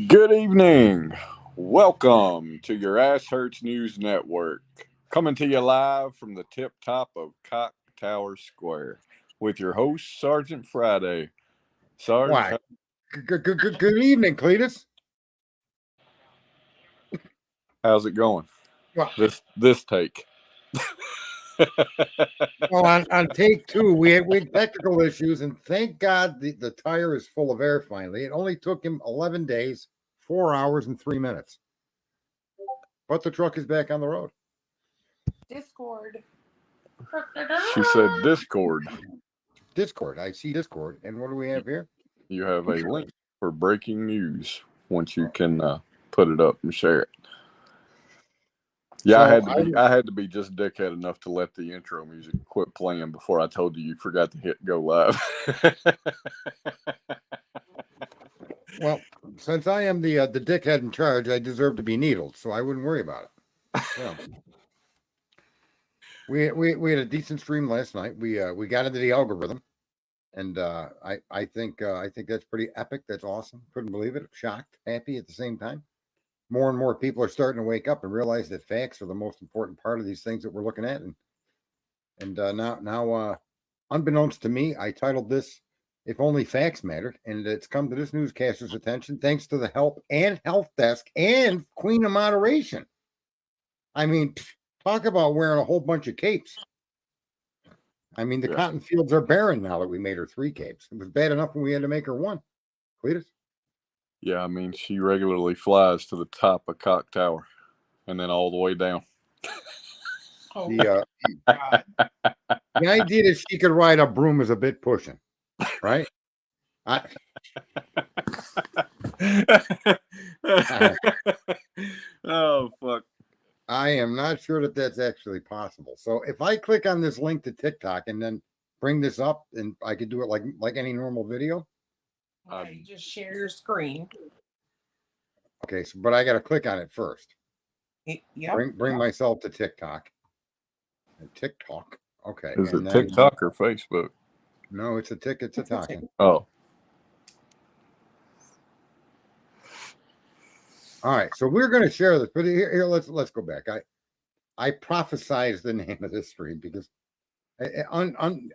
Good evening. Welcome to your Ass Hurts News Network. Coming to you live from the tip top of Cock Tower Square with your host, Sergeant Friday. Sarge, Why? Good evening, Cletus. how's it going? Well, This take. on take two, we had technical issues, and thank God the tire is full of air finally. It only took him 11 days, 4 hours, and 3 minutes. But the truck is back on the road. Discord. She said Discord. Discord. I see Discord. And what do we have here? You have a link for breaking news once you can put it up and share it. Yeah, So I had to be just dickhead enough to let the intro music quit playing before I told you forgot to hit go live. Well, since I am the dickhead in charge, I deserve to be needled, so I wouldn't worry about it. Yeah. We had a decent stream last night. We got into the algorithm, and I think that's pretty epic. That's awesome. Couldn't believe it. Shocked, happy at the same time. More and more people are starting to wake up and realize that facts are the most important part of these things that we're looking at. And now, unbeknownst to me, I titled this "If Only Facts Mattered," and it's come to this newscaster's attention thanks to the help and help desk and Queen of Moderation. I mean, talk about wearing a whole bunch of capes. I mean, the cotton fields are barren now that we made her 3 capes. It was bad enough when we had to make her 1. Cletus? Yeah, I mean, she regularly flies to the top of Cock Tower and then all the way down. The idea that she could ride a broom is a bit pushing, right? Oh, fuck. I am not sure that that's actually possible. So if I click on this link to TikTok and then bring this up, and I could do it like any normal video. Okay, just share your screen. Okay, so but I got to click on it first. Yep. Bring myself to TikTok. TikTok. Okay. Is it TikTok or Facebook? No, it's a talking. Oh. All right, so we're going to share this, but here let's go back. I prophesize the name of this stream because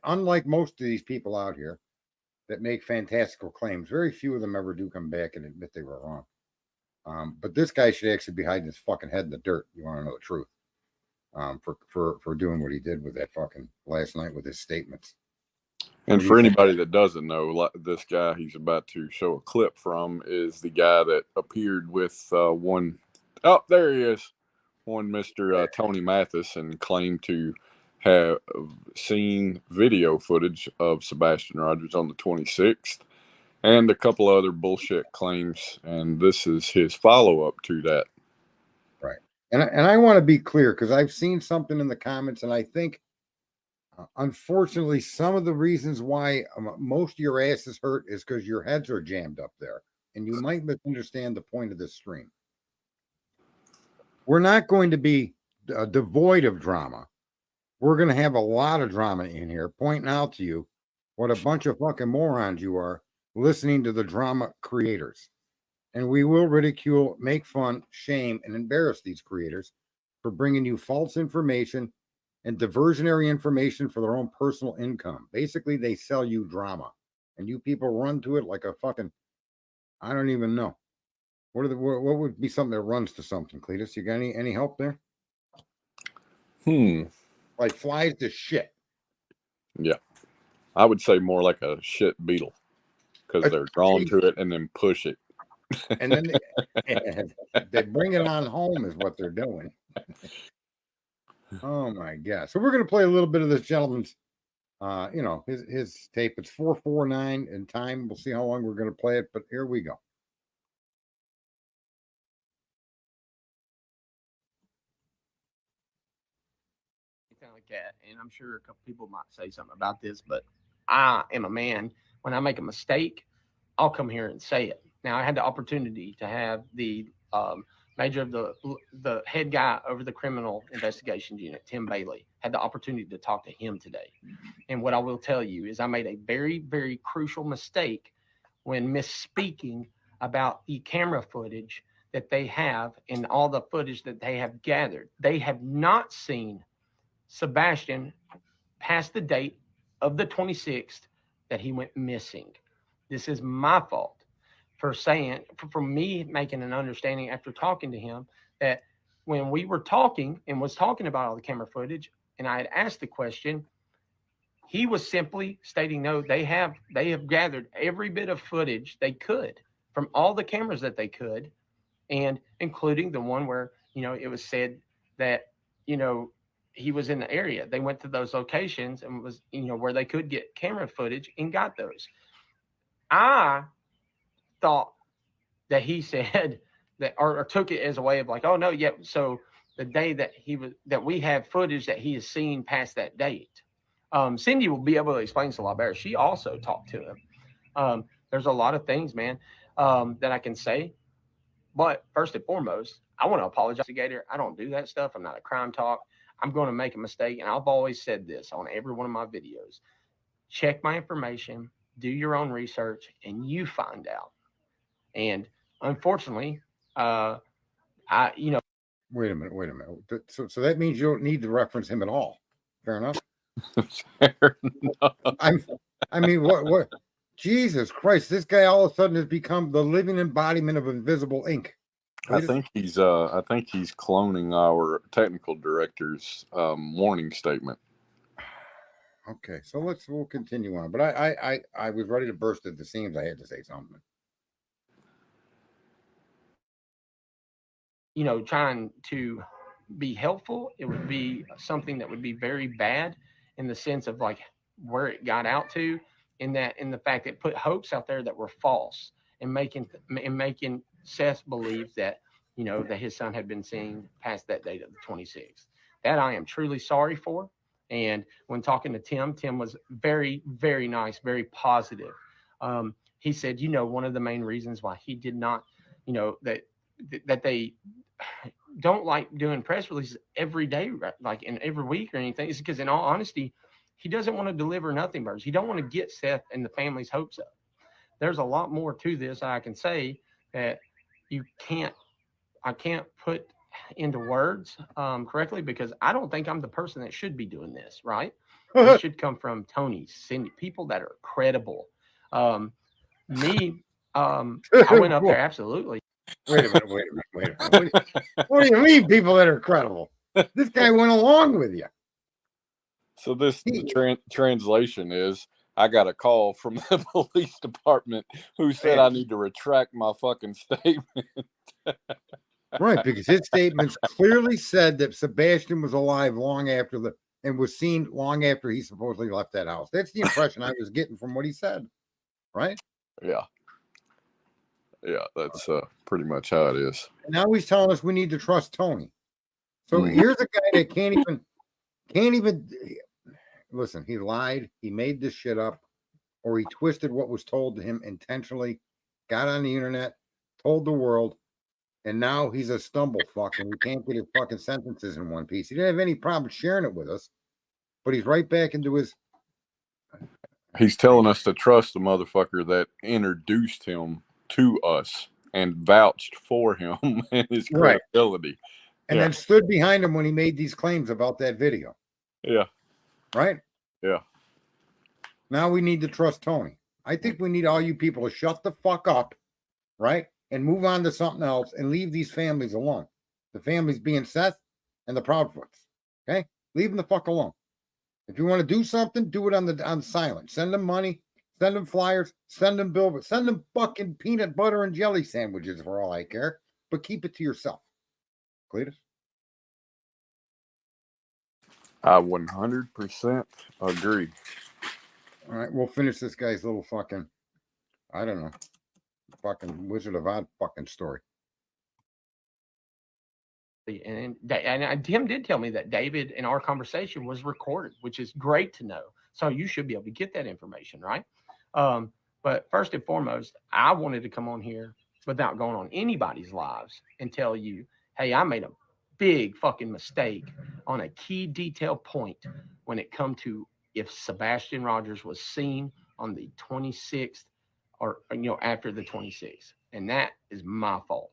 unlike most of these people out here that make fantastical claims, very few of them ever do come back and admit they were wrong. But this guy should actually be hiding his fucking head in the dirt. You want to know the truth? For doing what he did with that fucking last night with his statements. And for anybody that doesn't know, this guy he's about to show a clip from is the guy that appeared with one. Oh, there he is. One Mr. Tony Mathis, and claimed to have seen video footage of Sebastian Rogers on the 26th and a couple other bullshit claims. And this is his follow-up to that. Right. And I want to be clear because I've seen something in the comments, and I think unfortunately, some of the reasons why most of your ass is hurt is because your heads are jammed up there, and you might misunderstand the point of this stream. We're not going to be devoid of drama. We're going to have a lot of drama in here, pointing out to you what a bunch of fucking morons you are listening to the drama creators. And we will ridicule, make fun, shame, and embarrass these creators for bringing you false information and diversionary information for their own personal income. Basically, they sell you drama, and you people run to it like a fucking, I don't even know. What would be something that runs to something, Cletus? You got any help there? Like flies to shit. Yeah. I would say more like a shit beetle because they're drawn to it and then push it. And then they bring it on home is what they're doing. Oh my God. So we're going to play a little bit of this gentleman's, his tape. It's 4:49 in time. We'll see how long we're going to play it, but here we go. Like that, and I'm sure a couple people might say something about this, but I am a man. When I make a mistake, I'll come here and say it. Now, I had the opportunity to have the major of the head guy over the criminal investigations unit, Tim Bailey, had the opportunity to talk to him today. And what I will tell you is I made a very, very crucial mistake when misspeaking about the camera footage that they have and all the footage that they have gathered. They have not seen Sebastian past the date of the 26th that he went missing. This is my fault for saying, for me making an understanding after talking to him, that when we were talking and was talking about all the camera footage, and I had asked the question, he was simply stating, no, they have gathered every bit of footage they could from all the cameras that they could, and including the one where, it was said that, he was in the area. They went to those locations and was, where they could get camera footage and got those. I thought that he said that, or took it as a way of like, oh no, yeah. So the day that that we have footage that he has seen past that date. Cindy will be able to explain this a lot better. She also talked to him. There's a lot of things, man, that I can say. But first and foremost, I want to apologize to Gator. I don't do that stuff. I'm not a crime talk. I'm going to make a mistake. And I've always said this on every one of my videos. Check my information, do your own research, and you find out. And unfortunately, Wait a minute. So that means you don't need to reference him at all. Fair enough. Fair enough. I mean, what? Jesus Christ! This guy all of a sudden has become the living embodiment of invisible ink. I think he's cloning our technical director's warning statement. Okay, so we'll continue on. But I was ready to burst at the seams. I had to say something. Trying to be helpful, it would be something that would be very bad in the sense of like where it got out to, in the fact that it put hopes out there that were false and making Seth believe that, that his son had been seen past that date of the 26th. That I am truly sorry for. And when talking to Tim was very, very nice, very positive. He said, one of the main reasons why he did not, that they don't like doing press releases every day, like in every week or anything, is because in all honesty, he doesn't want to deliver nothing burgers. He don't want to get Seth and the family's hopes up. There's a lot more to this I can say that I can't put into words correctly, because I don't think I'm the person that should be doing this, right? It should come from Tony, Cindy, people that are credible. I went up there, absolutely. Wait a minute. What do you mean, people that are credible? This guy went along with you. So the translation is, I got a call from the police department who said I need to retract my fucking statement. Right, because his statements clearly said that Sebastian was alive and was seen long after he supposedly left that house. That's the impression I was getting from what he said. Right? Yeah, that's pretty much how it is. And now he's telling us we need to trust Tony. So here's a guy that can't even listen. He lied. He made this shit up, or he twisted what was told to him intentionally, got on the internet, told the world, and now he's a stumblefuck, and we can't get his fucking sentences in one piece. He didn't have any problem sharing it with us, but he's right back into his. He's telling us to trust the motherfucker that introduced him to us and vouched for him and his credibility. And then stood behind him when he made these claims about that video. Yeah. Right? Yeah. Now we need to trust Tony. I think we need all you people to shut the fuck up, right? And move on to something else and leave these families alone. The families being Seth and the Proudfoots. Okay? Leave them the fuck alone. If you want to do something, do it on silent. Send them money, send them flyers, send them billboards, send them fucking peanut butter and jelly sandwiches for all I care, but keep it to yourself. Cletus? I 100% agree. All right, we'll finish this guy's little fucking, I don't know, fucking Wizard of Oz fucking story. And Tim did tell me that David in our conversation was recorded, which is great to know. So you should be able to get that information, right? But first and foremost, I wanted to come on here without going on anybody's lives and tell you, hey, I made a big fucking mistake on a key detail point when it come to if Sebastian Rogers was seen on the 26th or, after the 26th. And that is my fault.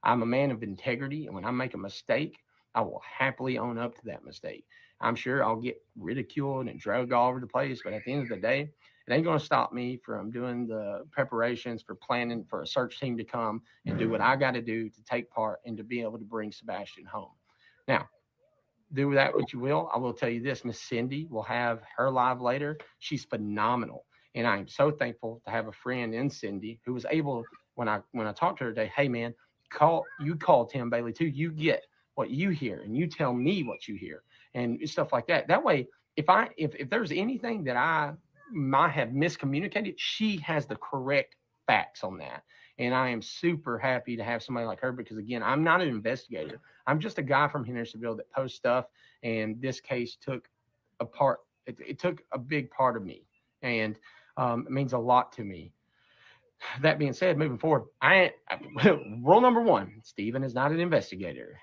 I'm a man of integrity. And when I make a mistake, I will happily own up to that mistake. I'm sure I'll get ridiculed and dragged all over the place. But at the end of the day, it ain't going to stop me from doing the preparations for planning for a search team to come and do what I got to do to take part and to be able to bring Sebastian home. Now, do with that what you will. I will tell you this: Miss Cindy will have her live later. She's phenomenal, and I am so thankful to have a friend in Cindy who was able, when I talked to her today, hey man, call Tim Bailey too. You get what you hear, and you tell me what you hear, and stuff like that. That way, if there's anything that I might have miscommunicated, she has the correct facts on that. And I am super happy to have somebody like her because, again, I'm not an investigator. I'm just a guy from Hendersonville that posts stuff. And this case took a part, it took a big part of me. And it means a lot to me. That being said, moving forward, rule number one, Stephen is not an investigator.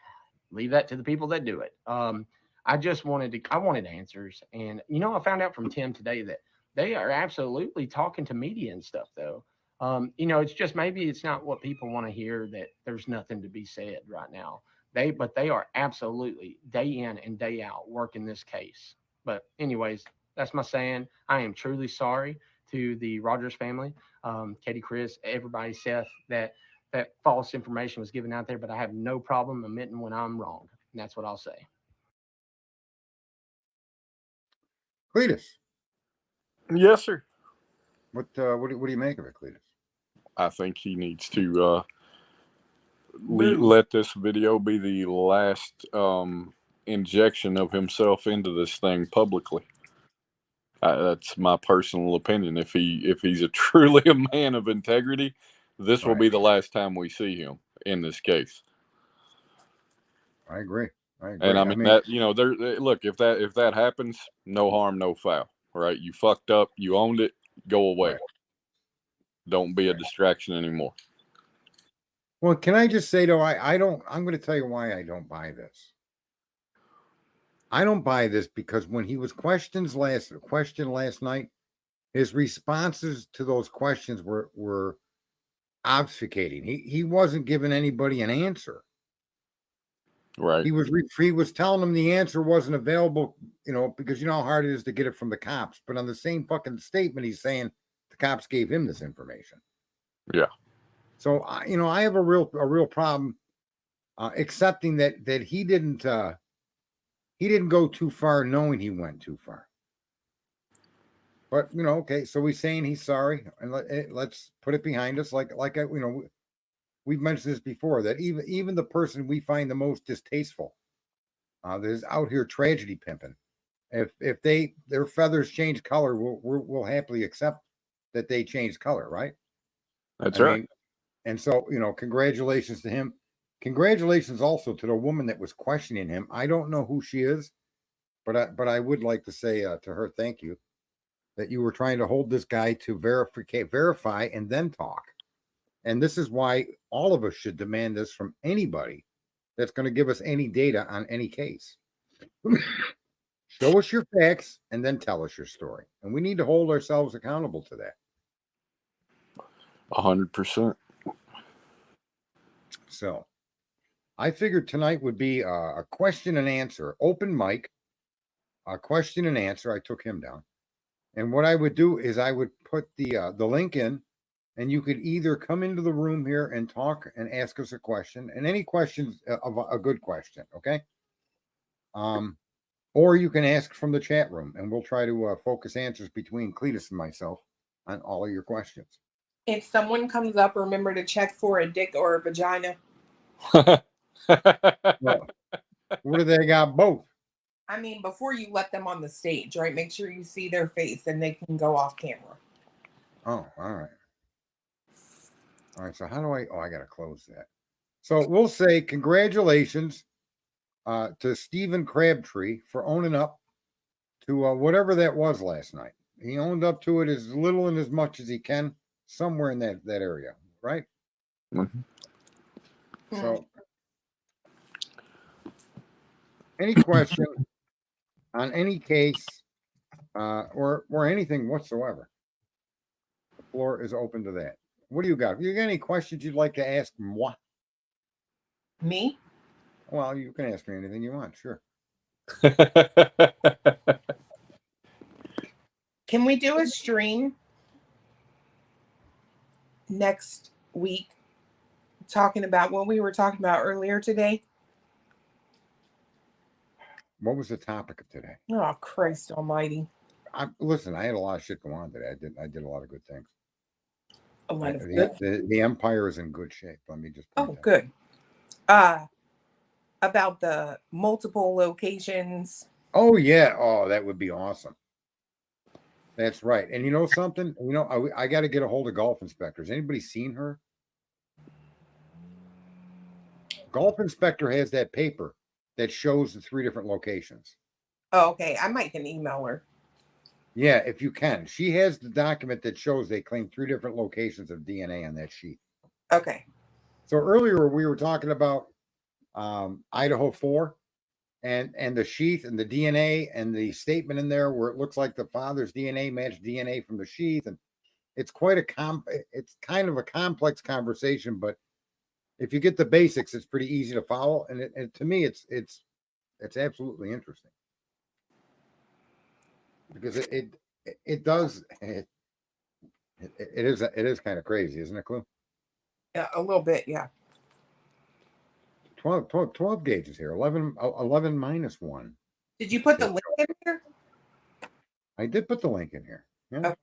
Leave that to the people that do it. I wanted answers. And, I found out from Tim today that they are absolutely talking to media and stuff, though. It's just maybe it's not what people want to hear, that there's nothing to be said right now. But they are absolutely day in and day out working this case. But anyways, that's my saying. I am truly sorry to the Rogers family, Katie, Chris, everybody, Seth, that false information was given out there, but I have no problem admitting when I'm wrong. And that's what I'll say. Cletus, Yes, sir. what do you make of it, Cletus? I think he needs to let this video be the last injection of himself into this thing publicly. That's my personal opinion. If he's a truly a man of integrity, this will be the last time we see him in this case. I agree. And I mean that, look, if that happens, no harm, no foul. Right? You fucked up, you owned it, go away. Right. Don't be a distraction anymore. Well, can I just say though, I'm going to tell you why I don't buy this. I don't buy this because when he was questioned last night, his responses to those questions were obfuscating. He wasn't giving anybody an answer. Right. He was telling them the answer wasn't available, because you know how hard it is to get it from the cops. But on the same fucking statement, he's saying the cops gave him this information. Yeah. So I have a real problem accepting that he didn't go too far, knowing he went too far. But okay, so he's saying he's sorry, and let's put it behind us. We've mentioned this before, that even the person we find the most distasteful, that is out here tragedy pimping, if their feathers change color, we'll happily accept that they change color, right? That's right. And so congratulations to him. Congratulations also to the woman that was questioning him. I don't know who she is, but I would like to say to her, thank you, that you were trying to hold this guy to verify and then talk. And this is why all of us should demand this from anybody that's going to give us any data on any case. Show us your facts and then tell us your story. And we need to hold ourselves accountable to that. 100%. So I figured tonight would be a question and answer, open mic, a question and answer. I took him down. And what I would do is I would put the link in, and you could either come into the room here and talk and ask us a question, and any questions of a good question, okay? Or you can ask from the chat room, and we'll try to focus answers between Cletus and myself on all of your questions. If someone comes up, remember to check for a dick or a vagina. Well, what do they got both? I mean, before you let them on the stage, right? Make sure you see their face and they can go off camera. Oh, all right. All right, so how do I got to close that. So we'll say congratulations to Stephen Crabtree for owning up to whatever that was last night. He owned up to it as little and as much as he can, somewhere in that area, right? Mm-hmm. So any question on any case or anything whatsoever, the floor is open to that. what do you got? You got any questions you'd like to ask moi? Me? Well, you can ask me anything you want. Sure. Can we do a stream next week talking about what we were talking about earlier today? What was the topic of today? Oh, Christ almighty. Listen, I had a lot of shit go on today. I did a lot of good things. A lot of The, good. the empire is in good shape. Let me just point Oh, that out. good. About the multiple locations. Oh yeah. Oh, that would be awesome. That's right. And you know something? You know, I got to get a hold of golf inspectors. Anybody seen her? Golf inspector has that paper that shows the 3 different locations. Oh, okay. I might can email her. Yeah, if you can. She has the document that shows they claim 3 different locations of DNA on that sheet. Okay. So earlier we were talking about Idaho 4 and the sheath and the DNA and the statement in there where it looks like the father's DNA matched DNA from the sheath, and it's quite it's kind of a complex conversation, but if you get the basics, it's pretty easy to follow, and to me it's absolutely interesting because it does it is kind of crazy, isn't it, Clue? Yeah, a little bit. Yeah. 12 gauges here, 11 minus 1. Did you put the link in here? I did put the link in here. Yeah. Okay.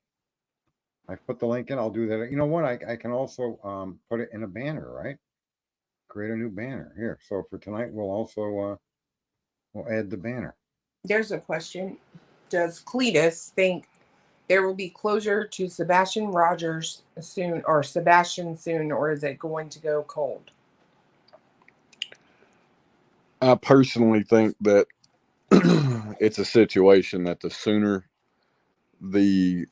I put the link in. I'll do that. You know what? I can also put it in a banner, right? Create a new banner here. So for tonight, we'll also we'll add the banner. There's a question. Does Cletus think there will be closure to Sebastian Rogers soon, or Sebastian soon, or is it going to go cold? I personally think that it's a situation that the sooner the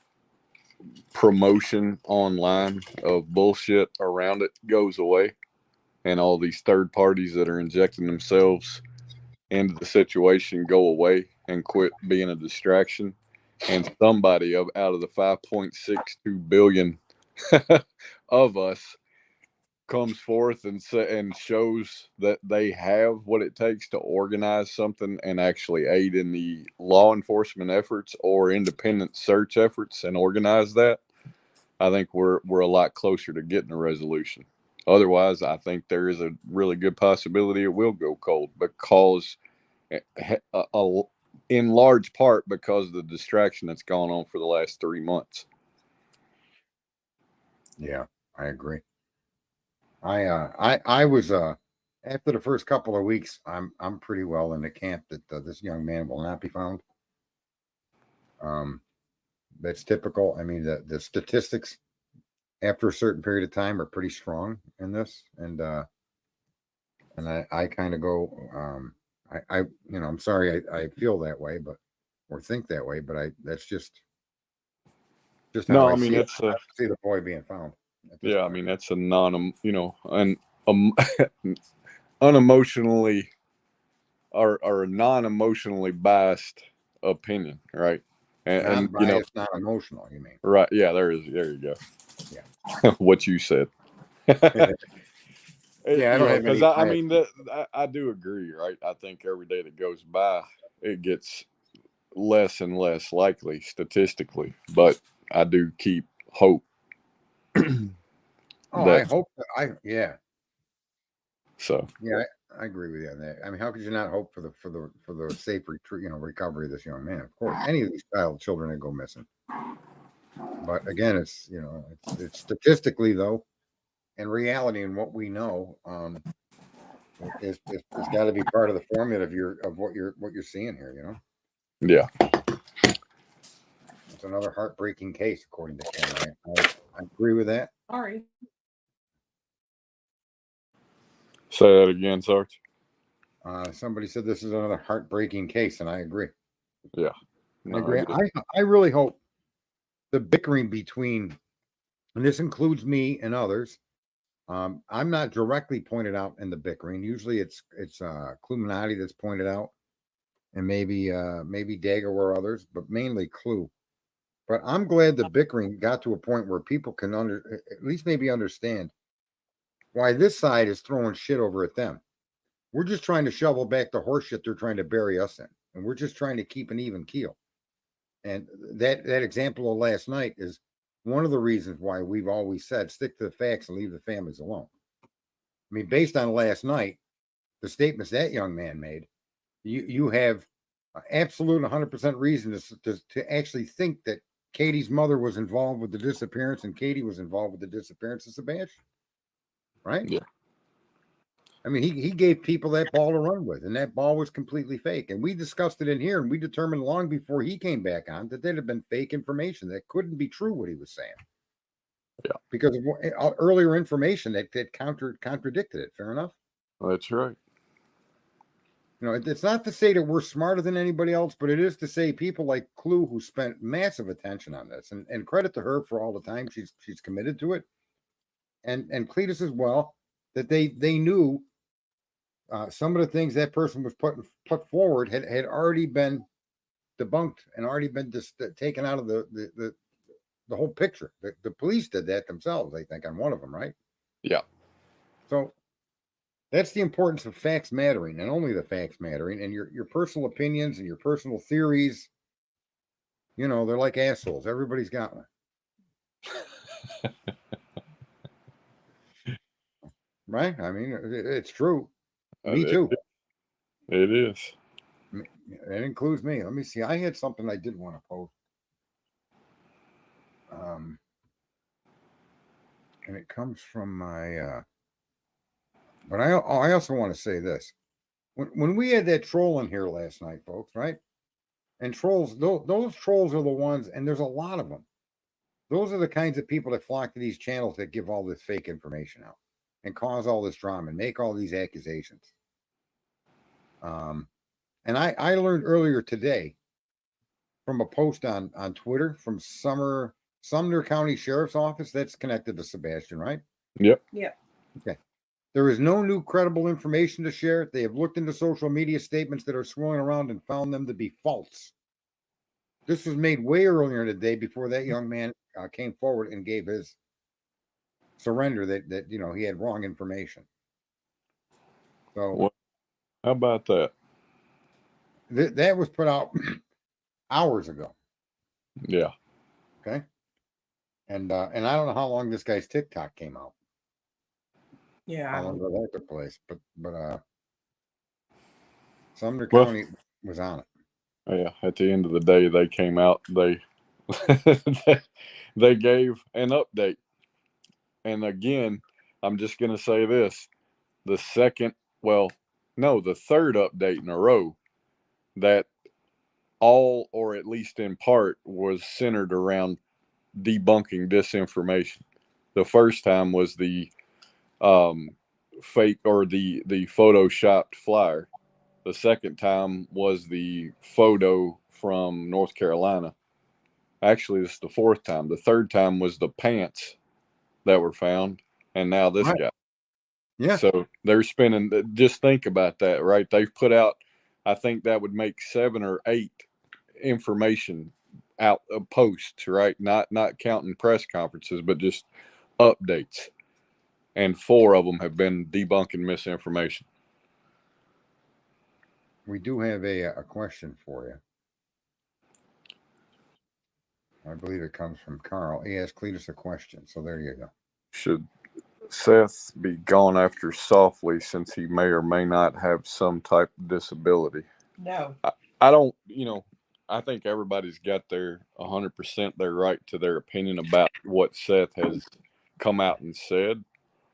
promotion online of bullshit around it goes away and all these third parties that are injecting themselves into the situation go away and quit being a distraction, and somebody out of the 5.62 billion of us comes forth and shows that they have what it takes to organize something and actually aid in the law enforcement efforts or independent search efforts and organize that, I think we're a lot closer to getting a resolution. Otherwise, I think there is a really good possibility it will go cold because, in large part, because of the distraction that's gone on for the last 3 months. Yeah, I agree. I was after the first couple of weeks, I'm pretty well in the camp that this young man will not be found. That's typical. I mean, the statistics after a certain period of time are pretty strong in this, and I kind of go, I you know, I'm sorry I feel that way, but or think that way, but that's just how No, I I mean see it. it's I see the boy being found. yeah, I mean that's a unemotionally or non-emotionally biased opinion, right? And you know, non-biased, not emotional. You mean? right? Yeah, there you go. Yeah. What you said. Yeah, I don't have because any I bias. mean I do agree, right? I think every day that goes by, it gets less and less likely statistically, but I do keep hope. Oh, I that hope yeah. so Yeah, I agree with you on that. I mean, how could you not hope for the safe recovery of this young man? Of course, any of these children that go missing. But again, it's statistically though, in reality, and what we know, it's got to be part of the formula of what you're seeing here. You know, yeah. it's another heartbreaking case, according to Ken. I agree with that. Sorry. Say that again, Sarge. Somebody said this is another heartbreaking case, and I agree. Yeah, I agree. I really hope the bickering between, and this includes me and others. I'm not directly pointed out in the bickering. Usually, it's Cluminati that's pointed out, and maybe Dagger or others, but mainly Clue. But I'm glad the bickering got to a point where people can at least maybe understand why this side is throwing shit over at them. We're just trying to shovel back the horse shit they're trying to bury us in, and we're just trying to keep an even keel. And that example of last night is one of the reasons why we've always said stick to the facts and leave the families alone. I mean, based on last night, the statements that young man made, you have absolute 100% reason to actually think that Katie's mother was involved with the disappearance and Katie was involved with the disappearance of Sebastian. Right? Yeah. I mean, he gave people that ball to run with, and that ball was completely fake. And we discussed it in here, and we determined long before he came back on that had been fake information. That couldn't be true what he was saying. Yeah. Because of earlier information that contradicted it. Fair enough? That's right. You know, it's not to say that we're smarter than anybody else, but it is to say people like Clue who spent massive attention on this, and credit to her for all the time she's committed to it, and Cletus as well, that they knew some of the things that person was put forward had already been debunked and already been taken out of the whole picture. The police did that themselves, I think, on one of them, right? Yeah. So that's the importance of facts mattering, and only the facts mattering, and your personal opinions and your personal theories. You know, they're like assholes. Everybody's got one. Right? I mean, it's true. Me too. It is. It includes me. Let me see. I had something I did want to post. And it comes from my but I also want to say this. When we had that troll in here last night, folks, right? And trolls, those trolls are the ones, and there's a lot of them. Those are the kinds of people that flock to these channels that give all this fake information out and cause all this drama and make all these accusations. And I learned earlier today from a post on Twitter from Sumner County Sheriff's Office that's connected to Sebastian, right? Yep. Yeah. Okay. There is no new credible information to share. They have looked into social media statements that are swirling around and found them to be false. This was made way earlier in the day before that young man came forward and gave his surrender that you know he had wrong information. So Well, how about that? That was put out hours ago. Yeah. Okay. And I don't know how long this guy's TikTok came out. Yeah. How long ago that took place, but Sumner County was on it. Yeah. At the end of the day, they came out. They they gave an update, and again, I'm just going to say this: the third update in a row that all, or at least in part, was centered around debunking disinformation. The first time was the fake or the photoshopped flyer. The second time was the photo from North Carolina. Actually, this is the fourth time. The third time was the pants that were found, and now this guy. Yeah. So they're spending. Just think about that, right? They've put out, I think that would make 7 or 8 information out of posts, right? Not counting press conferences, but just updates. And 4 of them have been debunking misinformation. We do have a question for you. I believe it comes from Carl. He asked Cletus a question. So there you go. Should Seth be gone after softly since he may or may not have some type of disability? No. I don't, I think everybody's got their 100% their right to their opinion about what Seth has come out and said,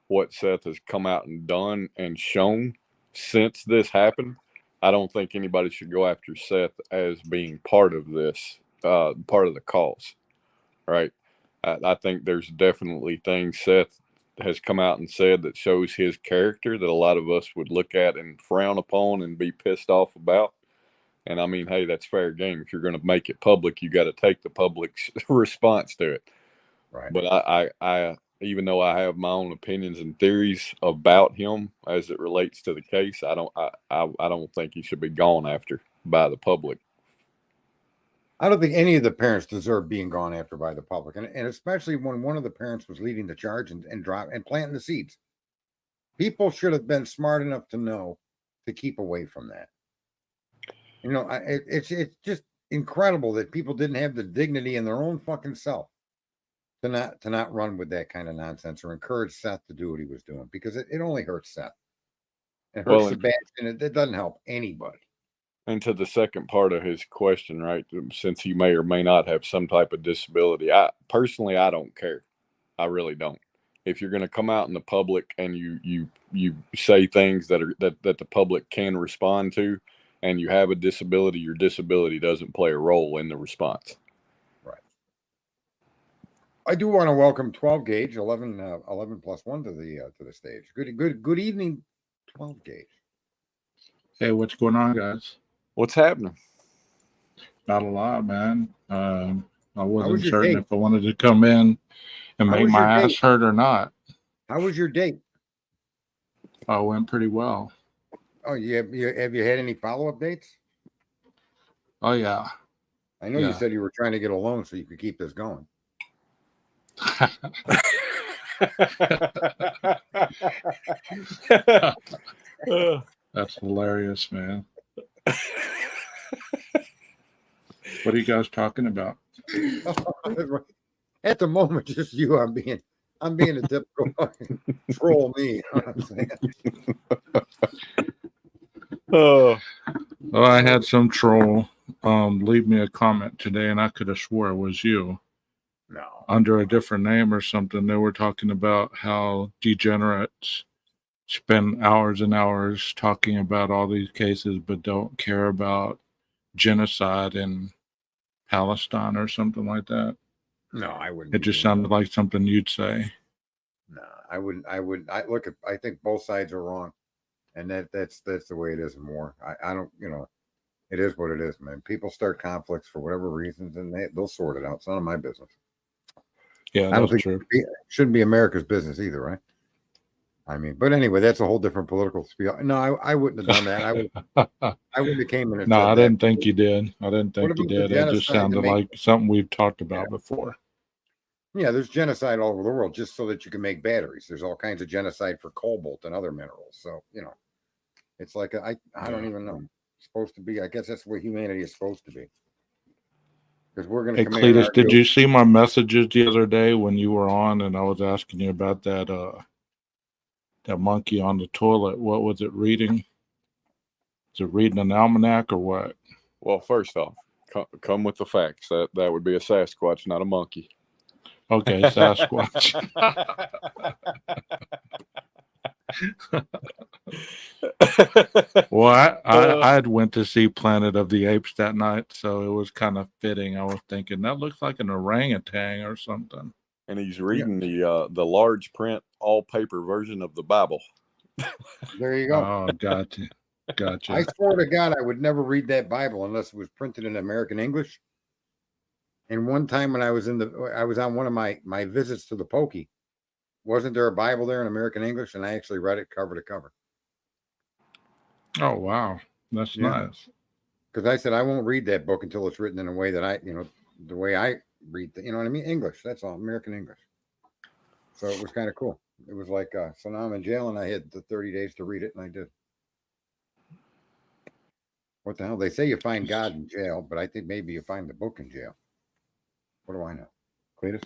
what Seth has come out and done and shown since this happened. I don't think anybody should go after Seth as being part of this, part of the cause, right? I think there's definitely things Seth has come out and said that shows his character that a lot of us would look at and frown upon and be pissed off about. And I mean, hey, that's fair game. If you're going to make it public, you got to take the public's response to it. Right. But I, even though I have my own opinions and theories about him as it relates to the case, I don't think he should be gone after by the public. I don't think any of the parents deserve being gone after by the public, and especially when one of the parents was leading the charge and planting the seeds. People should have been smart enough to know to keep away from that. You know, it's just incredible that people didn't have the dignity in their own fucking self to not run with that kind of nonsense or encourage Seth to do what he was doing, because it only hurts Seth. It hurts Well, Sebastian. It doesn't help anybody. And to the second part of his question, right? Since he may or may not have some type of disability, I personally don't care. I really don't. If you're going to come out in the public and you say things that the public can respond to, and you have a disability, your disability doesn't play a role in the response. Right. I do want to welcome 12 gauge 11 plus 1 to the stage. Good evening, 12 gauge. Hey, what's going on, guys? What's happening? Not a lot, man. I was wasn't your certain date? if I wanted to come in and How make was my your ass date? hurt or not. How was your date? It went pretty well. Oh, have you had any follow-up dates? Oh, yeah. I know you Yeah. said you were trying to get a loan so you could keep this going. That's hilarious, man. What are you guys talking about? At the moment, just you. I'm being a typical fucking troll. Me, you know what I'm saying? Oh, Well, I had some troll leave me a comment today, and I could have swore it was you. No. Under a different name or something. They were talking about how degenerates spend hours and hours talking about all these cases, but don't care about genocide in Palestine or something like that. No, I wouldn't. It be just doing sounded like something you'd say. that. No, I wouldn't. I think both sides are wrong, and that's the way it is in war. I don't. You know, it is what it is, man. People start conflicts for whatever reasons, and they'll sort it out. It's none of my business. Yeah, I don't that's think true. it shouldn't be America's business either, right? I mean, but anyway, that's a whole different political spiel. No, I wouldn't have done that. I wouldn't have came in and No, said I that. didn't think you did. I didn't What think you about the did. It just genocide to sounded make- like something we've talked about before. Yeah, there's genocide all over the world just so that you can make batteries. There's all kinds of genocide for cobalt and other minerals. So, you know, it's like I don't even know. It's supposed to be. I guess that's the way humanity is supposed to be. Because we're going to Hey, come in and Cletus, did argue. you see my messages the other day when you were on and I was asking you about that monkey on the toilet? What was it reading? Is it reading an almanac or what? well, first off, come with the facts. That would be a Sasquatch, not a monkey. Okay, Sasquatch. Well, I had went to see Planet of the Apes that night, so it was kind of fitting. I was thinking that looks like an orangutan or something. And he's reading the large print all paper version of the Bible. There you go. Oh, gotcha. I swore to God I would never read that Bible unless it was printed in American English. And one time when I was on one of my visits to the Pokey, wasn't there a Bible there in American English? And I actually read it cover to cover. Oh, wow. That's Yeah. nice. Because I said I won't read that book until it's written in a way that the way I read, you know what I mean? English. That's all, American English. So it was kind of cool. It was like, so now I'm in jail and I had the 30 days to read it, and I did. What the hell? They say you find God in jail, but I think maybe you find the book in jail. What do I know? Cletus?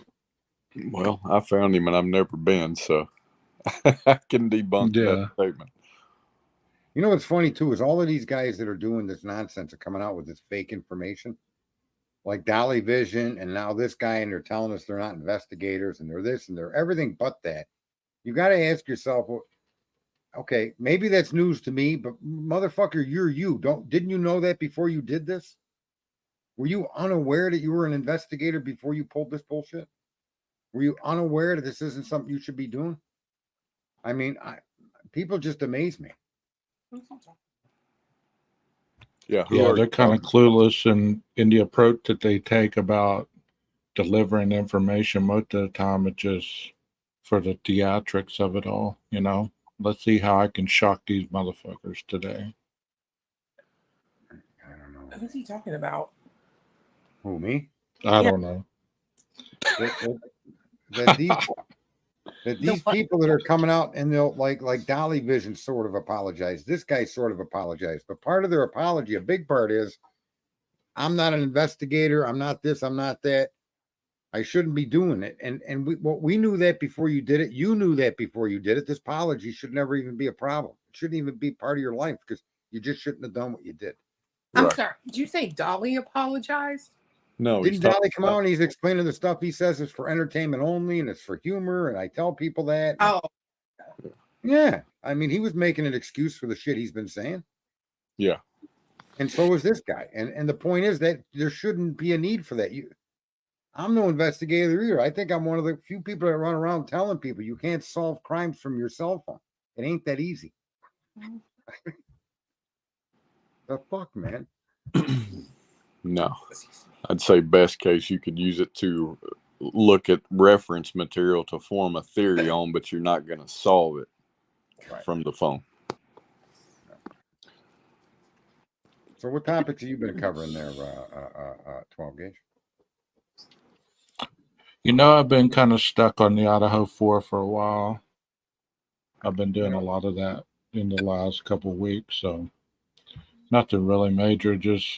Well, I found him and I've never been, so I can debunk that statement. You know what's funny too is all of these guys that are doing this nonsense are coming out with this fake information, like Dolly Vision, and now this guy, and they're telling us they're not investigators and they're this and they're everything but that. You got to ask yourself, well, okay, maybe that's news to me, but motherfucker, you're you. Didn't you know that before you did this? Were you unaware that you were an investigator before you pulled this bullshit? Were you unaware that this isn't something you should be doing? I mean, people just amaze me. Yeah, they're kind of clueless in the approach that they take about delivering information. Most of the time, it's just for the theatrics of it all, you know. Let's see how I can shock these motherfuckers today. I don't know. Who's he talking about? Who, me? I Yeah. don't know. That these people that are coming out and they'll like Dolly Vision sort of apologize. This guy sort of apologized, but part of their apology, a big part is, I'm not an investigator. I'm not this. I'm not that. I shouldn't be doing it. And we knew that before you did it. You knew that before you did it. This apology should never even be a problem. It shouldn't even be part of your life because you just shouldn't have done what you did. I'm Right. sorry. Did you say Dolly apologized? No, he's Didn't talking Dolly come about- out and he's explaining the stuff he says is for entertainment only and it's for humor? And I tell people that. Oh, Yeah. I mean, he was making an excuse for the shit he's been saying. Yeah. And so is this guy. And the point is that there shouldn't be a need for that. I'm no investigator either. I think I'm one of the few people that run around telling people you can't solve crimes from your cell phone. It ain't that easy. The fuck, man. No, I'd say best case you could use it to look at reference material to form a theory on, but you're not going to solve it Right. from the phone. So what topics have you been covering there, 12 gauge? You know, I've been kind of stuck on the Idaho 4 for a while. I've been doing a lot of that in the last couple of weeks, so nothing really major. Just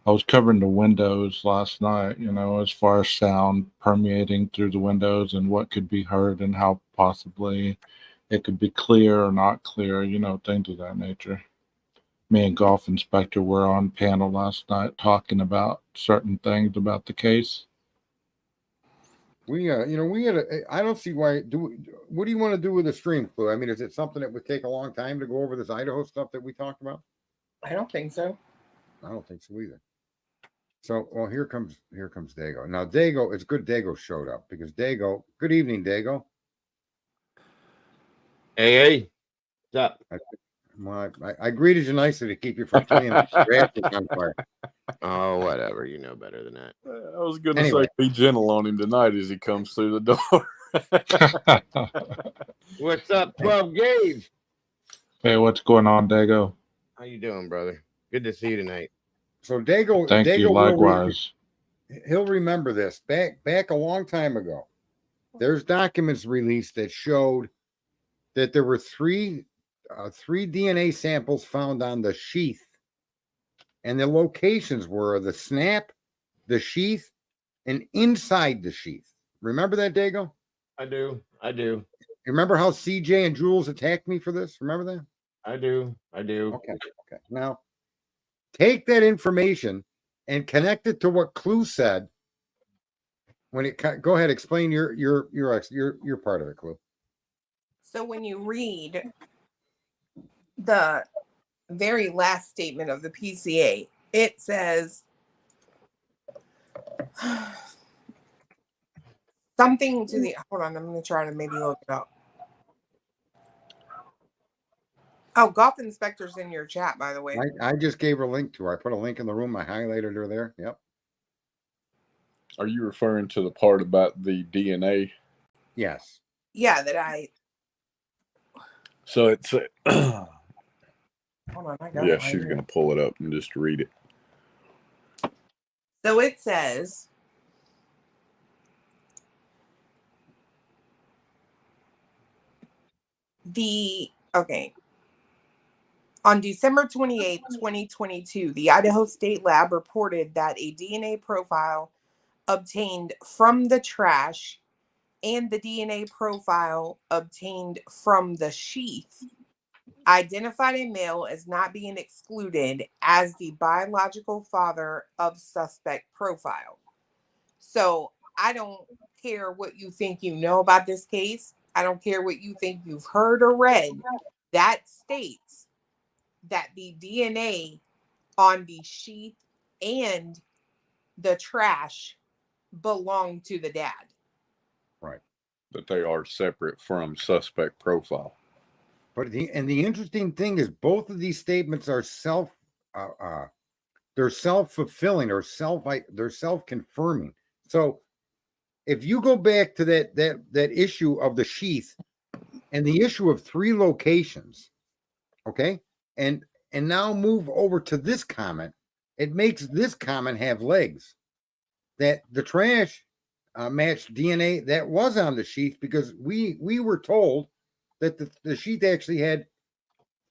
I was covering the windows last night, you know, as far as sound permeating through the windows and what could be heard and how possibly it could be clear or not clear, you know, things of that nature. Me and Golf Inspector were on panel last night talking about certain things about the case. We had I don't see why what do you want to do with the stream, Clue? I mean, is it something that would take a long time to go over this Idaho stuff that we talked about? I don't think so. I don't think so either. So, well, here comes Dago. Now, Dago, it's good Dago showed up because Dago, good evening, Dago. Hey, what's up? Well, I greeted you nicely to keep you from fleeing on fire. Oh, whatever. You know better than that. I was going to Anyway. say be gentle on him tonight as he comes through the door. What's up, 12 gauge? Hey, what's going on, Dago? How you doing, brother? Good to see you tonight. So Dago, Thank Dago you, will likewise. he'll remember this back a long time ago. There's documents released that showed that there were three DNA samples found on the sheath, and the locations were the snap, the sheath, and inside the sheath. Remember that, Dago? I do. You remember how CJ and Jules attacked me for this? Remember that? I do. Okay. Now, take that information and connect it to what Clue said. Go ahead, explain your part of it, Clue. So when you read the very last statement of the PCA, it says something to the, hold on, I'm going to try to maybe look it up. Oh, Golf Inspector's in your chat, by the way. I just gave her a link to her. I put a link in the room. I highlighted her there. Yep. Are you referring to the part about the DNA? Yes. Yeah, that I, So it's hold on, I got yeah, it right she's here. going to pull it up and just read it. So it says, on December 28th, 2022, the Idaho State Lab reported that a DNA profile obtained from the trash and the DNA profile obtained from the sheath identified a male as not being excluded as the biological father of suspect profile. So I don't care what you think you know about this case. I don't care what you think you've heard or read. That states that the DNA on the sheath and the trash belong to the dad. Right. That they are separate from suspect profile. But the interesting thing is both of these statements are they're self-fulfilling or they're self-confirming. So if you go back to that issue of the sheath and the issue of 3 locations, okay, and now move over to this comment, it makes this comment have legs. That the trash matched DNA that was on the sheath, because we were told that the sheath actually had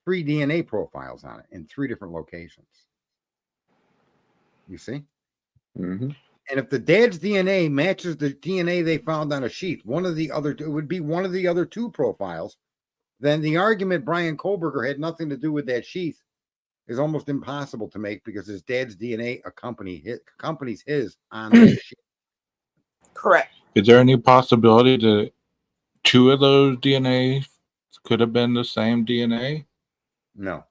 3 DNA profiles on it in 3 different locations. You see? Mm-hmm. And if the dad's DNA matches the DNA they found on a sheath, it would be one of the other 2 profiles, then the argument Brian Kohlberger had nothing to do with that sheath is almost impossible to make, because his dad's DNA accompanies his on that sheath. Correct. Is there any possibility that 2 of those DNA could have been the same DNA No.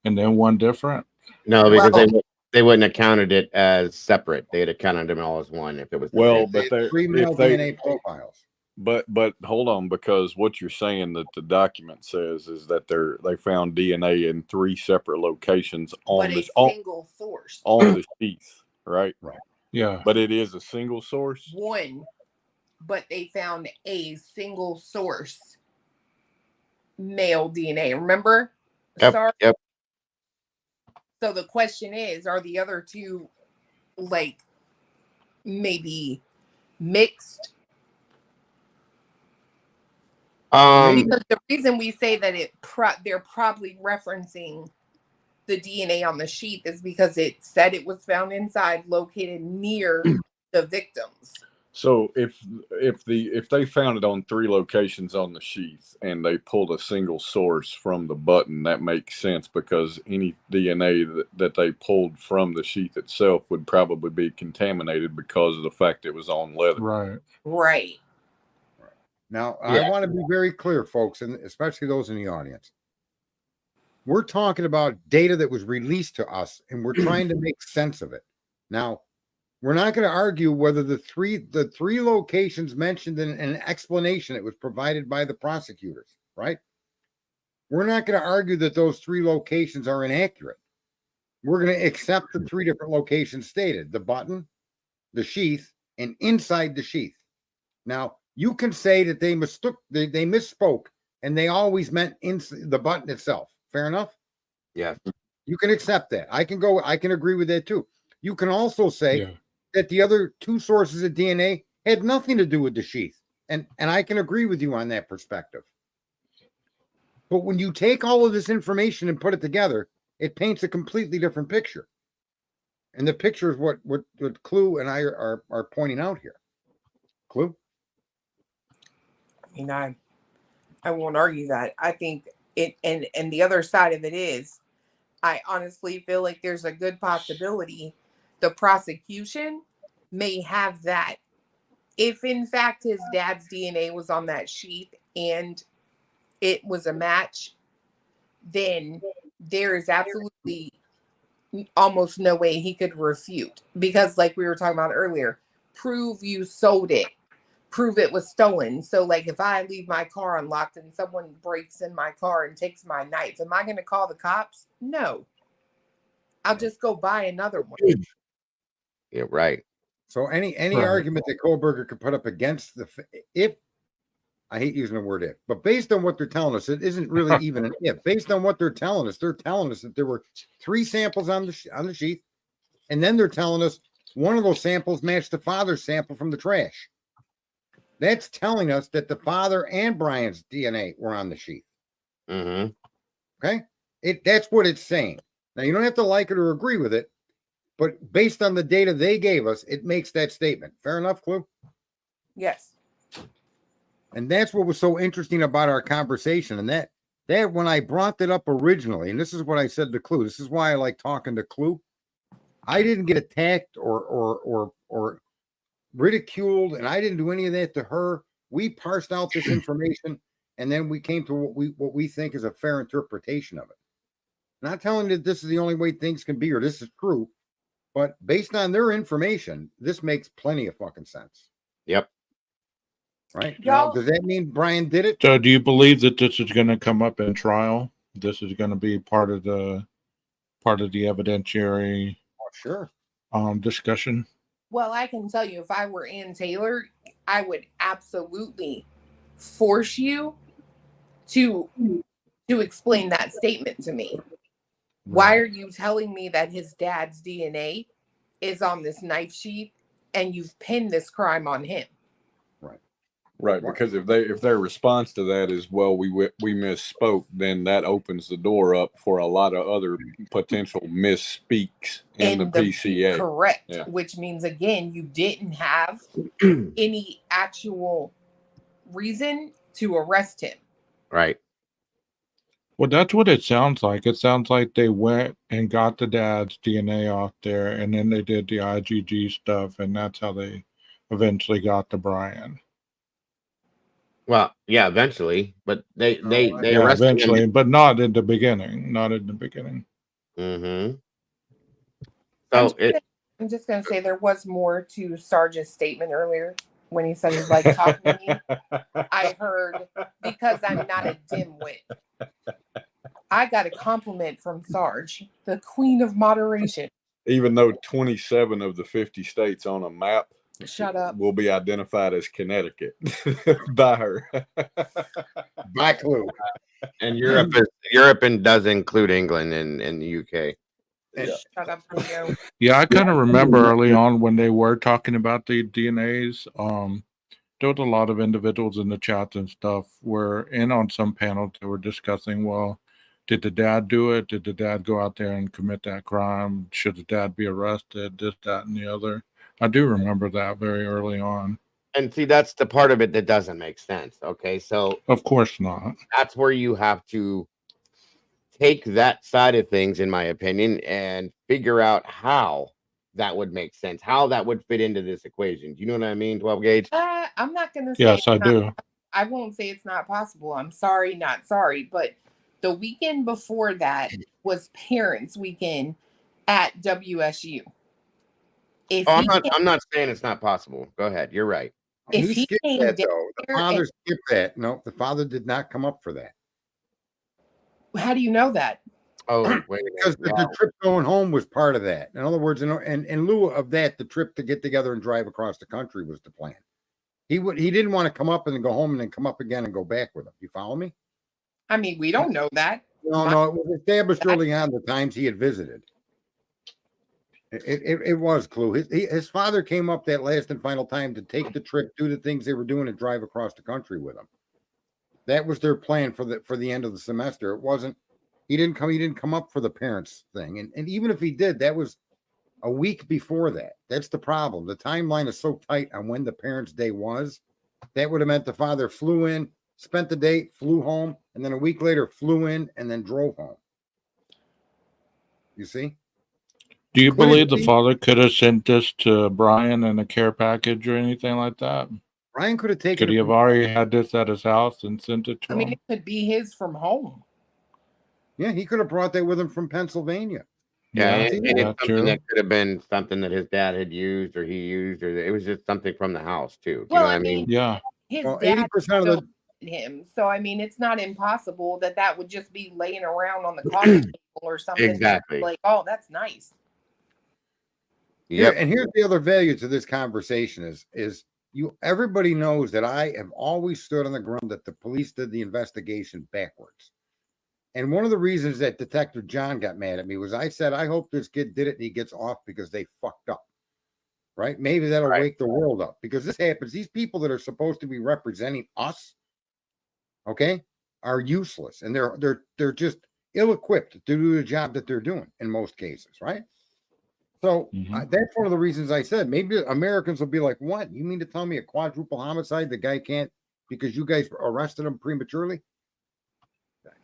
and then one different? No, because Well- they wouldn't have counted it as separate. They'd have counted them all as one if it was. the Well, same. but They had 3 male DNA profiles. But hold on, because what you're saying that the document says is that they found DNA in 3 separate locations on But the a single source. on the sheath, right? Yeah. But it is a single source. One, but they found a single source male DNA. Remember? Yep. Sorry. Yep. So the question is, are the other 2 like maybe mixed? Because the reason we say that they're probably referencing the DNA on the sheath is because it said it was found inside, located near the victims. So if they found it on 3 locations on the sheath and they pulled a single source from the button, that makes sense, because any DNA that they pulled from the sheath itself would probably be contaminated because of the fact it was on leather. Right. Right. Now, Yeah. I want to be very clear, folks, and especially those in the audience. We're talking about data that was released to us, and we're trying to make sense of it. Now, we're not going to argue whether the three locations mentioned in an explanation that was provided by the prosecutors, right? We're not going to argue that those 3 locations are inaccurate. We're going to accept the 3 different locations stated: the button, the sheath, and inside the sheath. Now, you can say that they misspoke, and they always meant the button itself. Fair enough? Yeah. You can accept that. I can agree with that too. You can also say that the other 2 sources of DNA had nothing to do with the sheath. And I can agree with you on that perspective. But when you take all of this information and put it together, it paints a completely different picture. And the picture is what Clue and I are pointing out here. Clue? I mean, I won't argue that. I think it, and the other side of it is, I honestly feel like there's a good possibility the prosecution may have that. If in fact his dad's DNA was on that sheet and it was a match, then there is absolutely almost no way he could refute, because like we were talking about earlier, prove you sold it, prove it was stolen. So like if I leave my car unlocked and someone breaks in my car and takes my knife, am I going to call the cops? No. I'll just go buy another one. Yeah, right. So any Right. argument that Kohlberger could put up against if, I hate using the word if, but based on what they're telling us, it isn't really even an if. Based on what they're telling us that there were 3 samples on the sheath, and then they're telling us one of those samples matched the father's sample from the trash. That's telling us that the father and Brian's DNA were on the sheath. Mm-hmm. Okay, that's what it's saying. Now you don't have to like it or agree with it, but based on the data they gave us, it makes that statement. Fair enough, Clue? Yes. And that's what was so interesting about our conversation. And that when I brought that up originally, and this is what I said to Clue, this is why I like talking to Clue. I didn't get attacked or ridiculed, and I didn't do any of that to her. We parsed out this information, and then we came to what we think is a fair interpretation of it. Not telling that this is the only way things can be or this is true, but based on their information, this makes plenty of fucking sense. Yep. Right? Now, Y'all- does that mean Brian did it? So do you believe that this is going to come up in trial? This is going to be part of the evidentiary Oh, sure. discussion? Well, I can tell you, if I were Ann Taylor, I would absolutely force you to explain that statement to me. Why are you telling me that his dad's DNA is on this knife sheath and you've pinned this crime on him? Right, because if their response to that is, well, we misspoke, then that opens the door up for a lot of other potential misspeaks in the PCA. Correct. Yeah. Which means, again, you didn't have any actual reason to arrest him. Right. Well, that's what it sounds like. It sounds like they went and got the dad's DNA off there, and then they did the IgG stuff, and that's how they eventually got to Brian. Well, yeah, eventually, but they Yeah, arrested eventually, him. but not in the beginning. Not in the beginning. Mm-hmm. I'm So just gonna say there was more to Sarge's statement earlier when he said he's like talking to me. I heard because I'm not a dimwit. I got a compliment from Sarge, the queen of moderation. Even though 27 of the 50 states on a map Shut up. will be identified as Connecticut by her. By Clue. and Europe does include England and the UK. Yeah. Shut up, Julio. Yeah, I kind of remember early on when they were talking about the DNAs. There was a lot of individuals in the chats and stuff were in on some panels that were discussing, well, did the dad do it? Did the dad go out there and commit that crime? Should the dad be arrested? This, that, and the other. I do remember that very early on. And see, that's the part of it that doesn't make sense. Okay, so Of course not. that's where you have to take that side of things, in my opinion, and figure out how that would make sense, how that would fit into this equation. Do you know what I mean, 12 gauge? I'm not gonna say Yes, I do. I won't say it's not possible. I'm sorry, not sorry. But the weekend before that was Parents Weekend at WSU. If Oh, he I'm not saying it's not possible. Go ahead. You're right. If He he skipped came that down though. The here father and- skipped that. No, the father did not come up for that. how do you know that? Oh, wait a Because minute. the trip going home was part of that. In other words, in lieu of that, the trip to get together and drive across the country was the plan. He didn't want to come up and then go home and then come up again and go back with him. You follow me? I mean, we don't know that. No, it was established early on the times he had visited. It was Clue. His father came up that last and final time to take the trip, do the things they were doing, and drive across the country with him. That was their plan for the end of the semester. It wasn't. He didn't come up for the parents thing, and even if he did, that was a week before that. That's the problem. The timeline is so tight on when the parents' day was. That would have meant the father flew in, spent the day, flew home, and then a week later flew in and then drove home. You see? Do you Could it believe the be- father could have sent this to Brian in a care package or anything like that? Brian could have taken Could he it have from- already had this at his house and sent it to I mean, him? it could be his from home. Yeah, he could have brought that with him from Pennsylvania. Yeah, and see, it's that's something true. that could have been something that his dad had used or he used, or it was just something from the house too. Do you Well, know what I I mean? Yeah. His Well, dad 80% of the still him. So I mean, it's not impossible that would just be laying around on the coffee table or something. Exactly. Like, oh, that's nice. Yep. And here's the other value to this conversation is everybody knows that I have always stood on the ground that the police did the investigation backwards. And one of the reasons that Detective John got mad at me was I said, I hope this kid did it and he gets off because they fucked up. Right? Maybe that'll Right. wake the world up because this happens. These people that are supposed to be representing us, okay, are useless and they're just ill-equipped to do the job that they're doing in most cases, right? So that's one of the reasons I said maybe Americans will be like, what? You mean to tell me a quadruple homicide, the guy can't because you guys arrested him prematurely?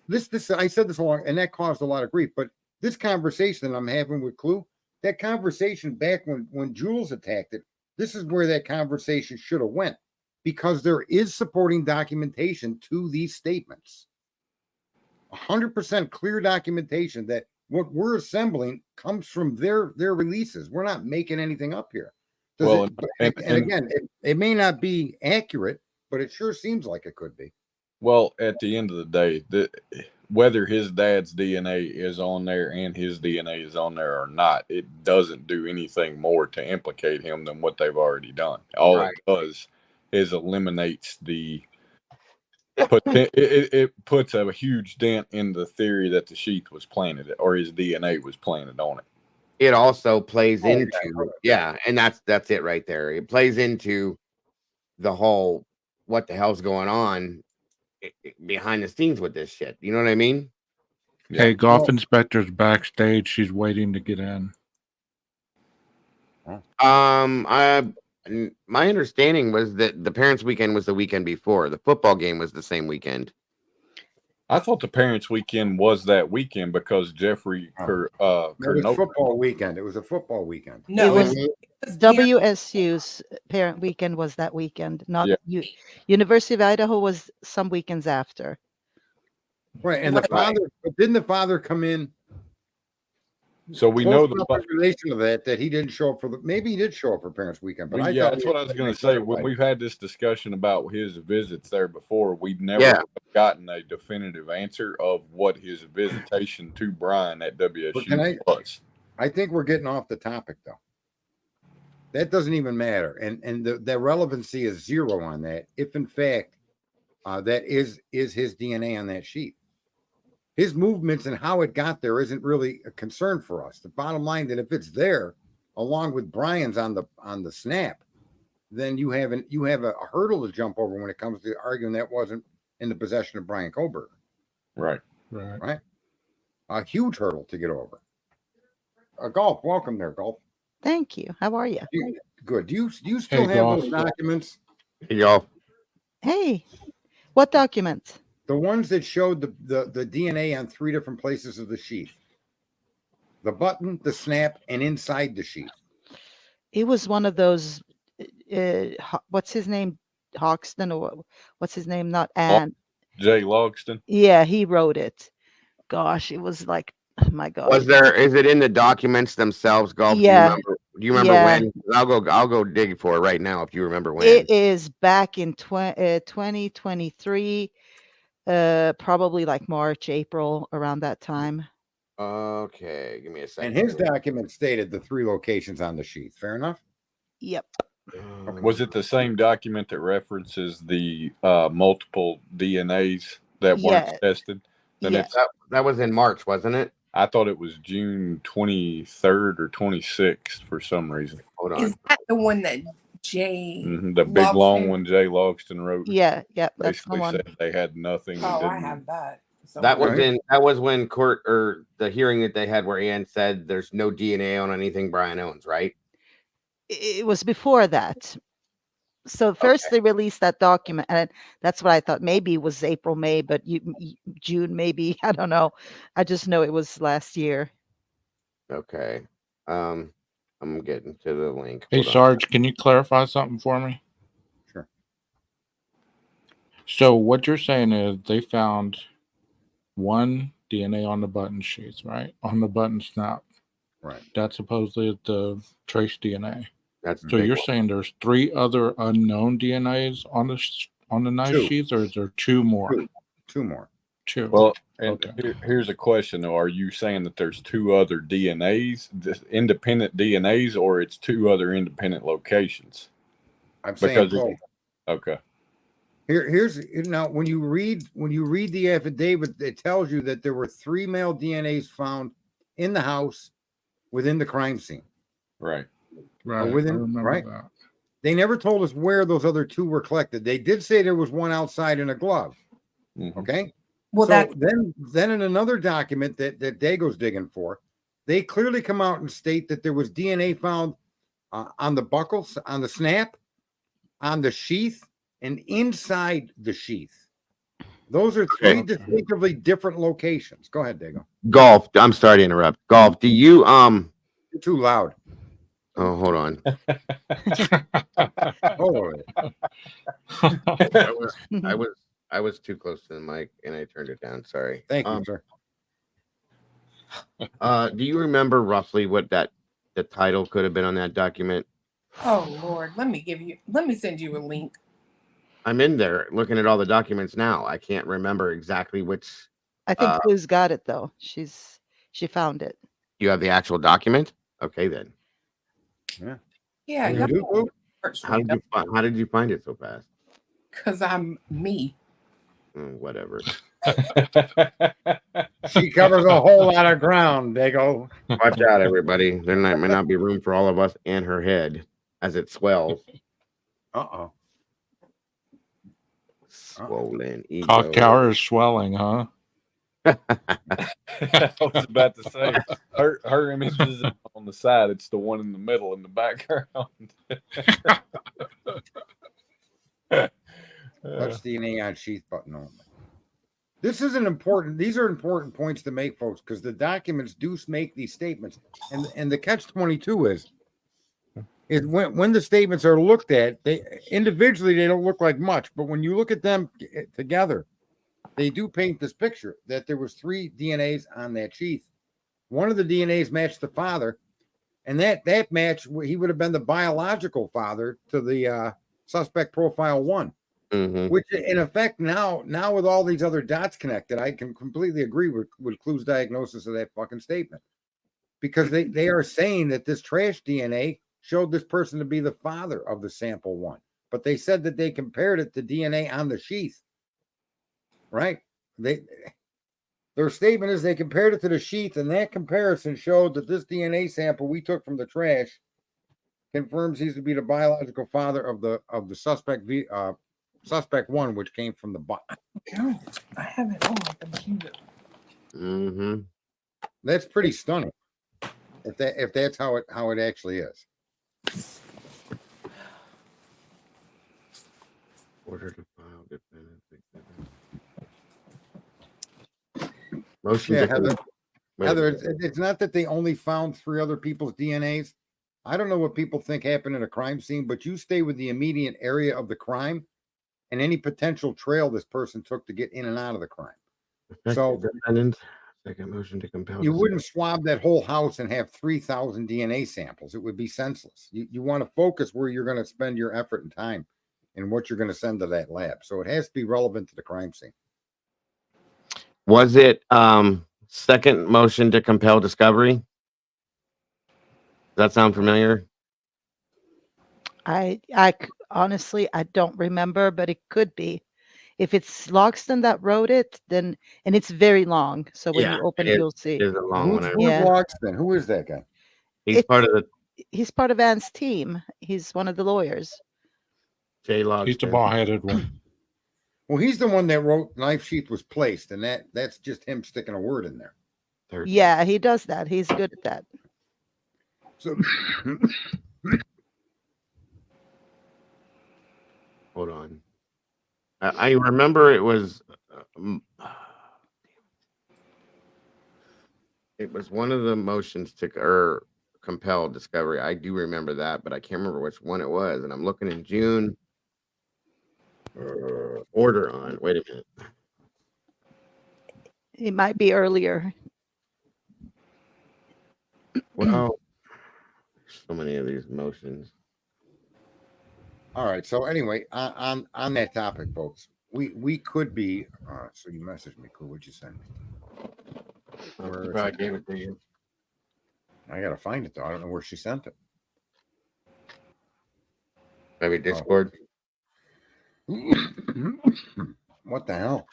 This I said this along, and that caused a lot of grief. But this conversation that I'm having with Clue, that conversation back when Jules attacked it, this is where that conversation should have went because there is supporting documentation to these statements. 100% clear documentation that what we're assembling comes from their releases. We're not making anything up here. Well, and again, it may not be accurate, but it sure seems like it could be. Well, at the end of the day, whether his dad's DNA is on there and his DNA is on there or not, it doesn't do anything more to implicate him than what they've already done. All Right. it does is eliminates the it puts a huge dent in the theory that the sheath was planted or his DNA was planted on it. It also plays Oh, yeah, into and that's it right there. It plays into the whole what the hell's going on behind the scenes with this shit. You know what I mean? Yeah. Hey, golf Well- inspector's backstage. She's waiting to get in. My understanding was that the parents' weekend was the weekend before. The football game was the same weekend. I thought the parents' weekend was that weekend because Jeffrey It was Kurnow. football weekend. It was a football weekend. No, It was it was parent- WSU's parent weekend was that weekend, not Yeah. University of Idaho was some weekends after. Right. And the Right. father, but didn't the father come in? So we close know enough in relation to that he didn't show up for maybe he did show up for parents' weekend, but yeah, that's what I was going to say. When we've had this discussion about his visits there before, we've never gotten a definitive answer of what his visitation to Brian at WSU was. I think we're getting off the topic though. That doesn't even matter, and the relevancy is zero on that. If in fact that is his DNA on that sheet. His movements and how it got there isn't really a concern for us. The bottom line that if it's there, along with Brian's on the snap, then you have a hurdle to jump over when it comes to arguing that wasn't in the possession of Brian Kohlberger. Right. Right. A huge hurdle to get over. Golf, welcome there, Golf. Thank you. How are you? Good. Do you still have Golf. those documents? Y'all. Hey, what documents? The ones that showed the DNA on 3 different places of the sheath. The button, the snap, and inside the sheath. It was one of those. What's his name? Hoxton or what's his name? Not Ann. Jay Logston. Yeah, he wrote it. Gosh, it was like, oh my gosh. Is it in the documents themselves, Golf? Yeah. Do you remember Yeah. when? I'll go dig for it right now if you remember when. It is back in 2023, probably like March, April, around that time. Okay, give me a second. And his document stated the 3 locations on the sheath. Fair enough? Yep. Was it the same document that references the multiple DNAs that weren't Yeah. tested? Then Yeah. it's That was in March, wasn't it? I thought it was June 23rd or 26th for some reason. Hold on. is that the one that Jay? The big long Logston? one Jay Logston wrote. Yeah. That's the Basically one. said they had nothing. Oh, I didn't- have that. So That was Right. that was when court or the hearing that they had where Ann said there's no DNA on anything Brian owns, right? It was before that. So first they released that document, and that's what I thought. Maybe it was April, May, but June, maybe. I don't know. I just know it was last year. Okay. I'm getting to the link. Hey, Hold on. Sarge, can you clarify something for me? Sure. So what you're saying is they found one DNA on the button sheets, right? On the button snap. Right. That's supposedly the trace DNA. That's the So big you're one. saying there's 3 other unknown DNAs on the knife 2. sheets, or is there 2 more? 2 more. 2. Well, and Okay. here's a question though: are you saying that there's 2 other DNAs, independent DNAs, or it's 2 other independent locations? I'm saying Because both. Okay. Here's now when you read the affidavit, it tells you that there were 3 male DNAs found in the house within the crime scene. Right. Right. within- I remember right? that. They never told us where those other 2 were collected. They did say there was one outside in a glove. Mhm. Okay. well, so that then in another document that Dago's digging for, they clearly come out and state that there was DNA found on the buckles, on the snap, on the sheath, and inside the sheath. Those are 3 Okay. distinctively different locations. Go ahead, Dago. Golf. I'm sorry to interrupt. Golf. Do you You're too loud. Oh, hold on. Oh, I was too close to the mic and I turned it down. Sorry. thank you, sir. Do you remember roughly what the title could have been on that document? oh Lord, let me send you a link. I'm in there looking at all the documents now. I can't remember exactly which. I think Lou's got it though. She found it. You have the actual document? Okay, then. Yeah, You do, Lou? How did you find it so fast? because I'm me. Whatever. She covers a whole lot of ground, Dago. Watch out, everybody. There might not be room for all of us and her head as it swells. Uh-oh. Swollen ego. Cock tower is swelling, huh? I was about to say her image is on the side. It's the one in the middle in the background. Touch DNA on sheath button only. This is an important. These are important points to make, folks, because the documents do make these statements, and the catch-22 is when the statements are looked at, they individually they don't look like much, but when you look at them together, they do paint this picture that there was 3 DNAs on that sheath. One of the DNAs matched the father, and that match, he would have been the biological father to the suspect profile 1. Mm-hmm. Which, in effect, now with all these other dots connected, I can completely agree with Clue's diagnosis of that fucking statement, because they are saying that this trash DNA showed this person to be the father of the sample 1, but they said that they compared it to DNA on the sheath. Right? Their statement is they compared it to the sheath, and that comparison showed that this DNA sample we took from the trash confirms he's to be the biological father of the suspect 1, which came from the butt. I have it on my computer. Mm-hmm. That's pretty stunning. If that's how it actually is. Order to file defendant. Motion. Yeah, to Heather, it's not that they only found 3 other people's DNAs. I don't know what people think happened in a crime scene, but you stay with the immediate area of the crime and any potential trail this person took to get in and out of the crime. So defendant. Second motion to compel. You wouldn't swab that whole house and have 3,000 DNA samples. It would be senseless. You want to focus where you're going to spend your effort and time and what you're going to send to that lab. So it has to be relevant to the crime scene. Was it second motion to compel discovery? Does that sound familiar? I honestly, I don't remember, but it could be. If it's Logston that wrote it, then, and it's very long. So when you open it, you'll see. It is a long one. Who's Logston? Who is that guy? He's part of the He's part of Ann's team. He's one of the lawyers. J Logston. He's the ball-headed one. Well, he's the one that wrote knife sheath was placed, and that's just him sticking a word in there. Yeah, he does that. He's good at that. So hold on. I remember it was one of the motions to compel discovery. I do remember that, but I can't remember which one it was. And I'm looking in June. Order on. Wait a minute. It might be earlier. Well, so many of these motions. all right. So anyway, on that topic, folks, we could be. So you messaged me, cool. What'd you send me? I gave it to you. I gotta find it though. I don't know where she sent it. Maybe Discord. What the hell?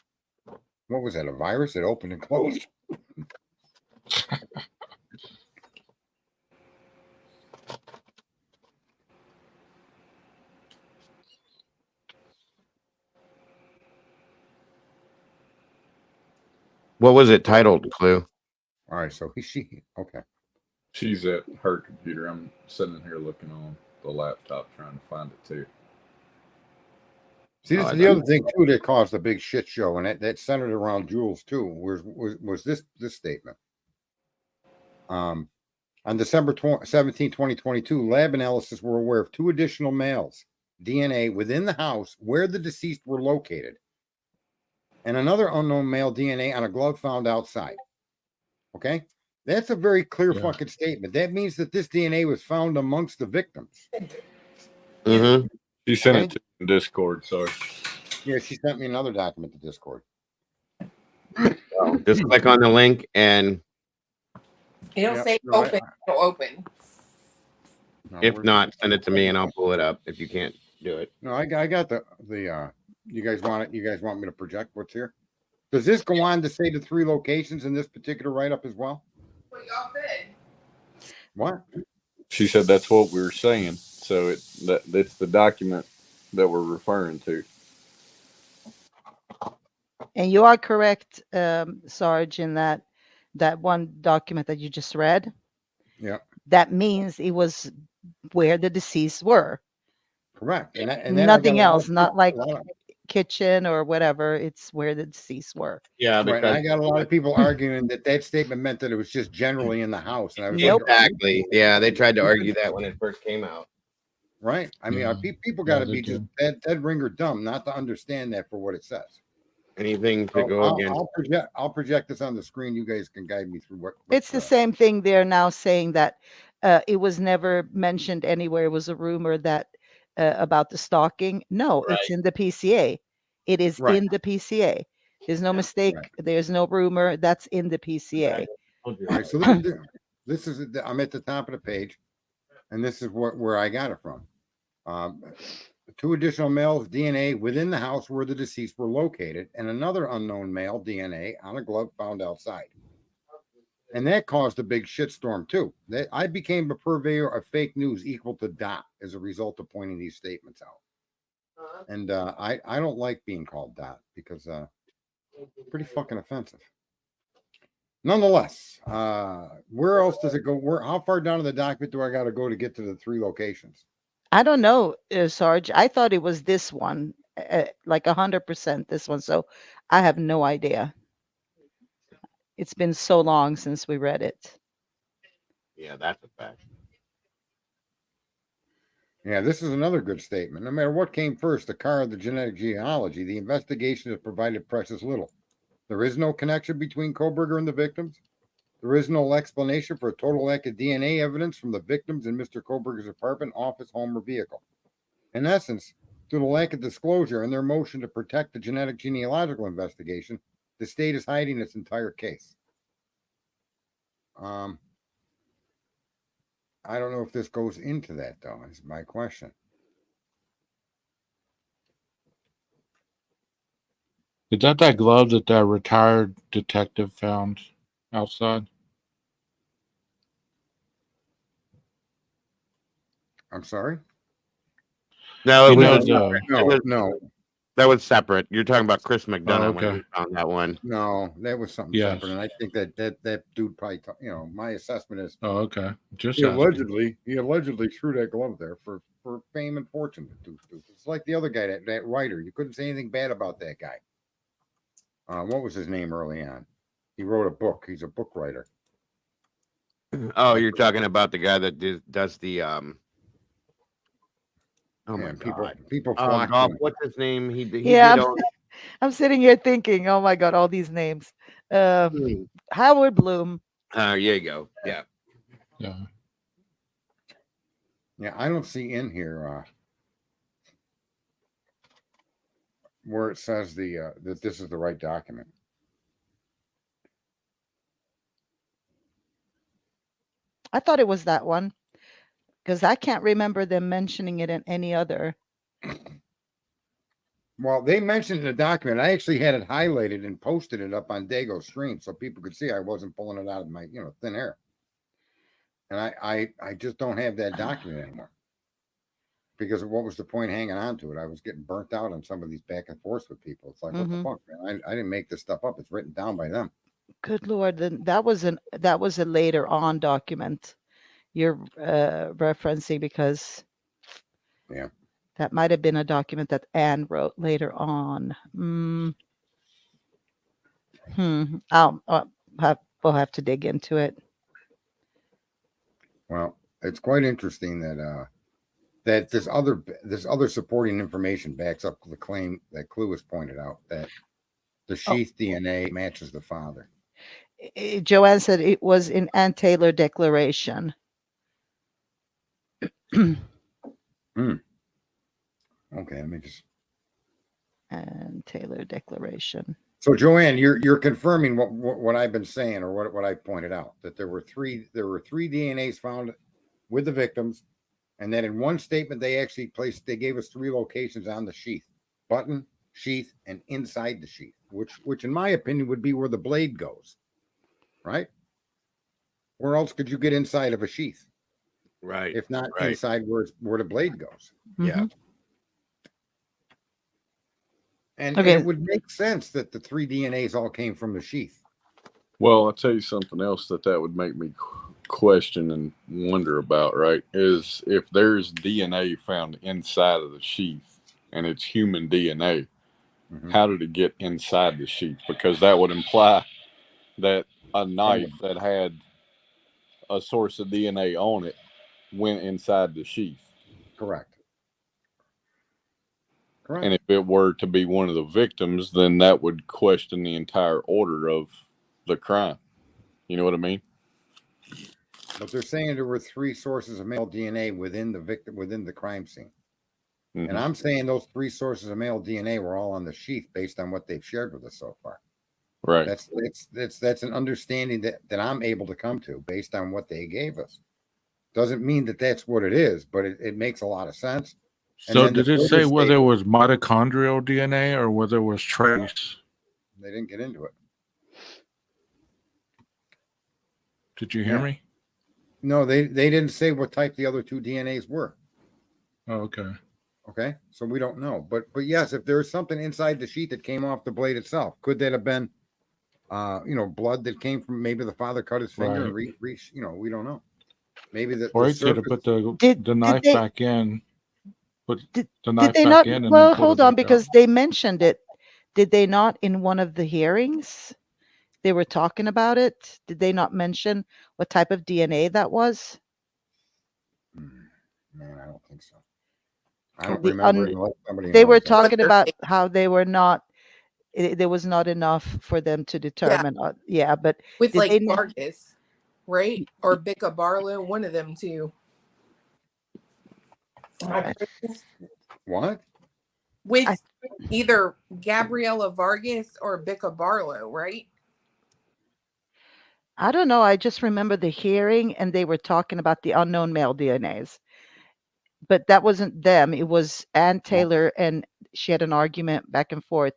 What was that? A virus? It opened and closed. What was it titled, Clue? All right, so she okay. She's at her computer. I'm sitting here looking on the laptop trying to find it too. See, this is the other thing too that caused a big shit show, and that centered around Jules too. Was this statement? On December 17, 2022, lab analysis were aware of 2 additional males' DNA within the house where the deceased were located, and another unknown male DNA on a glove found outside. Okay, that's a very clear fucking statement. That means that this DNA was found amongst the victims. Mm-hmm. She sent it to Discord. Sorry. Yeah, she sent me another document to Discord. So just click on the link and It'll Yep, say no, open. It'll open. No, if where's- not, send it to me and I'll pull it up if you can't do it. No, I got the You guys want it? You guys want me to project what's here? Does this go on to say the 3 locations in this particular write-up as well? What y'all said. What? She said that's what we were saying. So that's the document that we're referring to. And you are correct, Sarge, in that one document that you just read. Yeah, That means it was where the deceased were. correct. And then I got Nothing a lot else, of not people- like a lot of- kitchen or whatever. It's where the deceased were. Yeah, right. And I because got a lot of people arguing that statement meant that it was just generally in the house. And I was Nope. like, exactly. Yeah, they tried to argue that when it first came out. right. I mean, Yeah. people Yeah, got to they be just did. dead ringer dumb not to understand that for what it says. Anything to So go against. I'll project this on the screen. You guys can guide me through what It's the same thing. They're now saying that it was never mentioned anywhere. It was a rumor that about the stalking. No, it's in the PCA. It is Right. in the PCA. There's no mistake. Right. There's no rumor. That's in the PCA. All right, so this is I'm at the top of the page, and this is where I got it from. 2 additional males' DNA within the house where the deceased were located, and another unknown male DNA on a glove found outside. And that caused a big shitstorm too. I became a purveyor of fake news equal to Dot as a result of pointing these statements out. And I don't like being called Dot because pretty fucking offensive. Nonetheless, where else does it go? How far down in the document do I got to go to get to the 3 locations? I don't know, Sarge. I thought it was this one, like 100% this one. So I have no idea. It's been so long since we read it. Yeah, that's a fact. Yeah, this is another good statement. No matter what came first, the car or the genetic genealogy, the investigation has provided precious little. There is no connection between Koberger and the victims. There is no explanation for a total lack of DNA evidence from the victims in Mr. Koberger's apartment, office, home, or vehicle. In essence, due to lack of disclosure and their motion to protect the genetic genealogical investigation, the state is hiding its entire case. I don't know if this goes into that, though, is my question. Is that glove that that retired detective found outside? I'm sorry? No, You it know was, No, that was separate. You're talking about Chris McDonough when okay. he found that one. no, that was something Yes. separate. And I think that dude probably, my assessment is Oh, okay. Just he asking. allegedly threw that glove there for fame and fortune. It's like the other guy, that writer. You couldn't say anything bad about that guy. What was his name early on? He wrote a book. He's a book writer. Oh, you're talking about the guy that does the oh my Man, god. people flock to Golf, him. what's his name? He Yeah, did all I'm sitting here thinking, oh my God, all these names. Howard Bloom. there you go. Yeah. Yeah. Yeah, I don't see in here where it says that this is the right document. I thought it was that one because I can't remember them mentioning it in any other. Well, they mentioned in the document. I actually had it highlighted and posted it up on Dago stream so people could see I wasn't pulling it out of my thin air. And I just don't have that document anymore. Because what was the point hanging on to it? I was getting burnt out on some of these back and forths with people. It's like, what the fuck, man? I didn't make this stuff up. It's written down by them. Good Lord, then that was a later on document you're referencing because Yeah. that might have been a document that Anne wrote later on. We'll have to dig into it. Well, it's quite interesting that that this other supporting information backs up the claim that Clue has pointed out that the sheath DNA matches the father. Joanne said it was in Ann Taylor declaration. Okay, let me just. Ann Taylor declaration. So Joanne, you're confirming what I've been saying or what I pointed out, that there were three DNAs found with the victims, and that in one statement they gave us 3 locations on the sheath: Button, sheath, and inside the sheath, which in my opinion would be where the blade goes, right? Where else could you get inside of a sheath Right. if not Right. inside where the blade goes? Yeah. Mhm. And Okay. it would make sense that the 3 DNAs all came from the sheath. Well, I'll tell you something else that would make me question and wonder about, right? Is if there's DNA found inside of the sheath and it's human DNA, Mhm. how did it get inside the sheath? Because that would imply that a knife that had a source of DNA on it went inside the sheath. Correct. Correct. And if it were to be one of the victims, then that would question the entire order of the crime. You know what I mean? But they're saying there were 3 sources of male DNA within the victim, within the crime scene. Mhm. And I'm saying those 3 sources of male DNA were all on the sheath based on what they've shared with us so far. Right. That's an understanding that I'm able to come to based on what they gave us. Doesn't mean that that's what it is, but it makes a lot of sense. And So then the did it further say whether it statement- was mitochondrial DNA or whether it was trace? They didn't get into it. Did you hear Yeah. me? No, they didn't say what type the other 2 DNAs were. Oh, okay. Okay, so we don't know. But yes, if there was something inside the sheet that came off the blade itself, could that have been, blood that came from maybe the father cut his finger and we don't know. Maybe Or the he could have put Did- the knife they- back in. Put Did- the Did knife they back not? in and Well, then pulled hold it on, back out. because they mentioned it. Did they not in one of the hearings? They were talking about it. Did they not mention what type of DNA that was? Man, I don't think so. I don't The remember un- unless somebody They were knows. talking they're about saying- how they were not. There was not enough for them to determine. Yeah, but with did like they not- Vargas, right? Or Bicca Barlow, one of them two. What? With I- either Gabriela Vargas or Bicca Barlow, right? I don't know. I just remember the hearing, and they were talking about the unknown male DNAs. But that wasn't them. It was Ann Taylor, and she had an argument back and forth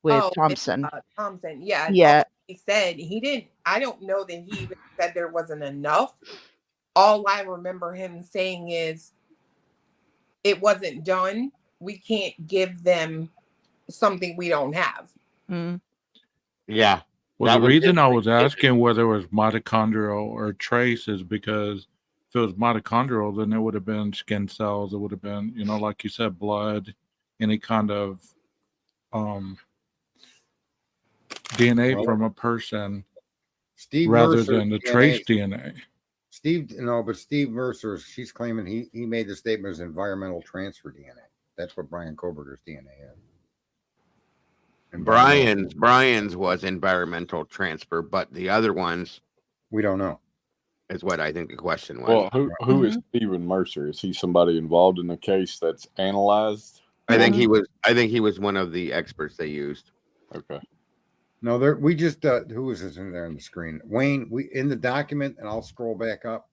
with Thompson. Thompson, yeah. Yeah. All he said he didn't. I don't know that he even said there wasn't enough. All I remember him saying is, it wasn't done. We can't give them something we don't have. Mm. Yeah. Well, That the was reason I it. was asking whether it was mitochondrial or trace is because if it was mitochondrial, then it would have been skin cells. It would have been, like you said, blood, any kind of DNA Well, from a person Steve rather Mercer's than the trace DNA. Steve Mercer, she's claiming he made the statement as environmental transfer DNA. That's what Brian Koberger's DNA is. Brian's was environmental transfer, but the other ones We don't know. is what I think the question was. Well, who is Stephen Mercer? Is he somebody involved in the case that's analyzed? I think he was one of the experts they used. Okay. No, we just who was this in there on the screen? Wayne, we in the document, and I'll scroll back up.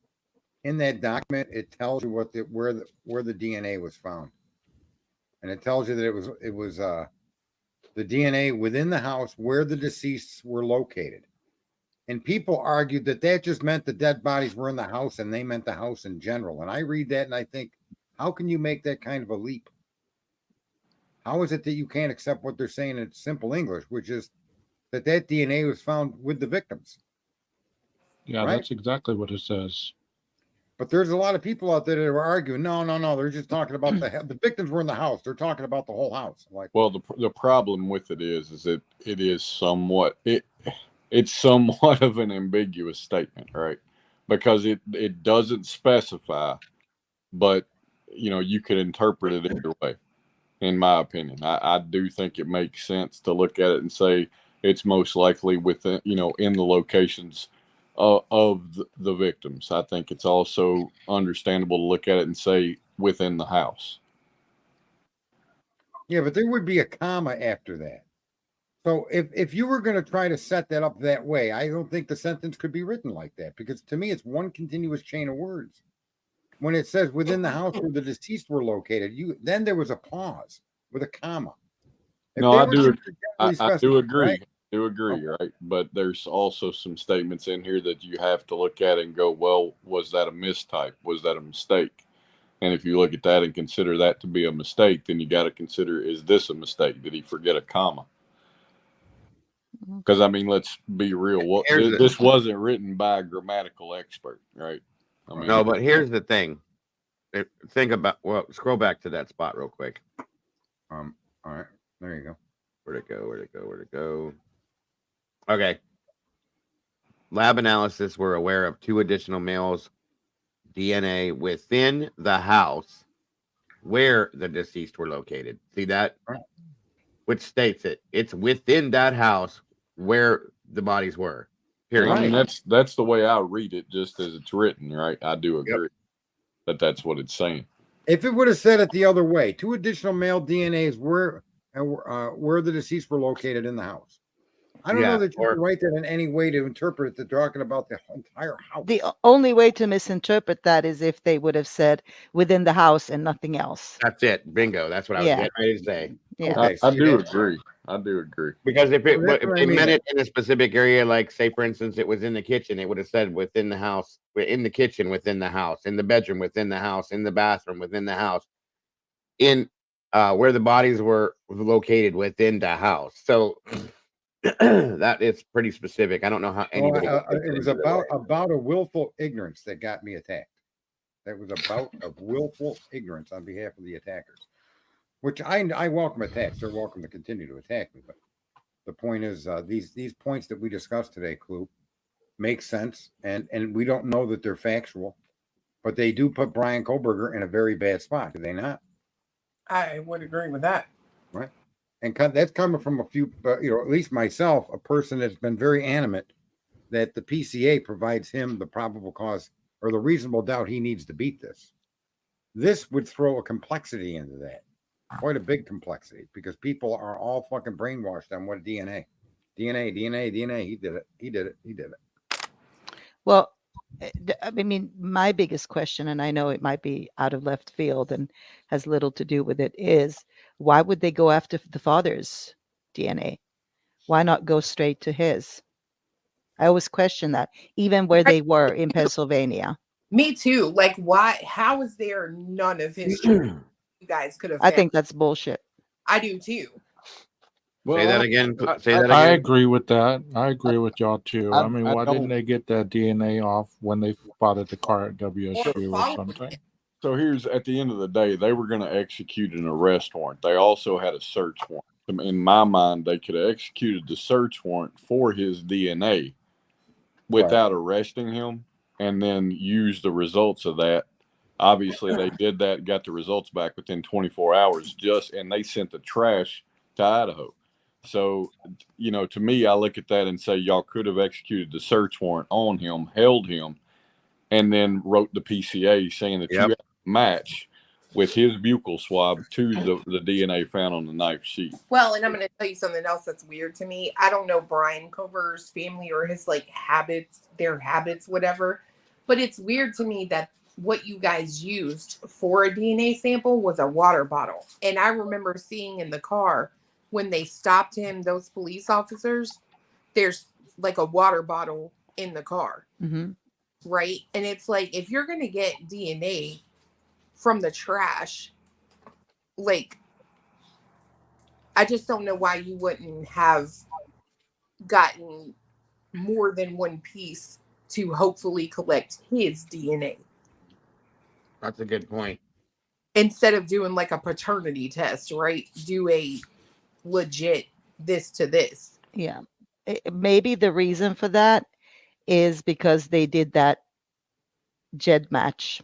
In that document, it tells you where the DNA was found. And it tells you that it was the DNA within the house where the deceased were located. And people argued that just meant the dead bodies were in the house, and they meant the house in general. And I read that and I think, how can you make that kind of a leap? How is it that you can't accept what they're saying in simple English, which is that DNA was found with the victims? Yeah, Right. that's exactly what it says. But there's a lot of people out there that are arguing, no, they're just talking about the victims were in the house. They're talking about the whole house. Like, Well, the problem with it is it is somewhat it's somewhat of an ambiguous statement, right? Because it doesn't specify, but you could interpret it either way. In my opinion, I do think it makes sense to look at it and say it's most likely within in the locations of the victims. I think it's also understandable to look at it and say within the house. yeah, but there would be a comma after that. So if you were going to try to set that up that way, I don't think the sentence could be written like that, because to me, it's one continuous chain of words. When it says within the house where the deceased were located, then there was a pause with a comma. If No, they I were do. generally I do specified, agree. right? Do agree, right? But there's also some statements in here that you have to look at and go, well, was that a mistype? Was that a mistake? And if you look at that and consider that to be a mistake, then you got to consider, is this a mistake? Did he forget a comma? Mhm. Because I mean, let's be real. Here's the- This wasn't written by a grammatical expert, right? I mean, No, but here's the thing. Think about, well, scroll back to that spot real quick. All right, there you go. Where'd it go? Where'd it go? Where'd it go? Okay. Lab analysis were aware of 2 additional males' DNA within the house where the deceased were located. See that? Right. Which states it. It's within that house where the bodies were. and Period. I mean that's the way I read it, just as it's written, right? I do agree that that's what it's saying. If it would have said it the other way, 2 additional male DNAs where the deceased were located in the house. I don't Yeah, know that you or- can write that in any way to interpret that they're talking about the entire house. The only way to misinterpret that is if they would have said within the house and nothing else. That's it. Bingo. That's what I was Yeah. getting ready to say. Yeah. Okay, I see, do that's- agree. I do agree. Because if it Well, that's if what I they mean. meant it in a specific area, like say for instance, it was in the kitchen, it would have said within the house, in the kitchen, within the house, in the bedroom, within the house, in the bathroom, within the house, in where the bodies were located within the house. So that is pretty specific. I don't know how Well, anybody. would fit it was into that. about a willful ignorance that got me attacked. That was about a willful ignorance on behalf of the attackers, which I welcome attacks. They're welcome to continue to attack me. But the point is, these points that we discussed today, Clue, make sense, and we don't know that they're factual, but they do put Brian Koberger in a very bad spot. Do they not? I would agree with that. Right. And that's coming from a few, at least myself, a person that's been very animate that the PCA provides him the probable cause or the reasonable doubt he needs to beat this. This would throw a complexity into that, quite a big complexity, because people are all fucking brainwashed on what DNA. He did it. Well, I mean, my biggest question, and I know it might be out of left field and has little to do with it, is why would they go after the father's DNA? Why not go straight to his? I always question that, even where they were in Pennsylvania. Me too. Like, why? How is there none of his children you guys could have? I found? think that's bullshit. I do too. Say that again. I- Say that I again. agree with that. I agree with y'all too. I mean, I why don't- didn't they get that DNA off when they spotted the car at WSU or follow something? it. So here's at the end of the day, they were going to execute an arrest warrant. They also had a search warrant. In my mind, they could have executed the search warrant for his DNA without arresting him and then use the results of that. Obviously, they did that, got the results back within 24 hours, and they sent the trash to Idaho. So, to me, I look at that and say, y'all could have executed the search warrant on him, held him, and then wrote the PCA saying that you have to match with his buccal swab to the DNA found on the knife sheet. Well, and I'm going to tell you something else that's weird to me. I don't know Brian Koberger's family or his their habits, whatever. But it's weird to me that what you guys used for a DNA sample was a water bottle. And I remember seeing in the car when they stopped him, those police officers, there's like a water bottle in the car. Mm-hmm. Right. And it's like, if you're going to get DNA from the trash, like, I just don't know why you wouldn't have gotten more than one piece to hopefully collect his DNA That's a good point. instead of doing like a paternity test, right? Do a legit this to this. Yeah. Maybe the reason for that is because they did that JED match.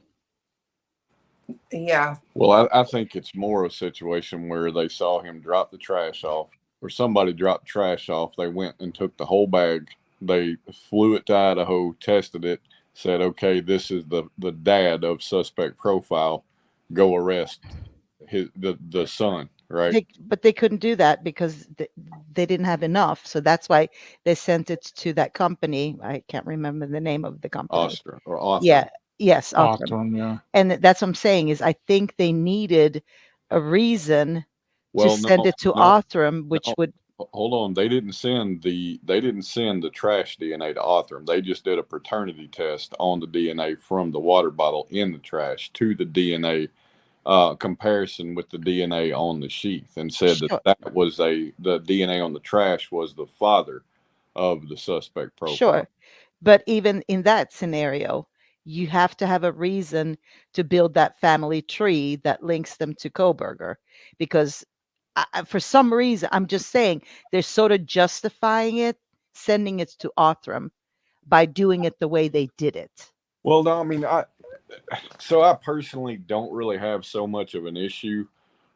Yeah. Well, I think it's more a situation where they saw him drop the trash off, or somebody dropped trash off. They went and took the whole bag. They flew it to Idaho, tested it, said, okay, this is the dad of suspect profile. Go arrest the son, right? But they couldn't do that because they didn't have enough. So that's why they sent it to that company. I can't remember the name of the company. Author. Yeah. Yes. Ostrom. Awesome, yeah. And that's what I'm saying is I think they needed a reason Well, send no, it to no, Othram, which no. would Hold on. They didn't send the trash DNA to Othram. They just did a paternity test on the DNA from the water bottle in the trash to the DNA comparison with the DNA on the sheath, and said sure, that was the DNA on the trash was the father of the suspect profile. sure. But even in that scenario, you have to have a reason to build that family tree that links them to Koberger, because for some reason, I'm just saying they're sort of justifying it, sending it to Othram by doing it the way they did it. Well, no, I mean, I personally don't really have so much of an issue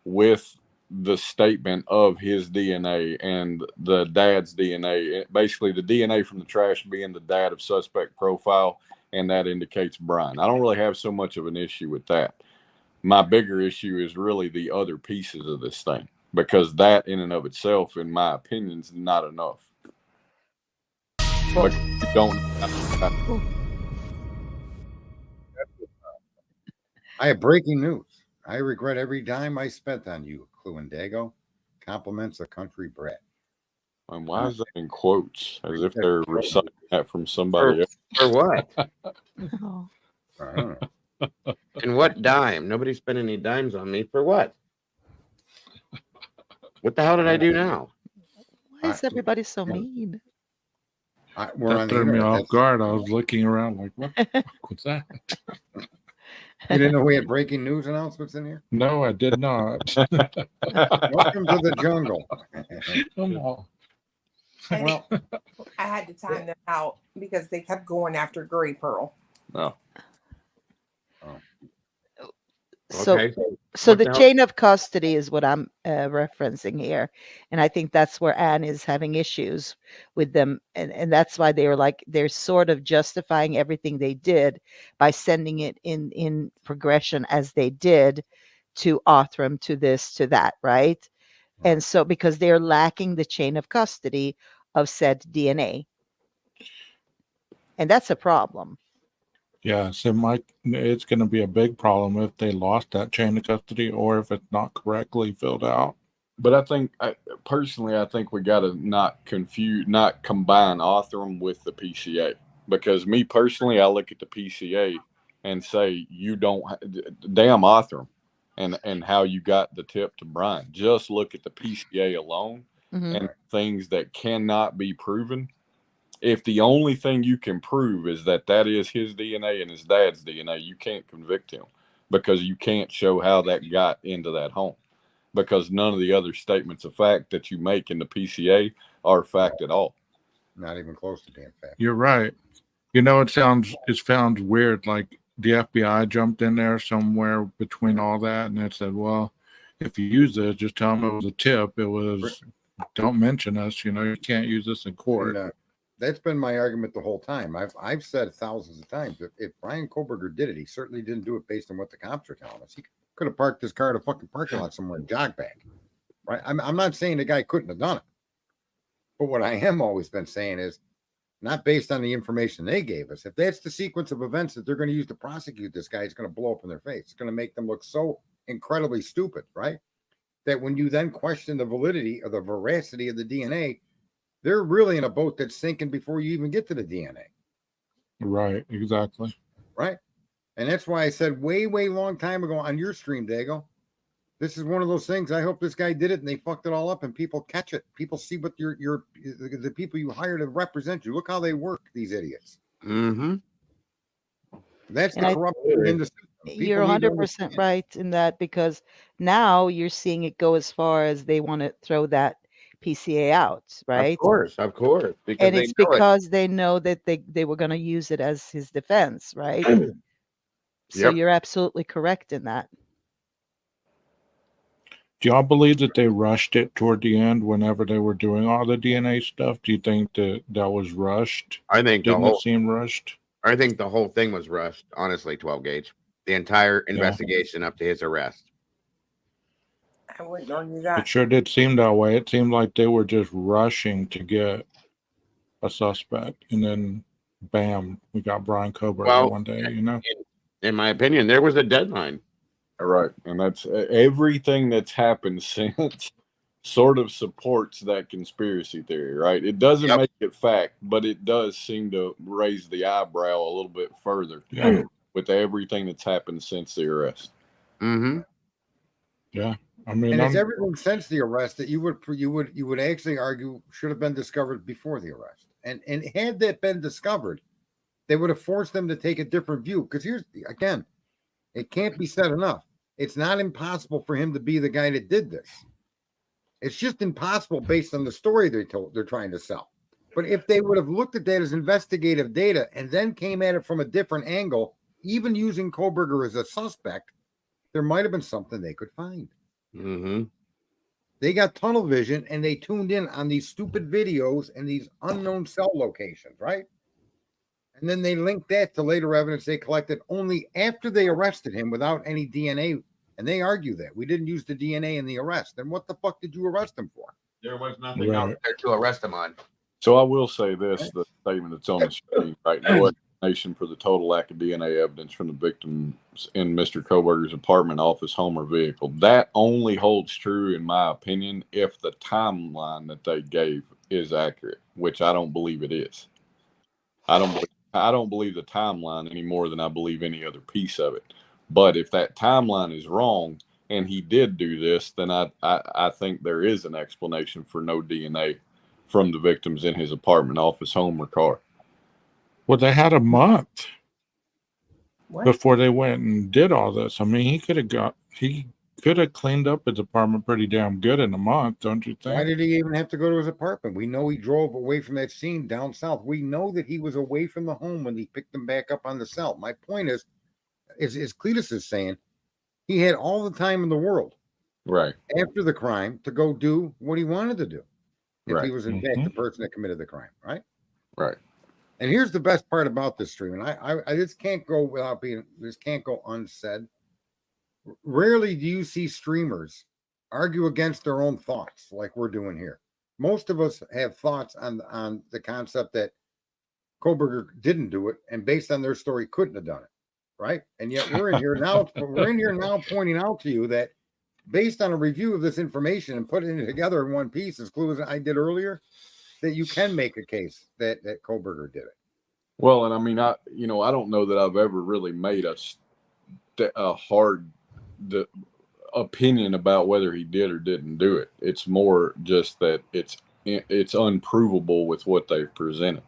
with the statement of his DNA and the dad's DNA. Basically, the DNA from the trash being the dad of suspect profile, and that indicates Brian. I don't really have so much of an issue with that. My bigger issue is really the other pieces of this thing, because that in and of itself, in my opinion, is not enough. But you don't. I have breaking news. I regret every dime I spent on you, Cluendago. Compliments of country bred. And why is that in quotes? As if they're reciting that from somebody else. For what? Oh. I don't know. And what dime? Nobody spent any dimes on me. For what? What the hell did I do now? Why is everybody so mean? We're That on the threw me internet. off guard. I was looking around like, what the fuck was that? You didn't know we had breaking news announcements in here? No, I did not. Welcome to the jungle. Come on. Well, I had to time them out because they kept going after Gray Pearl. No. So, Okay. so What the the hell- chain of custody is what I'm referencing here, and I think that's where Anne is having issues with them, and that's why they were like they're sort of justifying everything they did by sending it in progression as they did to Othram, to this, to that, right? And so because they're lacking the chain of custody of said DNA, and that's a problem. Yeah, so it's going to be a big problem if they lost that chain of custody or if it's not correctly filled out. But I think, personally, I think we got to not combine Othram with the PCA. Because me personally, I look at the PCA and say, you don't, damn Othram, and how you got the tip to Brian. Just look at the PCA alone and things that cannot be proven. If the only thing you can prove is that is his DNA and his dad's DNA, you can't convict him because you can't show how that got into that home, because none of the other statements of fact that you make in the PCA are fact at all. not even close to being fact. You're right. You know, it sounds weird. Like the FBI jumped in there somewhere between all that, and it said, well, if you use this, just tell them it was a tip. It was, don't mention us. You know, you can't use this in court. And, that's been my argument the whole time. I've said thousands of times that if Brian Koberger did it, he certainly didn't do it based on what the cops are telling us. He could have parked his car at a fucking parking lot somewhere and jog back. Right? I'm not saying the guy couldn't have done it. But what I am always been saying is not based on the information they gave us. If that's the sequence of events that they're going to use to prosecute this guy, it's going to blow up in their face. It's going to make them look so incredibly stupid, right? That when you then question the validity or the veracity of the DNA, they're really in a boat that's sinking before you even get to the DNA. Right, exactly. Right. And that's why I said way long time ago on your stream, Dago, this is one of those things. I hope this guy did it and they fucked it all up and people catch it. People see what the people you hire to represent you. Look how they work, these idiots. Mm-hmm. That's And the I- corruption in the system. You're People need to 100% understand. right in that, because now you're seeing it go as far as they want to throw that PCA out, right? Of course. Because And they it's know it. because they know that they were going to use it as his defense, right? So Yep. you're absolutely correct in that. Do y'all believe that they rushed it toward the end whenever they were doing all the DNA stuff? Do you think that was rushed? I think Didn't it seem rushed? I think the whole thing was rushed, honestly, 12 gauge. The entire investigation up to his arrest. I wouldn't argue that. It sure did seem that way. It seemed like they were just rushing to get a suspect, and then bam, we got Brian Koberger Well, one day, you know? In my opinion, there was a deadline. Right. And that's everything that's happened since sort of supports that conspiracy theory, right? It doesn't Yep. make it fact, but it does seem to raise the eyebrow a little bit further Yeah. with everything that's happened since the arrest. Mm-hmm. Yeah. I mean, And it's I'm, everything since the arrest that you would actually argue should have been discovered before the arrest. And had that been discovered, they would have forced them to take a different view. Because here's again, it can't be said enough. It's not impossible for him to be the guy that did this. It's just impossible based on the story they're trying to sell. But if they would have looked at that as investigative data and then came at it from a different angle, even using Koberger as a suspect, there might have been something they could find. Mm-hmm. They got tunnel vision and they tuned in on these stupid videos and these unknown cell locations, right? And then they linked that to later evidence they collected only after they arrested him without any DNA. And they argue that we didn't use the DNA in the arrest. Then what the fuck did you arrest him for? There was nothing Right. out there to arrest him on. So I will say this, the statement that's on the screen, right? No explanation for the total lack of DNA evidence from the victims in Mr. Koberger's apartment, office, home, or vehicle. That only holds true, in my opinion, if the timeline that they gave is accurate, which I don't believe it is. I don't believe the timeline any more than I believe any other piece of it. But if that timeline is wrong and he did do this, then I think there is an explanation for no DNA from the victims in his apartment, office, home, or car. well, they had a month What? before they went and did all this. I mean, he could have cleaned up his apartment pretty damn good in a month, don't you Why think? did he even have to go to his apartment? We know he drove away from that scene down south. We know that he was away from the home when he picked them back up on the cell. My point is Cletus is saying, he had all the time in the world Right. after the crime to go do what he wanted to do. If he Right. was in fact the person that committed the crime, right? Right. And here's the best part about this stream, and I this can't go unsaid. Rarely do you see streamers argue against their own thoughts like we're doing here. Most of us have thoughts on the concept that Koberger didn't do it, and based on their story, couldn't have done it, right? And yet we're in here now. We're in here now pointing out to you that based on a review of this information and putting it together in one piece, as clue as I did earlier, that you can make a case that Koberger did it. Well, and I mean, I don't know that I've ever really made a hard opinion about whether he did or didn't do it. It's more just that it's unprovable with what they've presented.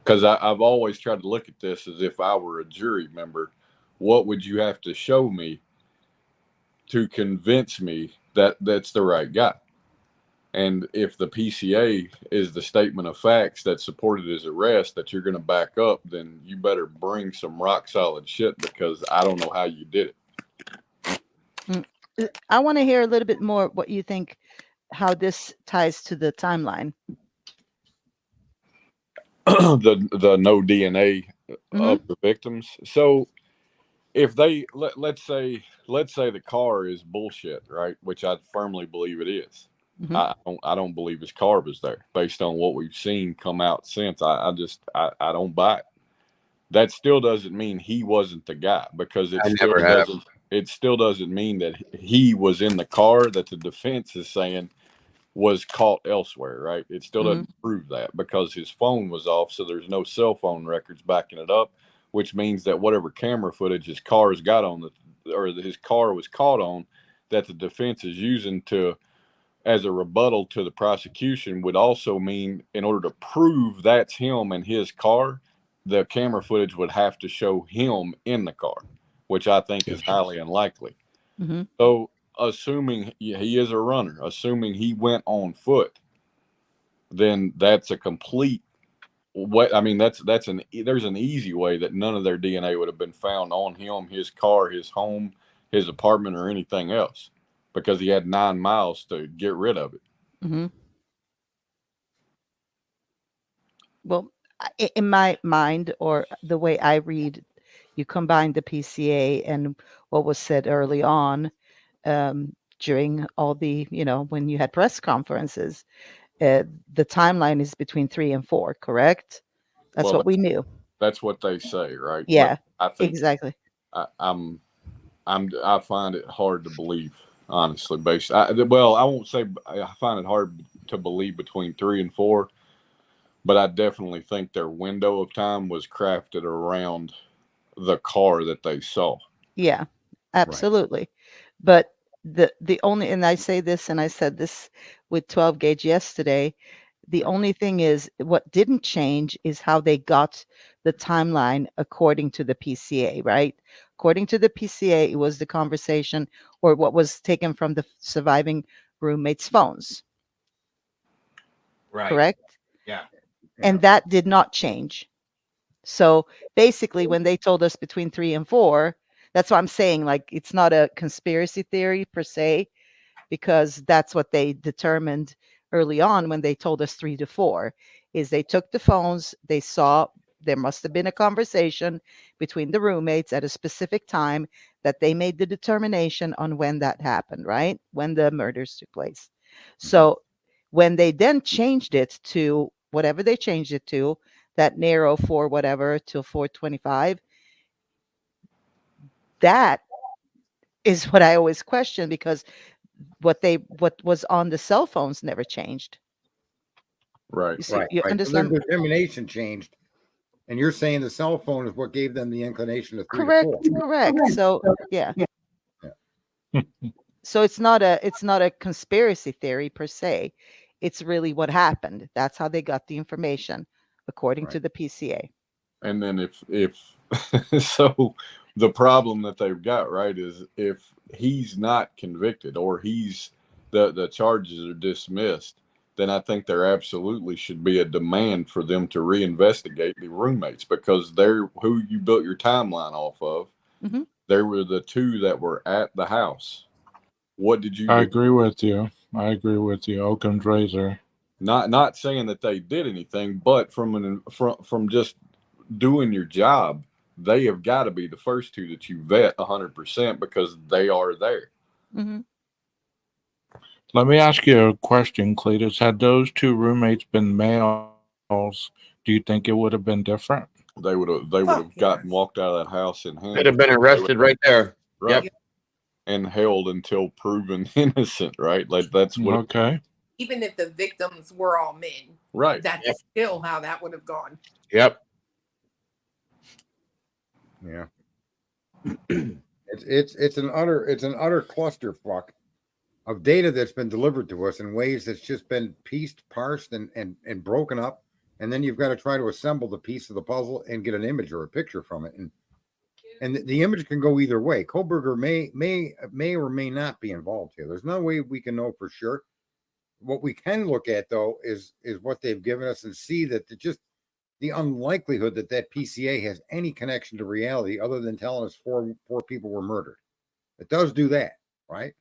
Because I've always tried to look at this as if I were a jury member. What would you have to show me to convince me that that's the right guy? And if the PCA is the statement of facts that supported his arrest that you're going to back up, then you better bring some rock solid shit, because I don't know how you did it. I want to hear a little bit more what you think, how this ties to the timeline. the no DNA Mhm. of the victims. So if they let's say the car is bullshit, right? Which I firmly believe it is. Mhm. I don't believe his car was there based on what we've seen come out since. I don't buy it. That still doesn't mean he wasn't the guy, because it still doesn't mean that he was in the car that the defense is saying was caught elsewhere, right? It still doesn't prove that, because his phone was off, so there's no cell phone records backing it up, which means that whatever camera footage his car's got on his car was caught on, that the defense is using as a rebuttal to the prosecution, would also mean, in order to prove that's him and his car, the camera footage would have to show him in the car, which I think is highly unlikely. Mhm. So assuming he is a runner, assuming he went on foot, then that's a complete way. I mean, there's an easy way that none of their DNA would have been found on him, his car, his home, his apartment, or anything else, because he had 9 miles to get rid of it. Mhm. Well, in my mind, or the way I read, you combine the PCA and what was said early on, during all the, when you had press conferences, the timeline is between 3 and 4, correct? That's Well, what we knew. That's what they say, right? Yeah, But I think exactly. I'm I find it hard to believe, honestly. I won't say I find it hard to believe between 3 and 4, but I definitely think their window of time was crafted around the car that they saw. Yeah, absolutely. But the only, and I say this, and I said this with 12 gauge yesterday, the only thing is what didn't change is how they got the timeline according to the PCA, right? According to the PCA, it was the conversation or what was taken from the surviving roommates' phones, Right. correct? Yeah. And that did not change. So basically, when they told us between 3 and 4, that's what I'm saying. Like, it's not a conspiracy theory per se, because that's what they determined early on when they told us 3 to 4, is they took the phones, they saw there must have been a conversation between the roommates at a specific time that they made the determination on when that happened, right? When the murders took place. So when they then changed it to whatever they changed it to, that narrow 4 whatever till 425, that is what I always question, because what was on the cell phones never changed. Right. You see, Right. you So their understand? determination changed, and you're saying the cell phone is what gave them the inclination to 3 Correct, to 4. correct. So yeah. Yeah. So it's not a conspiracy theory per se. It's really what happened. That's how they got the information, according to Right. the PCA. And then if so, the problem that they've got, right, is if he's not convicted or the charges are dismissed, then I think there absolutely should be a demand for them to reinvestigate the roommates, because they're who you built your timeline off of. Mhm. They were the 2 that were at the house. What did you I do? agree with you. Occam's razor. Not saying that they did anything, but from just doing your job, they have got to be the first 2 that you vet 100% because they are there. Mhm. Let me ask you a question, Cletus. Had those 2 roommates been males, do you think it would have been different? They would have gotten walked out of that house in hand. Could have been arrested right there. Right. Yep. And held until proven innocent, right? Like that's what Okay. Even if the victims were all men, right. that's Yep. still how that would have gone. Yep. Yeah. It's an utter clusterfuck of data that's been delivered to us in ways that's just been pieced, parsed, and broken up. And then you've got to try to assemble the piece of the puzzle and get an image or a picture from it. And the image can go either way. Kohlberger may or may not be involved here. There's no way we can know for sure. What we can look at though is what they've given us and see that the unlikelihood that PCA has any connection to reality other than telling us four people were murdered. It does do that, right?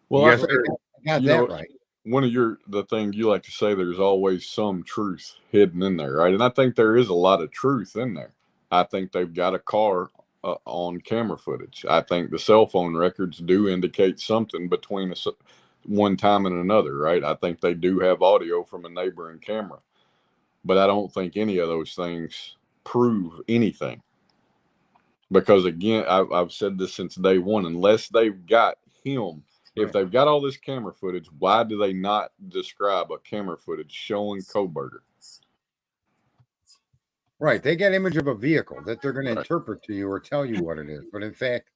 Well, Yes, I sir. Got you that know, right. one of the thing you like to say, there's always some truth hidden in there, right? And I think there is a lot of truth in there. I think they've got a car on camera footage. I think the cell phone records do indicate something between one time and another, right? I think they do have audio from a neighboring camera, but I don't think any of those things prove anything. Because again, I've said this since day one, unless they've got him, if they've got all this camera footage, why do they not describe a camera footage showing Kohlberger? Right. They get image of a vehicle that they're going to Right. interpret to you or tell you what it is. But in fact,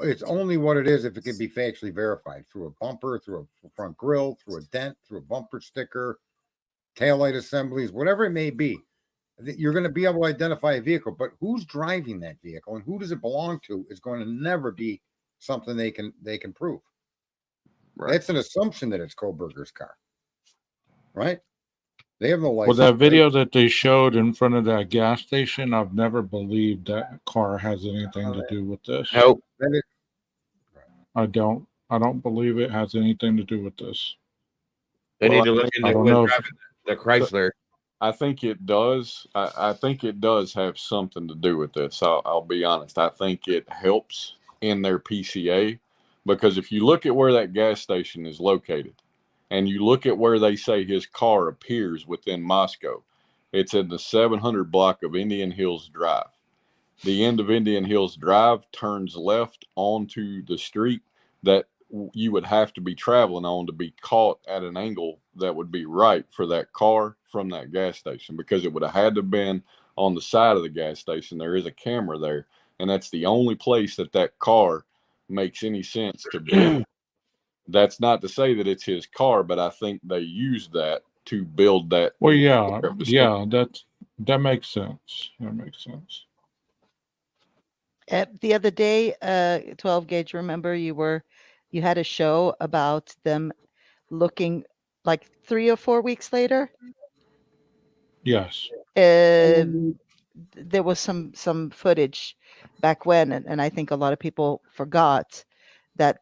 it's only what it is if it can be factually verified through a bumper, through a front grille, through a dent, through a bumper sticker, taillight assemblies, whatever it may be. You're going to be able to identify a vehicle, but who's driving that vehicle and who does it belong to is going to never be something they can prove. Right. That's an assumption that it's Kohlberger's car, right? They have no Well, license. that plate. video that they showed in front of that gas station, I've never believed that car has anything to do with this. Nope. That is- I don't believe it has anything to do with this. They Well, need to look I into don't who know was if- driving the Chrysler. I think it does. I think it does have something to do with this. I'll be honest. I think it helps in their PCA, because if you look at where that gas station is located and you look at where they say his car appears within Moscow, it's in the 700 block of Indian Hills Drive. the end of Indian Hills Drive turns left onto the street that you would have to be traveling on to be caught at an angle that would be right for that car from that gas station, because it would have had to have been on the side of the gas station. There is a camera there, and that's the only place that car makes any sense to be. That's not to say that it's his car, but I think they used that to build that. Well, yeah, that makes sense. That makes sense. The other day, 12 gauge, remember you had a show about them looking like 3 or 4 weeks later. Yes. There was some footage back when, and I think a lot of people forgot that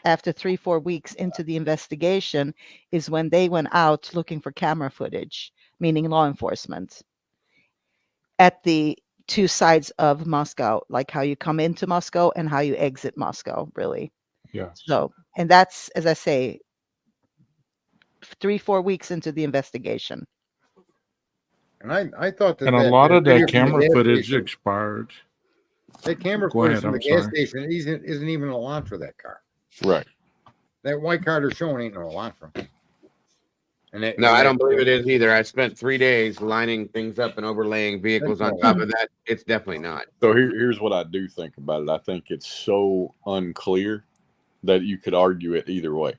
after 3-4 weeks into the investigation is when they went out looking for camera footage, meaning law enforcement, at the 2 sides of Moscow, like how you come into Moscow and how you exit Moscow, really. Yeah. So, and that's, as I say, 3-4 weeks into the investigation. And I thought that. And a lot of that camera footage expired. That camera footage from the gas station isn't even an Elantra, that car. Right. That white car they're showing ain't no Elantra. No, I don't believe it is either. I spent 3 days lining things up and overlaying vehicles on top of that. It's definitely not. So here's what I do think about it. I think it's so unclear that you could argue it either way.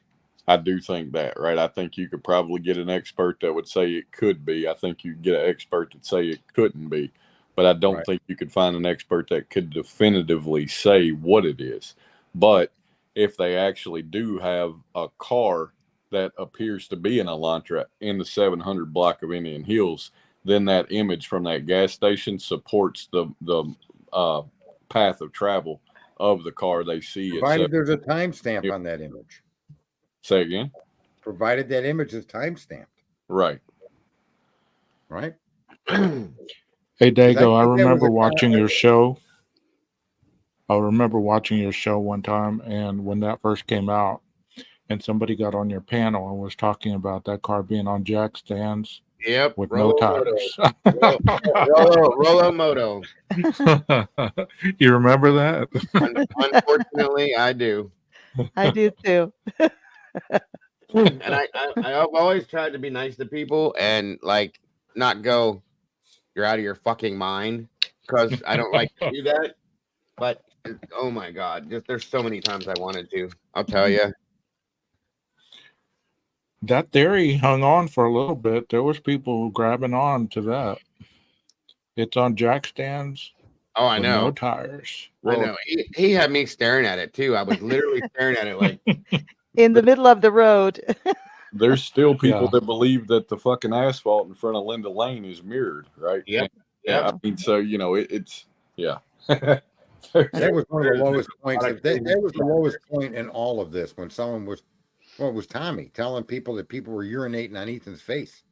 I do think that, right? I think you could probably get an expert that would say it could be. I think you could get an expert that say it couldn't be. But I don't think you could find an expert that could definitively say what it is. But if they actually do have a car that appears to be an Elantra in the 700 block of Indian Hills, then that image from that gas station supports the path of travel of the car they see. Provided there's a timestamp on that image. Say again? Provided that image is timestamped. Right. Right? Hey, Dago, I remember watching your show. I remember watching your show one time, and when that first came out, and somebody got on your panel and was talking about that car being on jack stands. Yep. With no tires. Rolo Moto. You remember that? Unfortunately, I do. I do too. And I've always tried to be nice to people and like not go, you're out of your fucking mind, because I don't like to do that. But oh my God, just there's so many times I wanted to. I'll tell you. That theory hung on for a little bit. There was people grabbing on to that. It's on jack stands. Oh, I know. No tires. I know. He had me staring at it too. I was literally staring at it like in the middle of the road. There's still people that believe that the fucking asphalt in front of Linda Lane is mirrored, right? Yeah. Yeah. I mean, so it's yeah. That was one of the lowest points. That was the lowest point in all of this, when someone was, well, it was Tommy telling people that people were urinating on Ethan's face.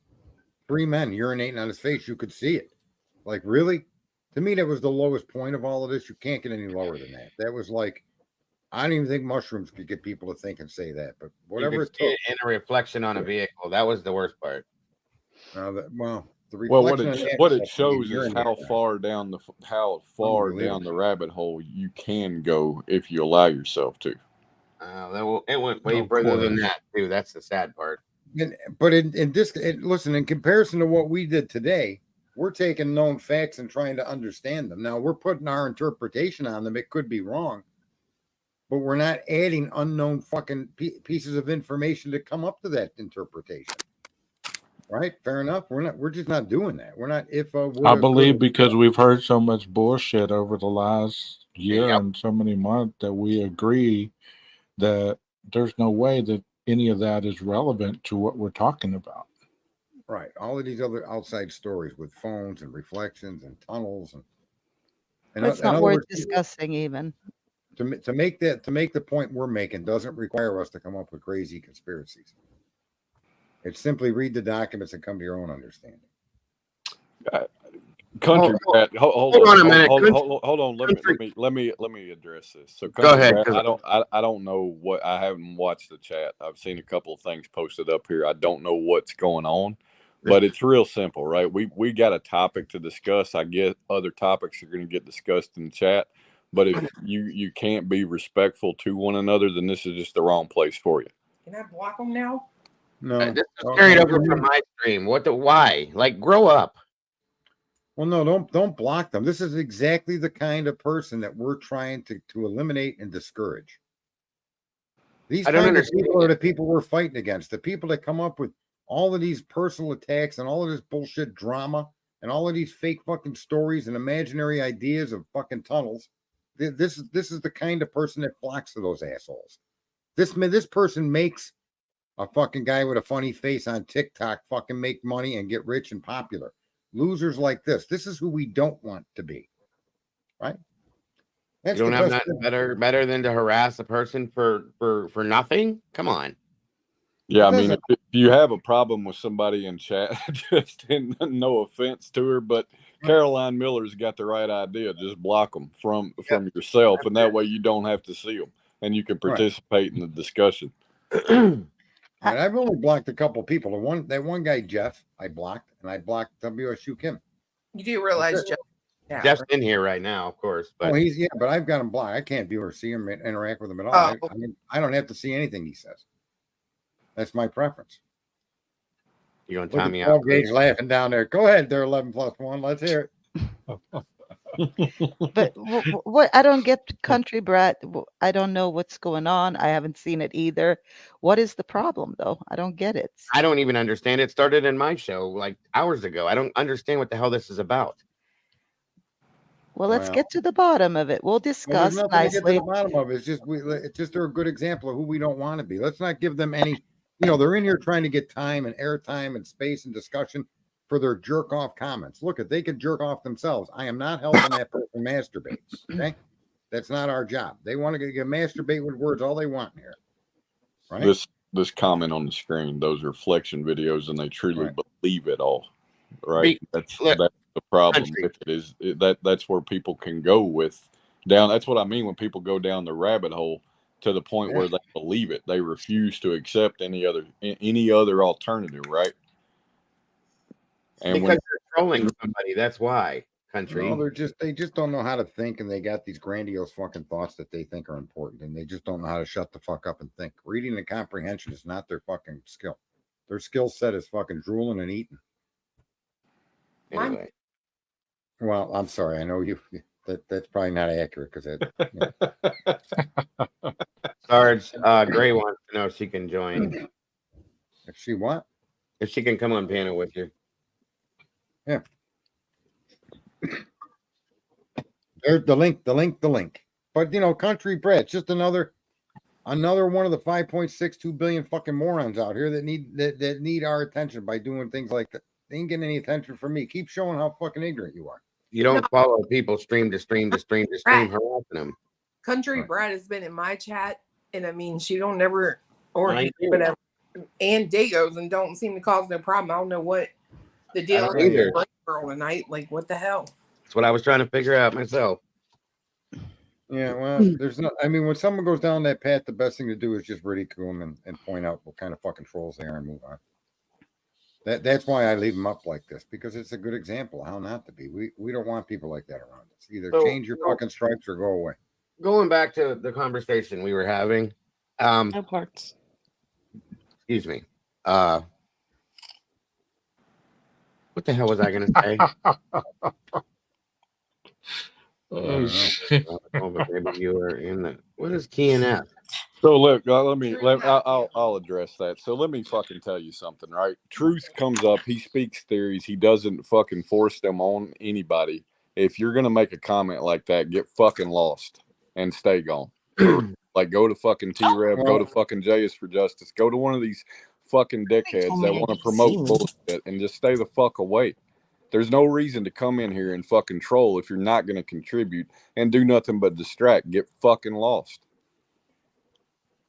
3 men urinating on his face. You could see it. Like, really? To me, that was the lowest point of all of this. You can't get any lower than that. That was like, I don't even think mushrooms could get people to think and say that, but whatever it took. In a reflection on a vehicle. That was the worst part. The what it shows is how far down the rabbit hole you can go if you allow yourself to. It went way further than that too. That's the sad part. But listen, in comparison to what we did today, we're taking known facts and trying to understand them. Now we're putting our interpretation on them. It could be wrong, but we're not adding unknown fucking pieces of information to come up to that interpretation. Right? Fair enough. We're just not doing that. We're not. I believe because we've heard so much bullshit over the last year and so many months that we agree that there's no way that any of that is relevant to what we're talking about. Right. All of these other outside stories with phones and reflections and tunnels and it's not worth discussing even. To make the point we're making doesn't require us to come up with crazy conspiracies. It's simply read the documents and come to your own understanding. Country Rat, hold on a minute. Hold on. Let me address this. So go ahead. Rat, I don't know what. I haven't watched the chat. I've seen a couple of things posted up here. I don't know what's going on, But it's real simple, right? We got a topic to discuss. I get other topics are going to get discussed in the chat. But if you can't be respectful to one another, then this is just the wrong place for you. Can I block them now? No. This is carried over from my stream. Why? Like, grow up. Well, no, don't block them. This is exactly the kind of person that we're trying to eliminate and discourage. These I don't kind of understand people are it. the people we're fighting against. The people that come up with all of these personal attacks and all of this bullshit drama and all of these fake fucking stories and imaginary ideas of fucking tunnels. This is the kind of person that flocks to those assholes. This person makes a fucking guy with a funny face on TikTok fucking make money and get rich and popular. Losers like this is who we don't want to be, right? You don't have nothing better than to harass a person for nothing. Come on. Yeah, I mean, if you have a problem with somebody in chat, just no offense to her, but Caroline Miller's got the right idea. Just block them from yourself, and that way you don't have to see them, and you can participate in the discussion. And I've only blocked a couple people. That one guy Jeff, I blocked, and I blocked WSU Kim. You do realize Jeff? Yeah, Jeff's in here right now, of course. But but I've got him blocked. I can't view or see him interact with him at all. Oh. I don't have to see anything he says. That's my preference. you gonna Look time at me Paul out? Gage laughing down there. Go ahead, there, 11+1. Let's hear it. But what I don't get, Country Brat. I don't know what's going on. I haven't seen it either. What is the problem, though? I don't get it. I don't even understand. It started in my show like hours ago. I don't understand what the hell this is about. Well, let's Well, get to the bottom of it. We'll Well, discuss there's nothing to get to nicely. the bottom of it. It's just they're a good example of who we don't want to be. Let's not give them any. They're in here trying to get time and airtime and space and discussion for their jerk off comments. Look, if they could jerk off themselves, I am not helping that person masturbate. Okay, that's not our job. They want to get masturbate with words all they want here. Right. This comment on the screen, those reflection videos, and they truly believe it all. Right. That's the problem with it is that's where people can go with down. That's what I mean when people go down the rabbit hole to the point where they believe it. They refuse to accept any other alternative. Right. And because they're trolling somebody, that's why. Country. No, they just don't know how to think, and they got these grandiose fucking thoughts that they think are important, and they just don't know how to shut the fuck up and think. Reading and comprehension is not their fucking skill. Their skill set is fucking drooling and eating. Anyway. Well, I'm sorry. I know that's probably not accurate because Sarge, Gray wants to know if she can join. If she what? If she can come on panel with you. Yeah. There's the link. But Country Brat, just another one of the 5.62 billion fucking morons out here that need our attention by doing things like that. They ain't getting any attention from me. Keep showing how fucking ignorant you are. You don't follow people stream to stream, harassing them. Country Brat has been in my chat, and I mean, she don't never I do. whatever. And Dagos and don't seem to cause no problem. I don't know what the deal don't is with either. the break girl tonight. Like, what the hell? That's what I was trying to figure out myself. Yeah, well, there's no. I mean, when someone goes down that path, the best thing to do is just ridicule them and point out what kind of fucking trolls they are and move on. That's why I leave them up like this, because it's a good example of how not to be. We don't want people like that around us. Either change your fucking stripes or go away. Going back to the conversation we were having. No parts. Excuse me. What the hell was I going to say? Oh, shit. Maybe you were in the. What is KNF? So look, I'll address that. So let me fucking tell you something, right? Truth comes up. He speaks theories. He doesn't fucking force them on anybody. If you're gonna make a comment like that, get fucking lost and stay gone. Like go to fucking T-Rev, go to fucking J is for Justice, go to one of these fucking dickheads that want to promote bullshit and just stay the fuck away. There's no reason to come in here and fucking troll if you're not gonna contribute and do nothing but distract. Get fucking lost.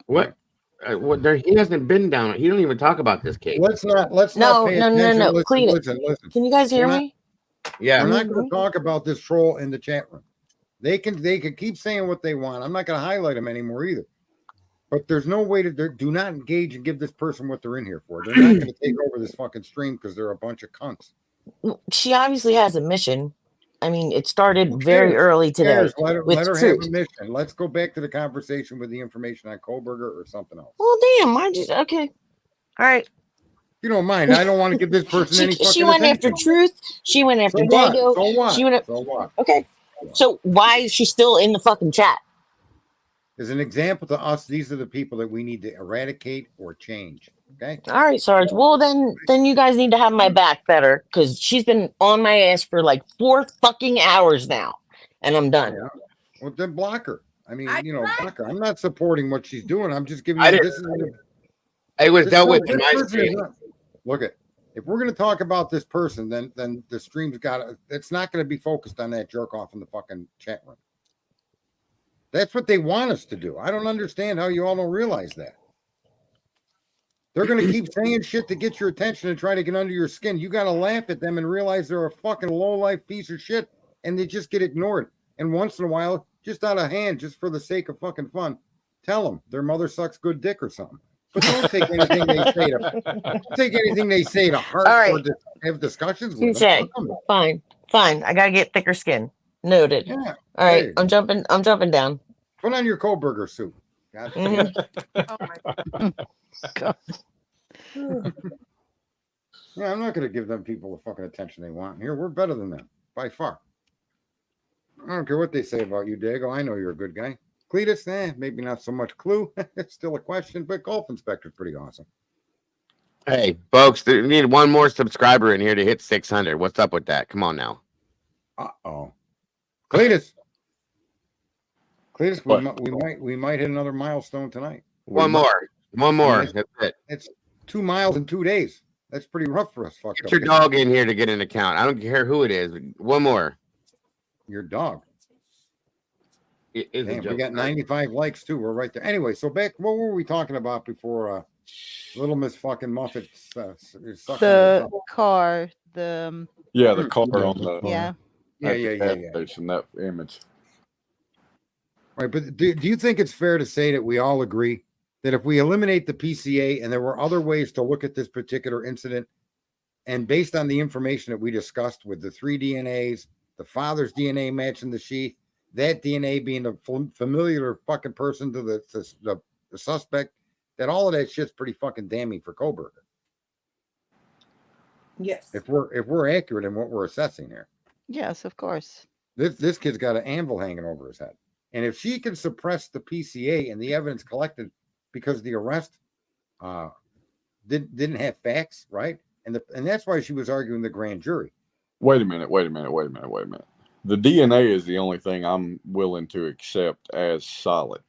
What? He hasn't been down. He don't even talk about this case. Let's not No. pay attention. Listen. Can you guys hear me? Yeah. We're not going to talk about this troll in the chat room. They can keep saying what they want. I'm not going to highlight them anymore either. But there's no way to do not engage and give this person what they're in here for. They're not going to take over this fucking stream because they're a bunch of cunts. She obviously has a mission. I mean, it started Who very cares? early Who today cares? Let her with have a truth. mission. Let's go back to the conversation with the information on Kohlberger or something else. Well, damn, I just okay. All right. You don't mind. I don't want to give this person any fucking She went after attention. truth. She went after So what? Dago. So what? She went. So what? Okay. So why is she still in the fucking chat? As an example to us, these are the people that we need to eradicate or change. Okay. All right, Sarge. Well, then you guys need to have my back better because she's been on my ass for like 4 fucking hours now, and I'm done. Yeah. Well, then block her. I mean, I you know, tried. block her. I'm not supporting what she's doing. I'm just giving I you didn't- this is. It was This dealt with person- in this my person is stream. not- Look at if we're going to talk about this person, then the stream's got it's not going to be focused on that jerk off in the fucking chat room. That's what they want us to do. I don't understand how you all don't realize that. They're going to keep saying shit to get your attention and try to get under your skin. You got to laugh at them and realize they're a fucking low life piece of shit, and they just get ignored. And once in a while, just out of hand, just for the sake of fucking fun, tell them their mother sucks good dick or something. But don't take anything they say to heart All right. or to have discussions with Touche. them. Fuck 'em. Fine. I gotta get thicker skin. Noted. Yeah. All there right. you I'm jumping down. Put on your Kohlberger suit. God Mhm. Oh my God. Yeah, I'm not going to give them people the fucking attention they want. Here, we're better than them by far. I don't care what they say about you, Dago. I know you're a good guy. Cletus, maybe not so much Clue. It's still a question, but Golf Inspector's pretty awesome. Hey, folks, we need one more subscriber in here to hit 600. What's up with that? Come on now. Uh-oh. Cletus, What? we might hit another milestone tonight. One more. One more. Yes. That's it. It's 2 miles in 2 days. That's pretty rough for us. Fucked Get up your guys. dog in here to get an account. I don't care who it is. One more. Your dog. It is a Damn, we joke. got 95 likes too. We're right there. Anyway, so back, what were we talking about before? Little Miss fucking Muffet. Is sucking The on the car, the Yeah, the car on the yeah. yeah, yeah, yeah, gas yeah. station, that image. Right, but do you think it's fair to say that we all agree that if we eliminate the PCA and there were other ways to look at this particular incident, and based on the information that we discussed with the 3 DNAs, the father's DNA matching the sheath, that DNA being a familiar fucking person to the suspect, that all of that shit's pretty fucking damning for Kohlberger. Yes. If we're accurate in what we're assessing here, Yes, of course. this kid's got an anvil hanging over his head, and if she can suppress the PCA and the evidence collected because the arrest didn't have facts, right? And that's why she was arguing the grand jury. Wait a minute. The DNA is the only thing I'm willing to accept as solid.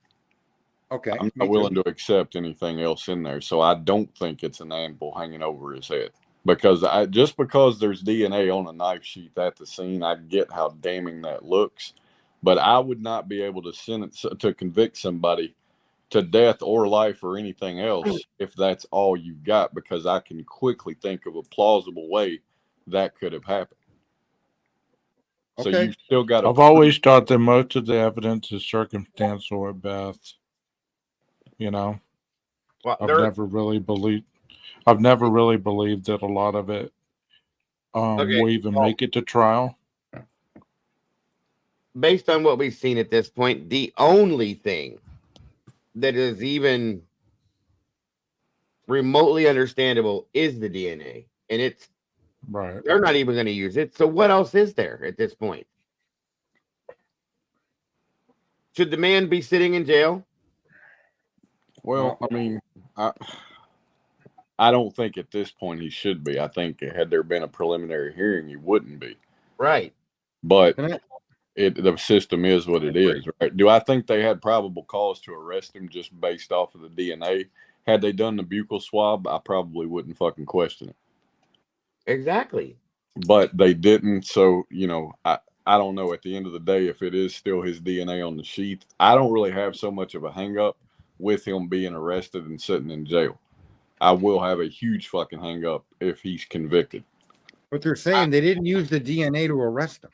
Okay, I'm me not too. willing to accept anything else in there. So I don't think it's an anvil hanging over his head. Because just because there's DNA on a knife sheath at the scene, I get how damning that looks. But I would not be able to convict somebody to death or life or anything else if that's all you got, because I can quickly think of a plausible way that could have happened. So Okay. you still got to. I've always thought that most of the evidence is circumstantial at best. You know, Well, I've never really believed that a lot of it Okay, will even well- make it to trial. based on what we've seen at this point, the only thing that is even remotely understandable is the DNA. And Right. they're not even going to use it. So what else is there at this point? Should the man be sitting in jail? Well, I mean, I don't think at this point he should be. I think had there been a preliminary hearing, he wouldn't be. Right. But Can I- the system is what it is, right? Do I think they had probable cause to arrest him just based off of the DNA? Had they done the buccal swab, I probably wouldn't fucking question it. Exactly. But they didn't. So, you know, I don't know at the end of the day if it is still his DNA on the sheath. I don't really have so much of a hang up with him being arrested and sitting in jail. I will have a huge fucking hang up if he's convicted. But they're saying they didn't use the DNA to arrest him.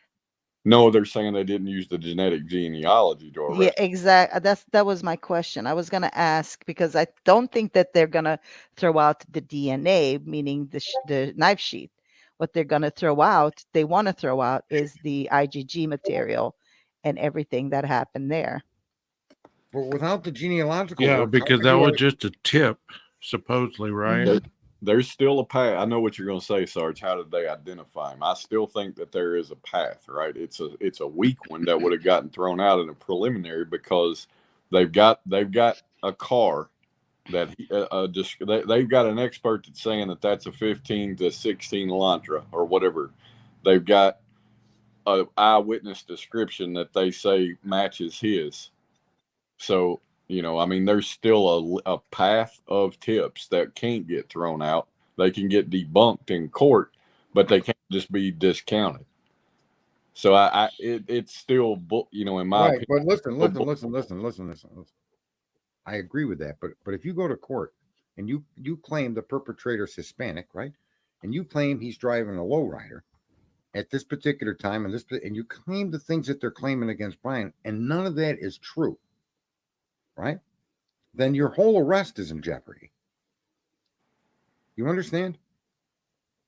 No, they're saying they didn't use the genetic genealogy to arrest. Yeah, exactly. That was my question. I was gonna ask because I don't think that they're gonna throw out the DNA, meaning the knife sheath. What they're gonna throw out, they want to throw out, is the IgG material and everything that happened there. But without the genealogical Yeah, work, how because could that you was have- just a tip, supposedly, right? There's still a path. I know what you're going to say, Sarge. How did they identify him? I still think that there is a path, right? It's a weak one that would have gotten thrown out in a preliminary because they've got a car that they've got an expert that's saying that that's a 15 to 16 Elantra or whatever. They've got a eyewitness description that they say matches his. So, you know, I mean, there's still a path of tips that can't get thrown out. They can get debunked in court, but they can't just be discounted. So it's still, you know, in my right? opinion. But listen. I agree with that. But if you go to court and you claim the perpetrator's Hispanic, right? And you claim he's driving a lowrider at this particular time, and you claim the things that they're claiming against Brian, and none of that is true, right? Then your whole arrest is in jeopardy. You understand?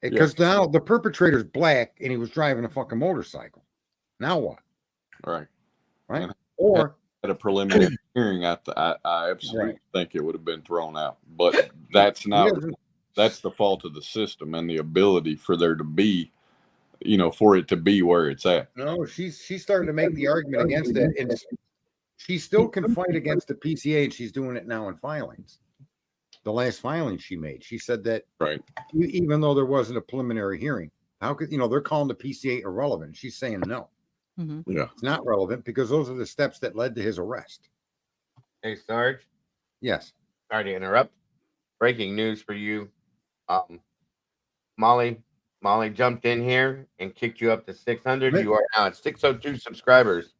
Because now the perpetrator's black and he was driving a fucking motorcycle. Now what? Right. Right? And Or at a preliminary hearing, I absolutely Right. think it would have been thrown out. But that's not, that's the fault of the system and the ability for there to be, you know, for it to be where it's at. no, she's starting to make the argument against that. And she still can fight against the PCA, and she's doing it now in filings. The last filing she made, she said that Right. even though there wasn't a preliminary hearing, how could, you know, they're calling the PCA irrelevant. She's saying no, Yeah. it's not relevant because those are the steps that led to his arrest. Hey, Sarge. Yes. Sorry to interrupt. Breaking news for you. Molly jumped in here and kicked you up to 600. You are now at 602 subscribers.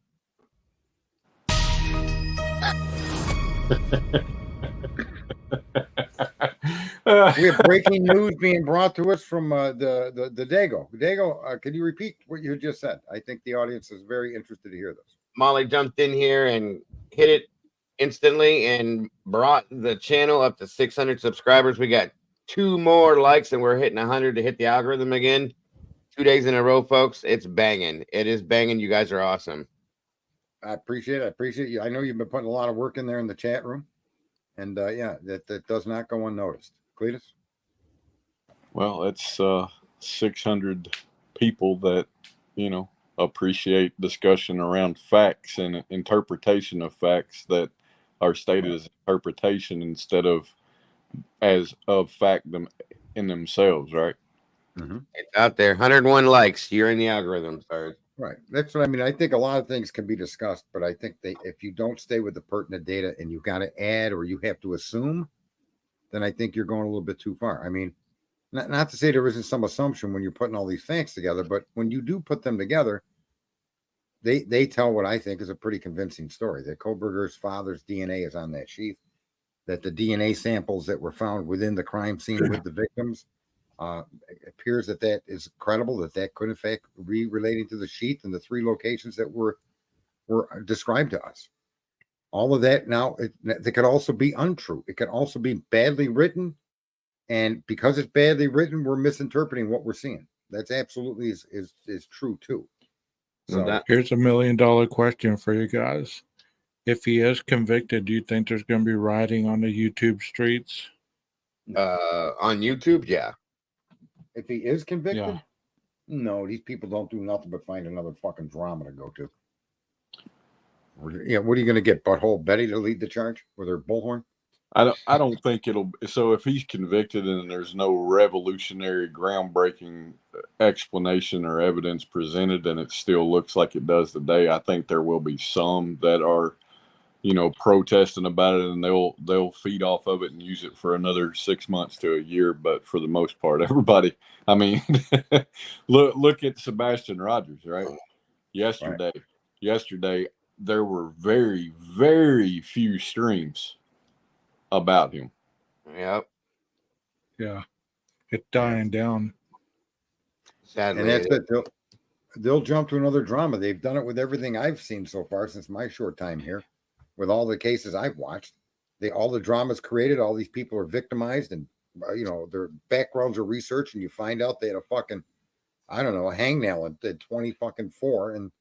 We have breaking news being brought to us from the Dago. Dago, can you repeat what you just said? I think the audience is very interested to hear this. Molly jumped in here and hit it instantly and brought the channel up to 600 subscribers. We got 2 more likes and we're hitting 100 to hit the algorithm again. 2 days in a row, folks. It's banging. It is banging. You guys are awesome. I appreciate it. I appreciate you. I know you've been putting a lot of work in there in the chat room. And yeah, that does not go unnoticed. Cletus? Well, it's 600 people that, you know, appreciate discussion around facts and interpretation of facts that are stated as interpretation instead of as of fact them in themselves, right? It's out there. 101 likes. You're in the algorithm, Sarge. Right. That's what I mean. I think a lot of things can be discussed, but I think if you don't stay with the pertinent data and you got to add or you have to assume, then I think you're going a little bit too far. I mean, not to say there isn't some assumption when you're putting all these facts together, but when you do put them together, they tell what I think is a pretty convincing story. That Kohberger's father's DNA is on that sheath, that the DNA samples that were found within the crime scene with the victims, it appears that is credible, that could in fact be relating to the sheath and the 3 locations that were described to us. All of that now, it could also be untrue. It could also be badly written. And because it's badly written, we're misinterpreting what we're seeing. That's absolutely is true too. So here's $1 million question for you guys. If he is convicted, do you think there's going to be rioting on the YouTube streets? On YouTube, yeah. if he is convicted, Yeah. no, these people don't do nothing but find another fucking drama to go to. Yeah, what are you going to get? Butthole Betty to lead the charge with her bullhorn? I don't think it'll. So if he's convicted and there's no revolutionary, groundbreaking explanation or evidence presented, and it still looks like it does today, I think there will be some that are, you know, protesting about it, and they'll feed off of it and use it for another 6 months to a year. But for the most part, everybody, I mean, look at Sebastian Rogers, right? Yesterday, there were very, very few streams about him. Yep. Yeah. It's dying down. Sadly, And that's it. they'll jump to another drama. They've done it with everything I've seen so far since my short time here, with all the cases I've watched. All the dramas created, all these people are victimized, and their backgrounds are researched, and you find out they had a fucking, I don't know, a hangnail at 24, and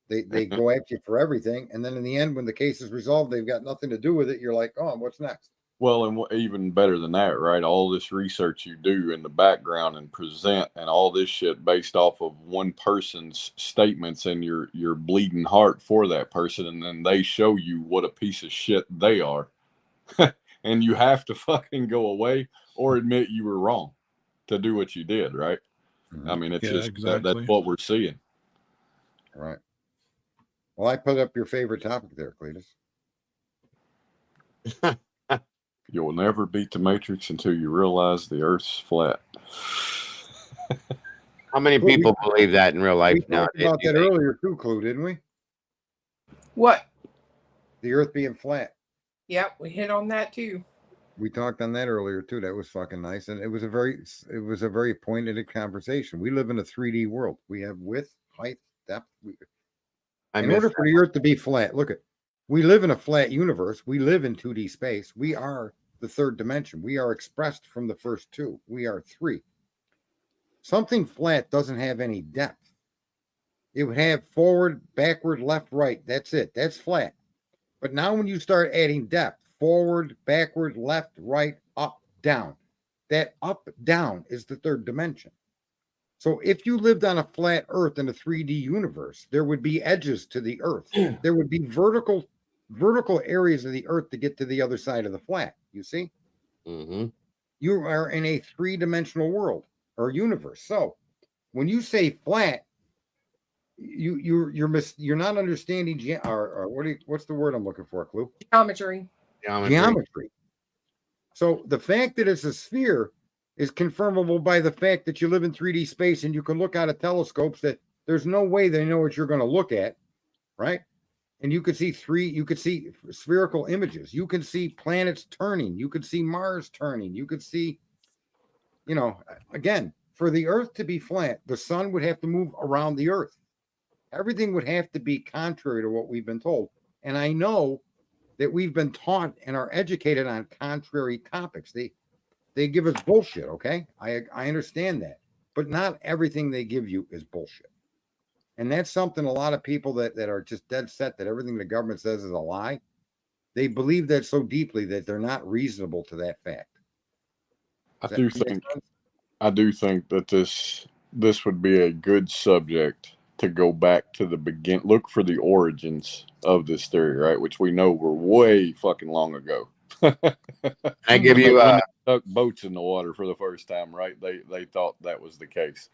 they go after you for everything. And then in the end, when the case is resolved, they've got nothing to do with it. You're like, oh, what's next? Well, and even better than that, right? All this research you do in the background and present, and all this shit based off of one person's statements, and your bleeding heart for that person, and then they show you what a piece of shit they are, and you have to fucking go away or admit you were wrong to do what you did, right? Mm-hmm. I mean, it's Yeah, just exactly. that's what we're seeing. Right. Well, I put up your favorite topic there, Cletus. You'll never beat the Matrix until you realize the Earth's flat. How many Well, people believe that in real life We talked nowadays? about do you that think? earlier too, Clue, didn't we? What? The Earth being flat. Yep, we hit on that too. We talked on that earlier too. That was fucking nice, and it was a very pointed conversation. We live in a 3D world. We have width, height, depth. I In order missed for the Earth to be flat, we live in a flat universe. We live in 2D space. We are the third dimension. We are expressed from the first two. We are three. Something flat doesn't have any depth. It would have forward, backward, left, right. That's it. That's flat. But now when you start adding depth, forward, backward, left, right, up, down, that up, down is the third dimension. So if you lived on a flat Earth in a 3D universe, there would be edges to the Earth. There would be vertical areas of the Earth to get to the other side of the flat. You see? Mm-hmm. You are in a 3-dimensional world or universe. So when you say flat, you're not understanding what's the word I'm looking for, Clue? Geometry. Geometry. So the fact that it's a sphere is confirmable by the fact that you live in 3D space and you can look out of telescopes that there's no way they know what you're going to look at, right? And you could see spherical images. You can see planets turning. You could see Mars turning. You could see, again, for the Earth to be flat, the sun would have to move around the Earth. Everything would have to be contrary to what we've been told. And I know that we've been taught and are educated on contrary topics. They give us bullshit, okay? I understand that. But not everything they give you is bullshit. And that's something a lot of people that are just dead set that everything the government says is a lie, they believe that so deeply that they're not reasonable to that fact. I do think that this would be a good subject to go back to the begin. Look for the origins of this theory, right? Which we know were way fucking long ago. I give you when they stuck boats in the water for the first time, right? They thought that was the case,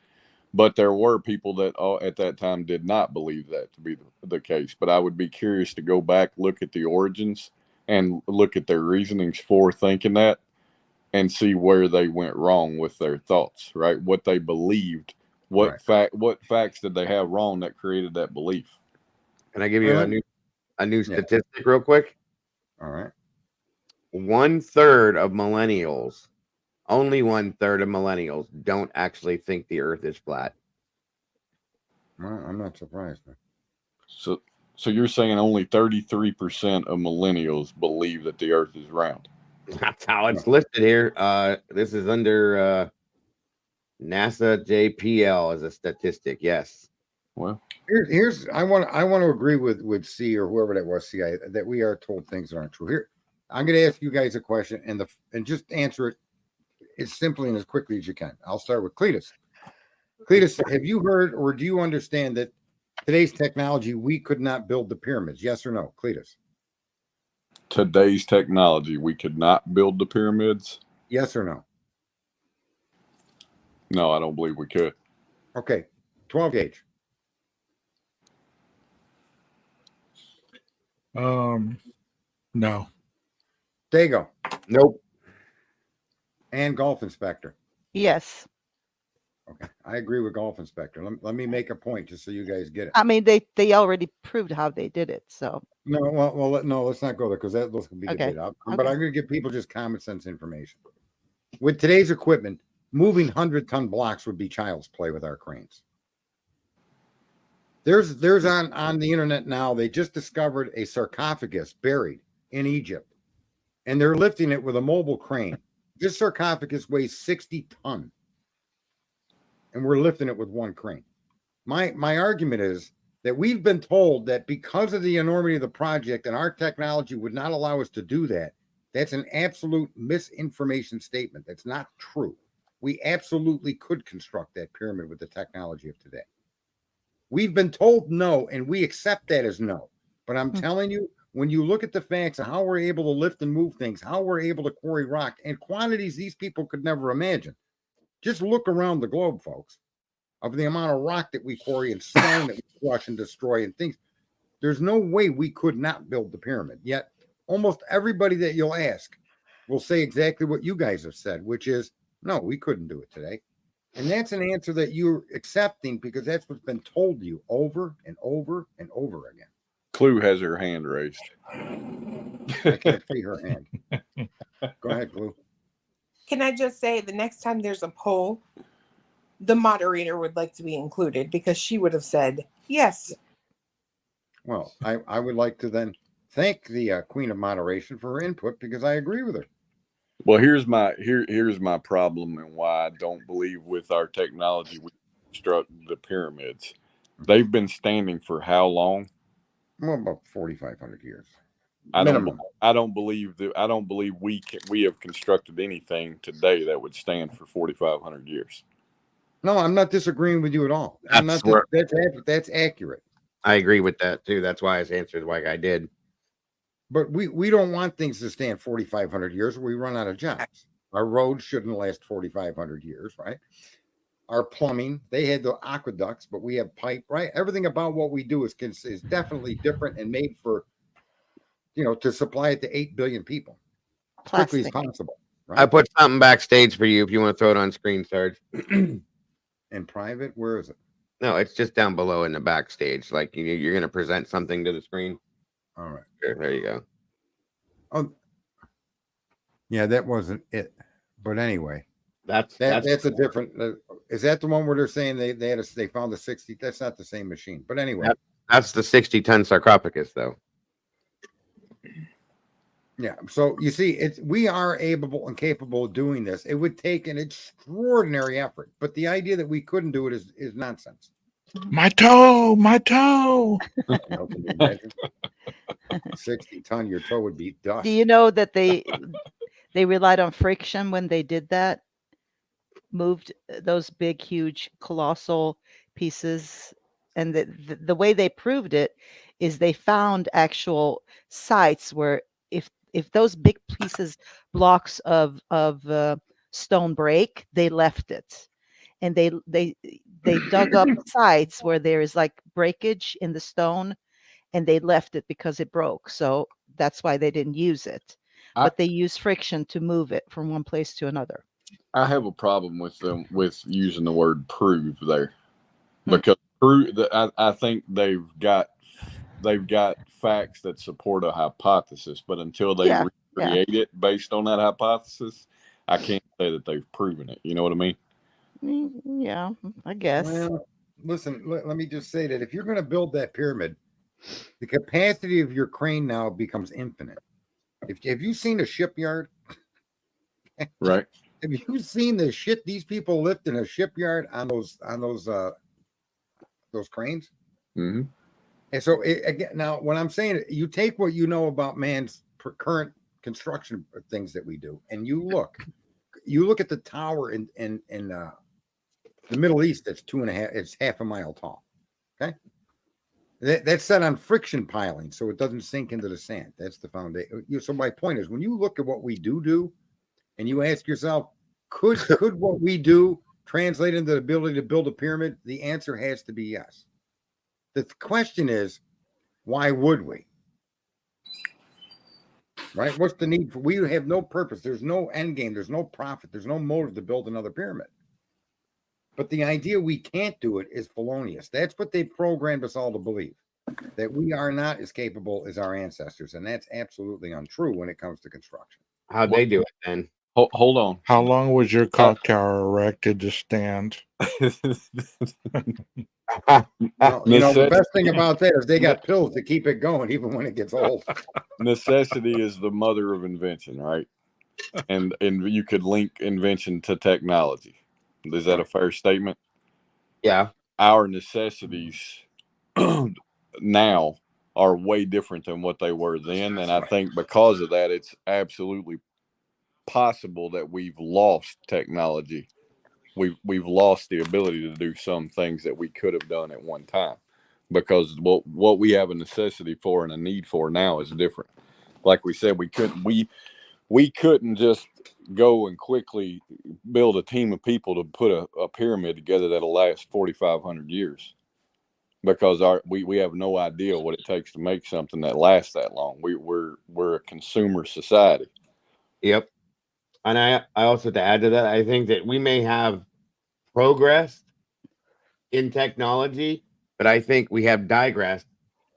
but there were people that at that time did not believe that to be the case. But I would be curious to go back, look at the origins, and look at their reasonings for thinking that, and see where they went wrong with their thoughts, right? What they believed, what facts did they have wrong that created that belief? Can I give you a new statistic real quick? All right. 1/3 of millennials, only 1/3 of millennials don't actually think the Earth is flat. Well, I'm not surprised. So you're saying only 33% of millennials believe that the Earth is round? That's how it's listed here. This is under NASA JPL as a statistic. Yes. Well, here's I want to agree with C or whoever that was, CI, that we are told things that aren't true. Here, I'm going to ask you guys a question and just answer it as simply and as quickly as you can. I'll start with Cletus. Cletus, have you heard or do you understand that today's technology we could not build the pyramids? Yes or no, Cletus? Today's technology, we could not build the pyramids? Yes or no? No, I don't believe we could. Okay, 12 gauge. No. Dago. Nope. And Golf Inspector. Yes. Okay, I agree with Golf Inspector. Let me make a point just so you guys get it. I mean, they already proved how they did it. So No, no, let's not go there because those can be Okay. debated. But I'm going to give people just common sense information. With today's equipment, moving 100-ton blocks would be child's play with our cranes. There's on the internet now, they just discovered a sarcophagus buried in Egypt, and they're lifting it with a mobile crane. This sarcophagus weighs 60 tons, and we're lifting it with one crane. My argument is that we've been told that because of the enormity of the project and our technology would not allow us to do that. That's an absolute misinformation statement. That's not true. We absolutely could construct that pyramid with the technology of today. We've been told no, and we accept that as no. But I'm telling you, when you look at the facts of how we're able to lift and move things, how we're able to quarry rock, and quantities these people could never imagine. Just look around the globe, folks, of the amount of rock that we quarry and stone that we crush and destroy and things. There's no way we could not build the pyramid. Yet almost everybody that you'll ask will say exactly what you guys have said, which is, no, we couldn't do it today. And that's an answer that you're accepting because that's what's been told to you over and over and over again. Clue has her hand raised. I can't see her hand. Go ahead, Clue. Can I just say the next time there's a poll, the moderator would like to be included because she would have said yes. Well, I would like to then thank the Queen of Moderation for her input because I agree with her. Well, here's my problem and why I don't believe with our technology we construct the pyramids. They've been standing for how long? Well, about 4,500 years. I Minimum. don't believe we have constructed anything today that would stand for 4,500 years. No, I'm not disagreeing with you at all. That's accurate. I agree with that too. That's why I answered like I did. But we don't want things to stand 4,500 years or we run out of jobs. Our roads shouldn't last 4,500 years, right? Our plumbing, they had the aqueducts, but we have pipe, right? Everything about what we do is definitely different and made for, to supply it to 8 billion people as quickly as possible. Right? I put something backstage for you if you want to throw it on screen, Sarge. In private, where is it? No, it's just down below in the backstage. Like you're going to present something to the screen. All right. There you go. Oh, yeah, that wasn't it. But anyway, that's a different. Is that the one where they're saying they found the 60? That's not the same machine. But anyway, that's the 60-ton sarcophagus, though. Yeah. So you see, we are able and capable of doing this. It would take an extraordinary effort, but the idea that we couldn't do it is nonsense. My toe. Can you imagine? 60-ton, your toe would be dust. Do you know that they relied on friction when they did that? Moved those big, huge, colossal pieces, and the way they proved it is they found actual sites where if those big blocks of stone break, they left it, and they dug up sites where there is like breakage in the stone, and they left it because it broke. So that's why they didn't use it, but they used friction to move it from one place to another. I have a problem with them with using the word prove there, because I think they've got facts that support a hypothesis, but until they recreate it based on that hypothesis, I can't say that they've proven it. You know what I mean? Yeah, I guess. Well, listen, let me just say that if you're going to build that pyramid, the capacity of your crane now becomes infinite. Have you seen a shipyard? Right. Have you seen the shit these people lift in a shipyard on those cranes? Mm-hmm. And so again, now when I'm saying it, you take what you know about man's current construction things that we do, and you look at the tower in the Middle East that's 2.5, it's half a mile tall. Okay. That's set on friction piling, so it doesn't sink into the sand. That's the foundation. So my point is, when you look at what we do, and you ask yourself, could what we do translate into the ability to build a pyramid? The answer has to be yes. The question is, why would we? Right? What's the need for? We have no purpose. There's no end game. There's no profit. There's no motive to build another pyramid. But the idea we can't do it is felonious. That's what they programmed us all to believe, that we are not as capable as our ancestors. And that's absolutely untrue when it comes to construction. How'd they do it then? Hold on. How long was your clock tower erected to stand? No, you know, the Necessity, best thing about that is they got pills to keep it going even when it gets old. necessity is the mother of invention, right? And you could link invention to technology. Is that a fair statement? Yeah. Our necessities now are way different than what they were then, and I think because of that, it's absolutely possible that we've lost technology. We've lost the ability to do some things that we could have done at one time, because what we have a necessity for and a need for now is different. Like we said, we couldn't just go and quickly build a team of people to put a pyramid together that'll last 4,500 years, because we have no idea what it takes to make something that lasts that long. We're a consumer society. Yep. And I also, to add to that, I think that we may have progressed in technology, but I think we have digressed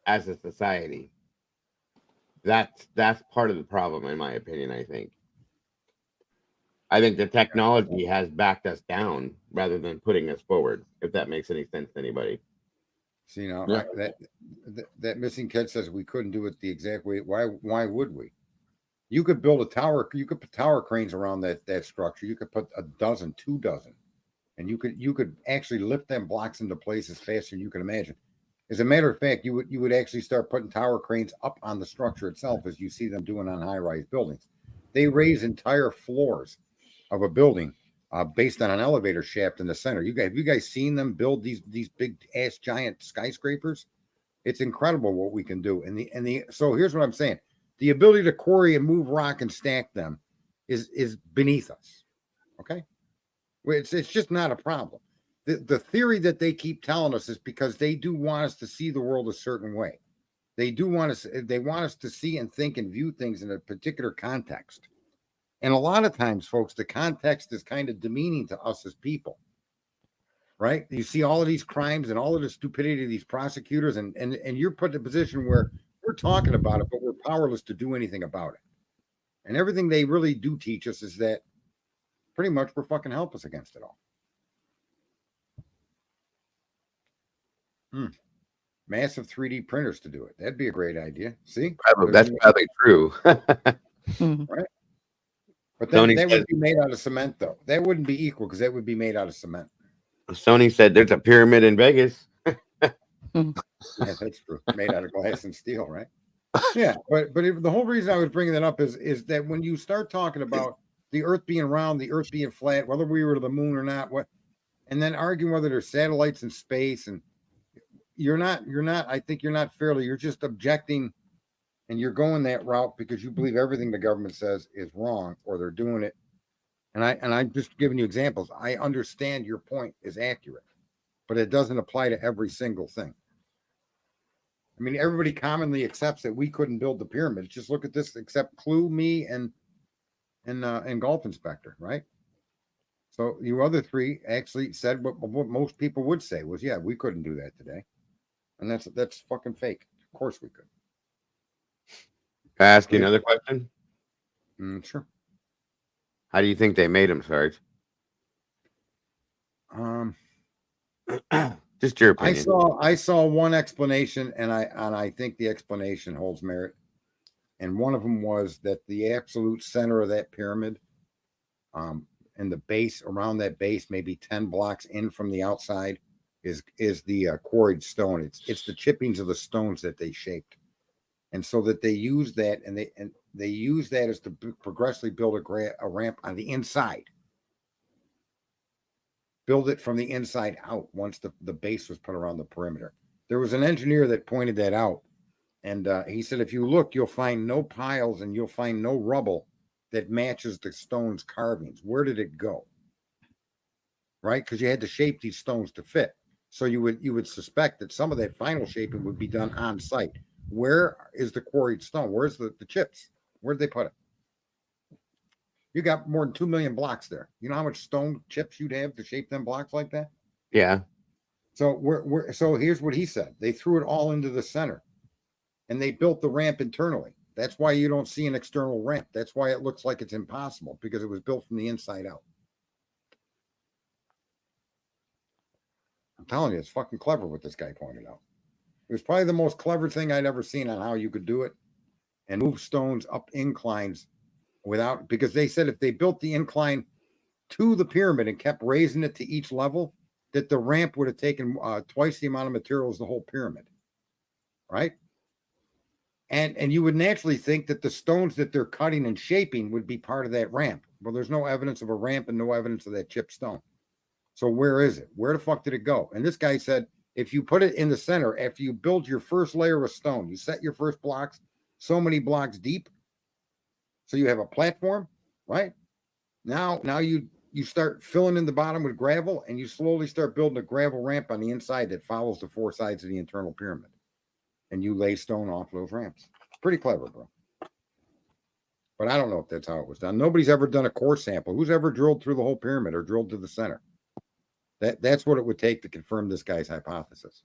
as a society. That's part of the problem, in my opinion. I think the technology has backed us down rather than putting us forward, if that makes any sense to anybody. See, now Yeah. that missing kid says we couldn't do it the exact way. Why would we? You could build a tower. You could put tower cranes around that structure. You could put a dozen, 2 dozen, and you could actually lift them blocks into place as fast as you can imagine. As a matter of fact, you would actually start putting tower cranes up on the structure itself, as you see them doing on high-rise buildings. They raise entire floors of a building based on an elevator shaft in the center. Have you guys seen them build these big ass giant skyscrapers? It's incredible what we can do. So here's what I'm saying: the ability to quarry and move rock and stack them is beneath us. Okay, it's just not a problem. The theory that they keep telling us is because they do want us to see the world a certain way. They want us to see and think and view things in a particular context. And a lot of times, folks, the context is kind of demeaning to us as people, right? You see all of these crimes and all of the stupidity of these prosecutors, and you're put in a position where we're talking about it, but we're powerless to do anything about it. And everything they really do teach us is that pretty much we're fucking helpless against it all. Massive 3D printers to do it. That'd be a great idea. See? That's probably true. Right? But then Sony that says- would be made out of cement, though. That wouldn't be equal because that would be made out of cement. Sony said there's a pyramid in Vegas. Yeah, that's true. Made out of glass and steel, right? Yeah, but the whole reason I was bringing that up is that when you start talking about the Earth being round, the Earth being flat, whether we were to the moon or not, and then arguing whether there's satellites in space, and you're not. I think you're not fairly. You're just objecting, and you're going that route because you believe everything the government says is wrong, or they're doing it. And I'm just giving you examples. I understand your point is accurate, but it doesn't apply to every single thing. I mean, everybody commonly accepts that we couldn't build the pyramids. Just look at this, except Clue, me, and Golf Inspector, right? So you other three actually said what most people would say was, yeah, we couldn't do that today. And that's fucking fake. Of course we could. Can I ask you another question? Sure. How do you think they made them, Sarge? Just your opinion. I saw one explanation, and I think the explanation holds merit. And one of them was that the absolute center of that pyramid, and the base, around that base, maybe 10 blocks in from the outside, is the quarried stone. It's the chippings of the stones that they shaped, and so that they use that, and they use that as to progressively build a ramp on the inside. Build it from the inside out once the base was put around the perimeter. There was an engineer that pointed that out, and he said, if you look, you'll find no piles and you'll find no rubble that matches the stone's carvings. Where did it go? Right? Because you had to shape these stones to fit. So you would suspect that some of that final shaping would be done on site. Where is the quarried stone? Where's the chips? Where did they put it? You got more than 2 million blocks there. You know how much stone chips you'd have to shape them blocks like that? Yeah. So so here's what he said. They threw it all into the center, and they built the ramp internally. That's why you don't see an external ramp. That's why it looks like it's impossible, because it was built from the inside out. I'm telling you, it's fucking clever what this guy pointed out. It was probably the most clever thing I'd ever seen on how you could do it and move stones up inclines without, because they said if they built the incline to the pyramid and kept raising it to each level, that the ramp would have taken twice the amount of material as the whole pyramid. Right? And you would naturally think that the stones that they're cutting and shaping would be part of that ramp. Well, there's no evidence of a ramp and no evidence of that chipped stone. So where is it? Where the fuck did it go? And this guy said, if you put it in the center, after you build your first layer of stone, you set your first blocks so many blocks deep, so you have a platform, right? Now you start filling in the bottom with gravel, and you slowly start building a gravel ramp on the inside that follows the four sides of the internal pyramid. And you lay stone off those ramps. Pretty clever, bro. But I don't know if that's how it was done. Nobody's ever done a core sample. Who's ever drilled through the whole pyramid or drilled to the center? That's what it would take to confirm this guy's hypothesis.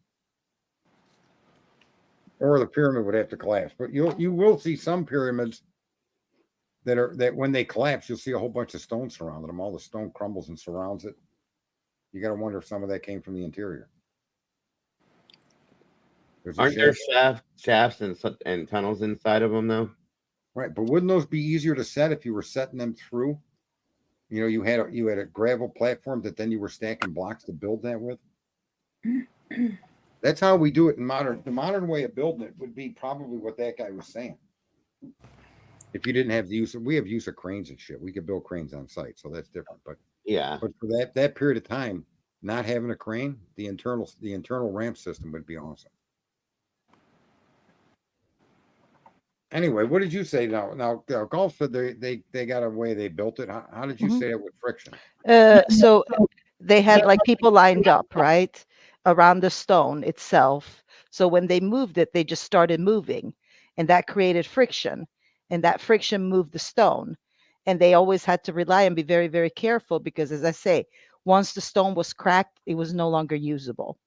Or the pyramid would have to collapse. But you will see some pyramids that when they collapse, you'll see a whole bunch of stone surrounding them. All the stone crumbles and surrounds it. You got to wonder if some of that came from the interior. Aren't there shafts and tunnels inside of them though? Right, but wouldn't those be easier to set if you were setting them through? You know, you had a gravel platform that then you were stacking blocks to build that with. That's how we do it in the modern way of building it would be probably what that guy was saying. If you didn't have we have use of cranes and shit. We could build cranes on site, so that's different. But yeah, but for that period of time, not having a crane, the internal ramp system would be awesome. Anyway, what did you say now? Golf said they got a way they built it. How did you say it with friction? So they had like people lined up, right, around the stone itself. So when they moved it, they just started moving, and that created friction, and that friction moved the stone. And they always had to rely and be very, very careful because, as I say, once the stone was cracked, it was no longer usable.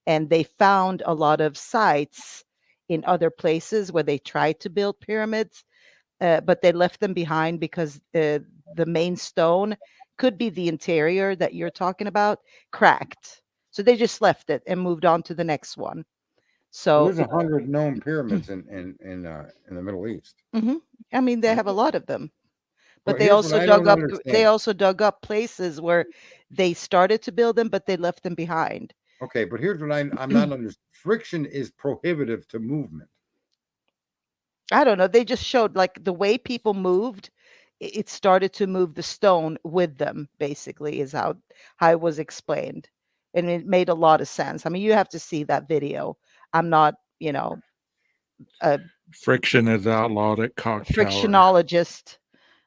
And they found a lot of sites in other places where they tried to build pyramids, but they left them behind because the main stone could be the interior that you're talking about, cracked. So they just left it and moved on to the next one. So there's 100 known pyramids in the Middle East. I mean, they have a lot of them, but Well, they here's also what I dug don't up. They understand. also dug up places where they started to build them, but they left them behind. Okay, but here's what I'm not understanding. Friction is prohibitive to movement. I don't know. They just showed like the way people moved, it started to move the stone with them, basically, is how it was explained. And it made a lot of sense. I mean, you have to see that video. I'm not, Friction is outlawed at Cock Tower. frictionologist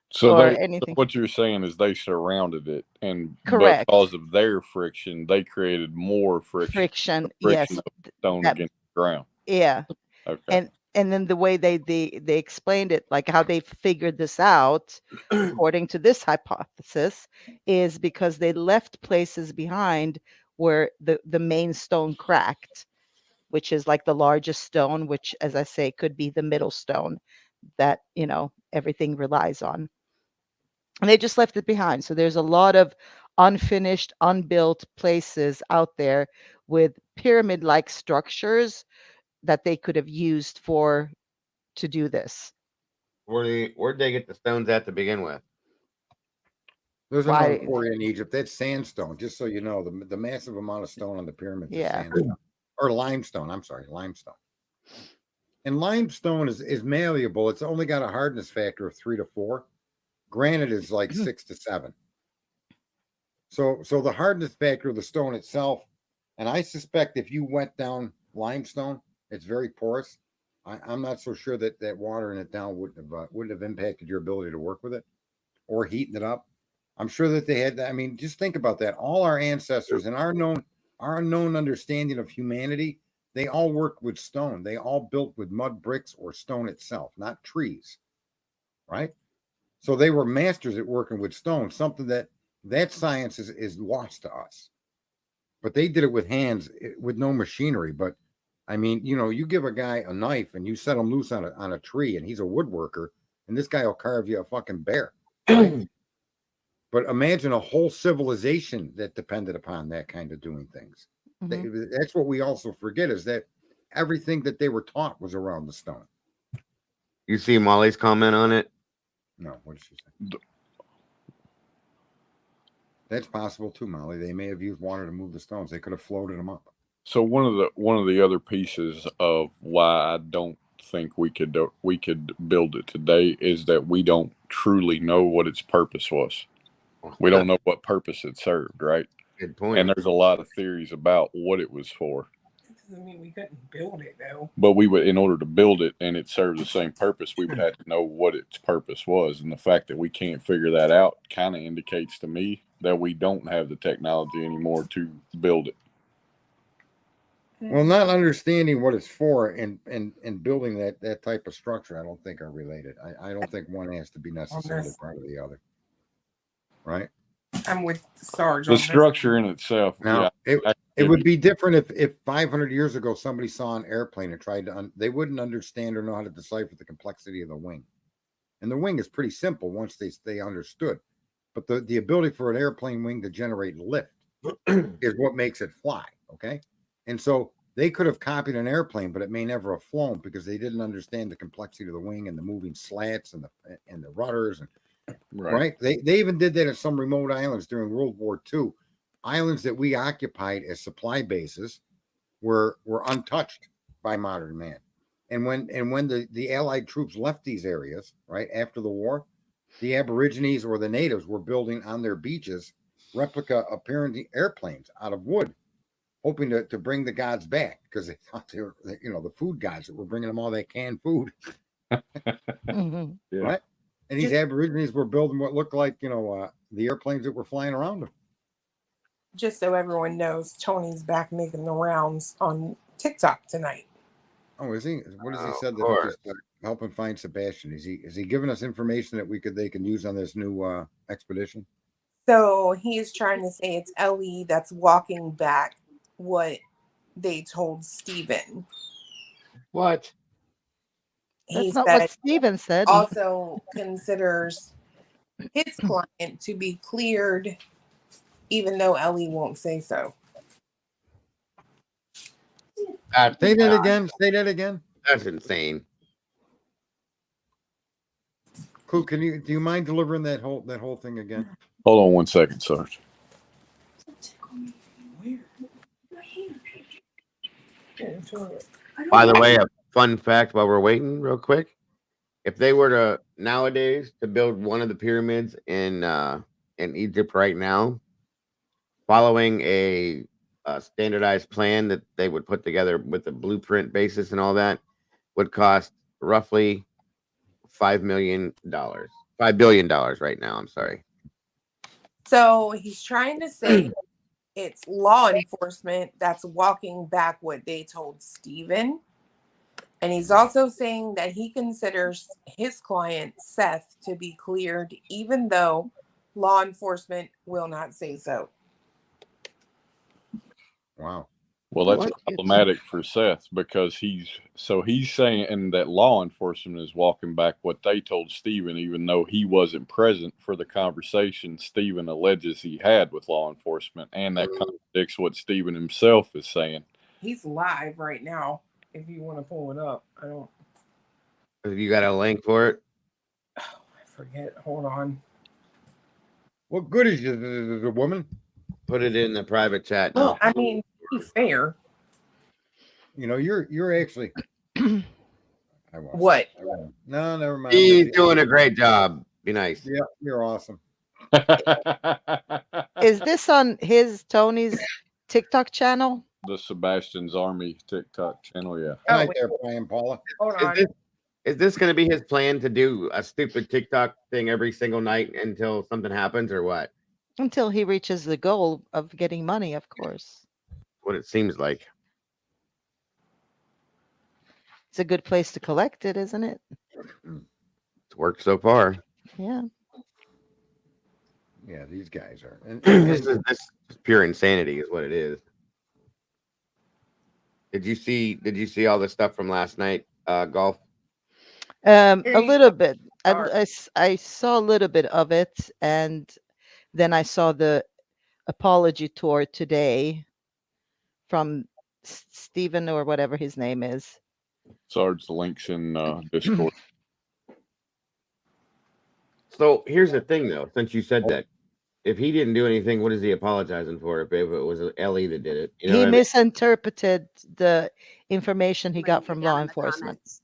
So or so anything. what you're saying is they surrounded it, and Correct. because of their friction, they created more friction. Friction, Friction yes. of the stone that- against the ground. Yeah. Okay. And then the way they explained it, like how they figured this out, according to this hypothesis, is because they left places behind where the main stone cracked, which is like the largest stone, which, as I say, could be the middle stone that, everything relies on. And they just left it behind. So there's a lot of unfinished, unbuilt places out there with pyramid-like structures that they could have used to do this. Where'd they get the stones at to begin with? There's Why- another quarry in Egypt. That's sandstone, just so you know. The massive amount of stone on the pyramids Yeah. is sandstone. Or limestone. I'm sorry, limestone. And limestone is malleable. It's only got a hardness factor of 3 to 4. Granite is like 6 to 7. So the hardness factor of the stone itself, and I suspect if you went down limestone, it's very porous. I'm not so sure that watering it down wouldn't have impacted your ability to work with it or heating it up. I'm sure that they had. I mean, just think about that. All our ancestors and our known understanding of humanity, they all worked with stone. They all built with mud bricks or stone itself, not trees. Right? So they were masters at working with stone, something that science is lost to us. But they did it with hands, with no machinery. But I mean, you know, you give a guy a knife and you set him loose on a tree, and he's a woodworker, and this guy will carve you a fucking bear. Right? But imagine a whole civilization that depended upon that kind of doing things. Mhm. That's what we also forget, is that everything that they were taught was around the stone. You see Molly's comment on it? No, what did she say? That's possible too, Molly. They may have used water to move the stones. They could have floated them up. So one of the other pieces of why I don't think we could build it today is that we don't truly know what its purpose was. We don't know what purpose it served, right? Good point. And there's a lot of theories about what it was for. That doesn't mean we couldn't build it though. But we would, in order to build it and it served the same purpose, we would have to know what its purpose was. And the fact that we can't figure that out kind of indicates to me that we don't have the technology anymore to build it. Well, not understanding what it's for and building that type of structure, I don't think are related. I don't think one has to be necessarily part of the other. Right? I'm with Sarge. The on this. structure in itself. Now, yeah, it would be different if 500 years ago somebody saw an airplane and tried to they wouldn't understand or know how to decipher the complexity of the wing. And the wing is pretty simple once they understood. But the ability for an airplane wing to generate lift is what makes it fly. Okay. And so they could have copied an airplane, but it may never have flown because they didn't understand the complexity of the wing and the moving slats and the rudders and right. They even did that at some remote islands during World War II. Islands that we occupied as supply bases were untouched by modern man. And when the Allied troops left these areas, right after the war, the Aborigines or the natives were building on their beaches replica apparent airplanes out of wood, hoping to bring the gods back because they thought they were, you know, the food gods that were bringing them all that canned food. Mhm. Yeah. Right. And these Aborigines were building what looked like, you know, the airplanes that were flying around them. Just so everyone knows, Tony's back making the rounds on TikTok tonight. Oh, is he? What has he Oh, said of that course. he's helping find Sebastian? Is he giving us information that they can use on this new expedition? So he's trying to say it's Ellie that's walking back what they told Steven. What? He That's not said what Steven said. also considers his client to be cleared, even though Ellie won't say so. Say that again. Say that again. That's insane. Cool. Do you mind delivering that whole thing again? Hold on one second, Sarge. By the way, a fun fact while we're waiting, real quick. If they were to nowadays to build one of the pyramids in Egypt right now, following a standardized plan that they would put together with the blueprint basis and all that, would cost roughly $5 billion right now. I'm sorry. So he's trying to say it's law enforcement that's walking back what they told Steven. And he's also saying that he considers his client, Seth, to be cleared, even though law enforcement will not say so. Wow. Well, that's What? problematic for Seth because he's saying that law enforcement is walking back what they told Steven, even though he wasn't present for the conversation Steven alleges he had with law enforcement, and that contradicts what Steven himself is saying. He's live right now. If you want to pull it up, I don't. You got a link for it? I forget. Hold on. What good is the woman? Put it in the private chat. Well, Now. I mean, to be fair. You know, you're actually. I won't. What? No, never mind. He's doing a great job. Be nice. Yeah, you're awesome. Is this on Tony's TikTok channel? The Sebastian's Army TikTok channel, yeah. Oh, Right wait, there, Brian Paula. hold on. Is this going to be his plan to do a stupid TikTok thing every single night until something happens, or what? Until he reaches the goal of getting money, of course. What it seems like. It's a good place to collect it, isn't it? It's worked so far. Yeah. Yeah, these guys are. And This is pure insanity, is what it is. Did you see all the stuff from last night? Golf. A Here you little go. bit. Start. I saw a little bit of it, and then I saw the apology tour today from Stephen or whatever his name is. Sarge, the links in Discord. So here's the thing, though. Since you said that, if he didn't do anything, what is he apologizing for? If it was Ellie that did it, you know He what I mean? misinterpreted the information he got from law down in the enforcement. comments.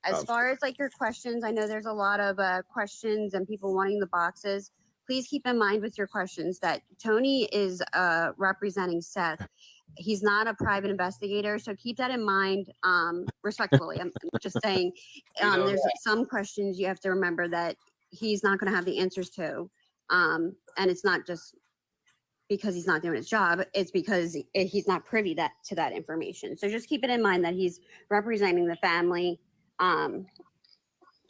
As far as like your questions, I know there's a lot of questions and people wanting the boxes. Please keep in mind with your questions that Tony is representing Seth. He's not a private investigator, so keep that in mind. Respectfully, I'm just saying. There's some questions you have to remember that he's not going to have the answers to, and it's not just because he's not doing his job. It's because he's not privy to that information. So just keep it in mind that he's representing the family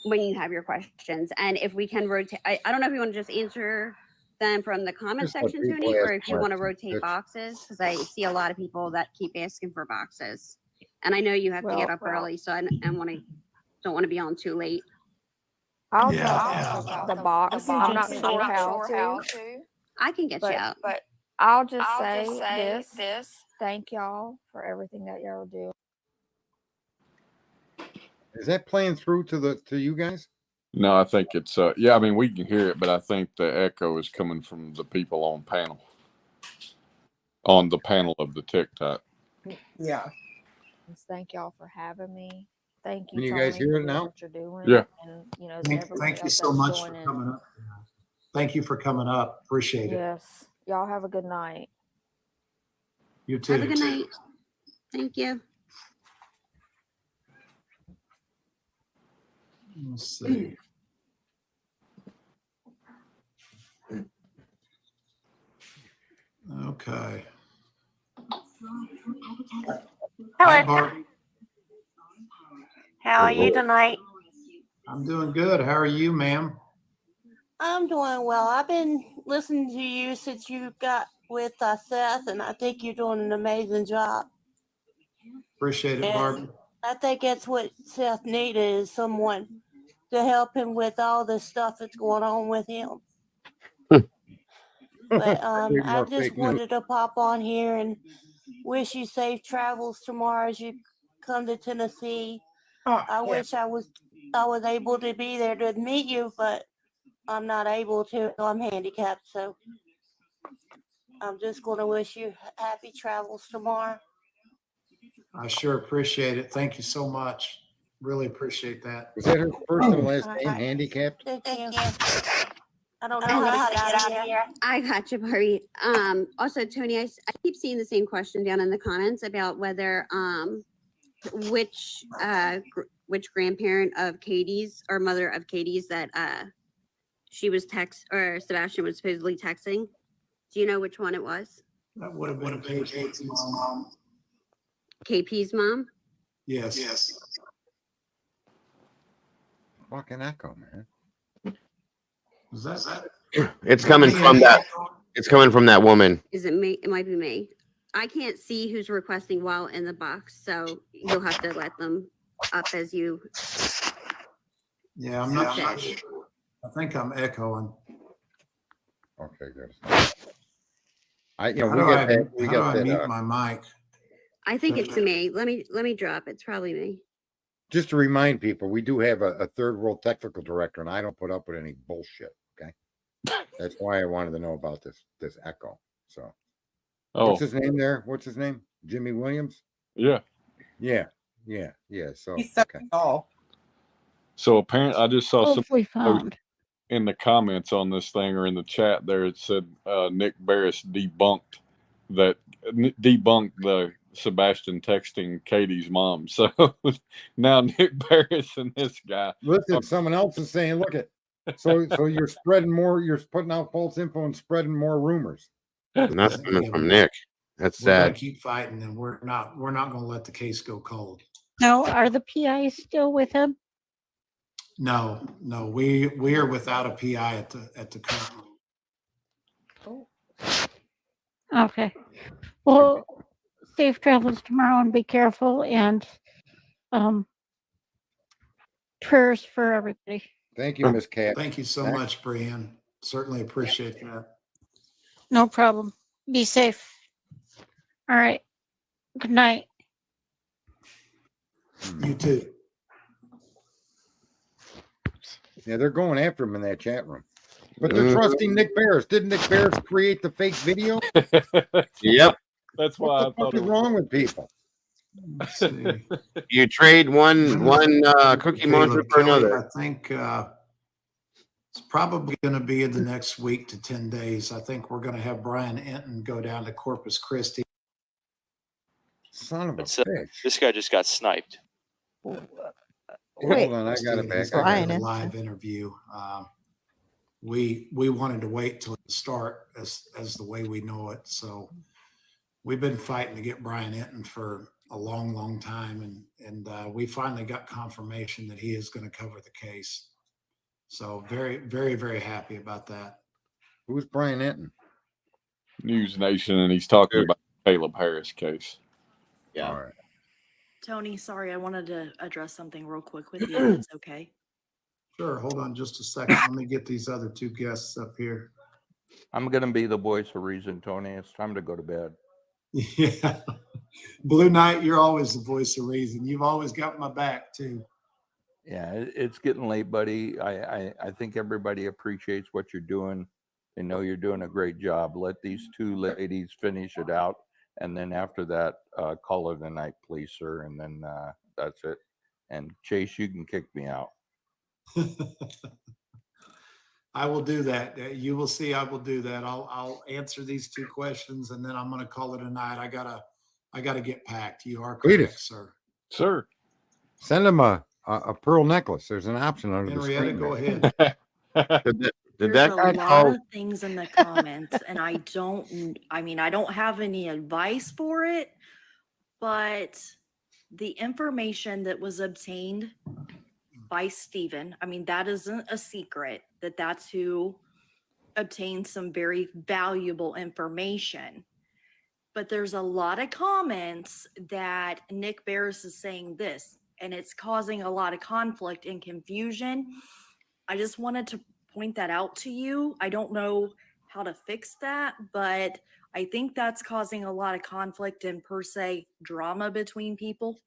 when you have your questions. And if we can rotate, I don't know if you want to just answer them from the comment Just let section, people Tony, or ask if you want to questions. rotate It's- boxes, because I see a lot of people that keep asking for boxes. And I know you have to get up early, so I don't want to be on too late. I'll talk the box. I'm not sure how to, I can get you out. but I'll just say this. Thank y'all for everything that y'all do. Is that playing through to you guys? No, I think it's yeah. I mean, we can hear it, but I think the echo is coming from the people on the panel of the TikTok. Yeah. Just thank y'all for having me. Thank you. Can you Tony, guys hear for it doing now? What you're doing. Yeah. And Thank you so much for coming up. Thank you for coming up. Appreciate it. Yes. Y'all have a good night. You too. Have a good night. Thank you. Let's see. Okay. Hi, Barbie. How are you tonight? I'm doing good. How are you, ma'am? I'm doing well. I've been listening to you since you got with Seth, and I think you're doing an amazing job. Appreciate it, And Barbie. I think that's what Seth needed, is someone to help him with all the stuff that's going on with him. But Big I more just fake news. wanted to pop on here and wish you safe travels tomorrow as you come to Tennessee. I wish I was able to be there to meet you, but I'm not able to. I'm handicapped, so I'm just going to wish you happy travels tomorrow. I sure appreciate it. Thank you so much. Really appreciate that. Was that her first and last name? Handicapped? Thank you. I don't know how to get out of here. I got you, Barbie. Also, Tony, I keep seeing the same question down in the comments about whether which grandparent of Katie's or mother of Katie's that she was Sebastian was supposedly texting. Do you know which one it was? That would have been Katie's mom. KP's mom? Yes. Fucking echo, man. Is that? It's coming from that. It's coming from that woman. Is it me? It might be me. I can't see who's requesting while in the box, so you'll have to let them up as you. Yeah, I'm not sure. I think I'm echoing. Okay, good. We How got do that. We got I that. mute my mic? I think it's me. Let me drop. It's probably me. Just to remind people, we do have a third world technical director, and I don't put up with any bullshit. Okay, that's why I wanted to know about this echo. So, what's his name there? What's his name? Jimmy Williams. Yeah. So He's so tall. So apparently, I just saw some Hopefully found. in the comments on this thing or in the chat there. It said Nick Barris debunked the Sebastian texting Katie's mom. So now Nick Barris and this guy. Listen, someone else is saying, look at. So you're spreading more. You're putting out false info and spreading more rumors. And that's coming from Nick. That's We're gonna sad. keep fighting, and we're not gonna let the case go cold. No, are the PIs still with him? No, we are without a PI at the current. Okay. Well, safe travels tomorrow and be careful, and um, prayers for everybody. Thank you, Miss Cat. Thank you so much, Brienne. Certainly appreciate that. No problem. Be safe. All right. Good night. You too. Yeah, they're going after him in that chat room. But they're trusting Nick Barris. Didn't Nick Barris create the fake video? Yep. That's why What the fuck is wrong with people? Let's see. You trade one Cookie Monster for Kelly, another. I think it's probably going to be in the next week to 10 days. I think we're going to have Brian Enton go down to Corpus Christi. Son of a It's, bitch. this guy just got sniped. Hold Wait. on, I got it back. He's gonna Brian do a Enton. live interview. We wanted to wait till the start as the way we know it. So we've been fighting to get Brian Enton for a long time, and we finally got confirmation that he is going to cover the case. So very happy about that. Who's Brian Enton? News Nation, and he's talking about the Caleb Harris case. Yeah. All right. Tony, sorry, I wanted to address something real quick with you, if it's okay. Sure. Hold on just a second. Let me get these other two guests up here. I'm going to be the voice of reason, Tony. It's time to go to bed. Yeah. Blue Knight, you're always the voice of reason. You've always got my back too. Yeah, it's getting late, buddy. I think everybody appreciates what you're doing. They know you're doing a great job. Let these two ladies finish it out. And then after that, call it a night, please, sir. And then that's it. And Chase, you can kick me out. I will do that. You will see. I will do that. I'll answer these two questions, and then I'm going to call it a night. I gotta get packed. You are correct, sir. Sir, send him a pearl necklace. There's an option under Henrietta, the screen. go there. ahead. Did There's that a guy lot call? of things in the comments, and I don't have any advice for it, but the information that was obtained by Stephen, that isn't a secret, that's who obtained some very valuable information. But there's a lot of comments that Nick Barris is saying this, and it's causing a lot of conflict and confusion. I just wanted to point that out to you. I don't know how to fix that, but I think that's causing a lot of conflict and per se drama between people.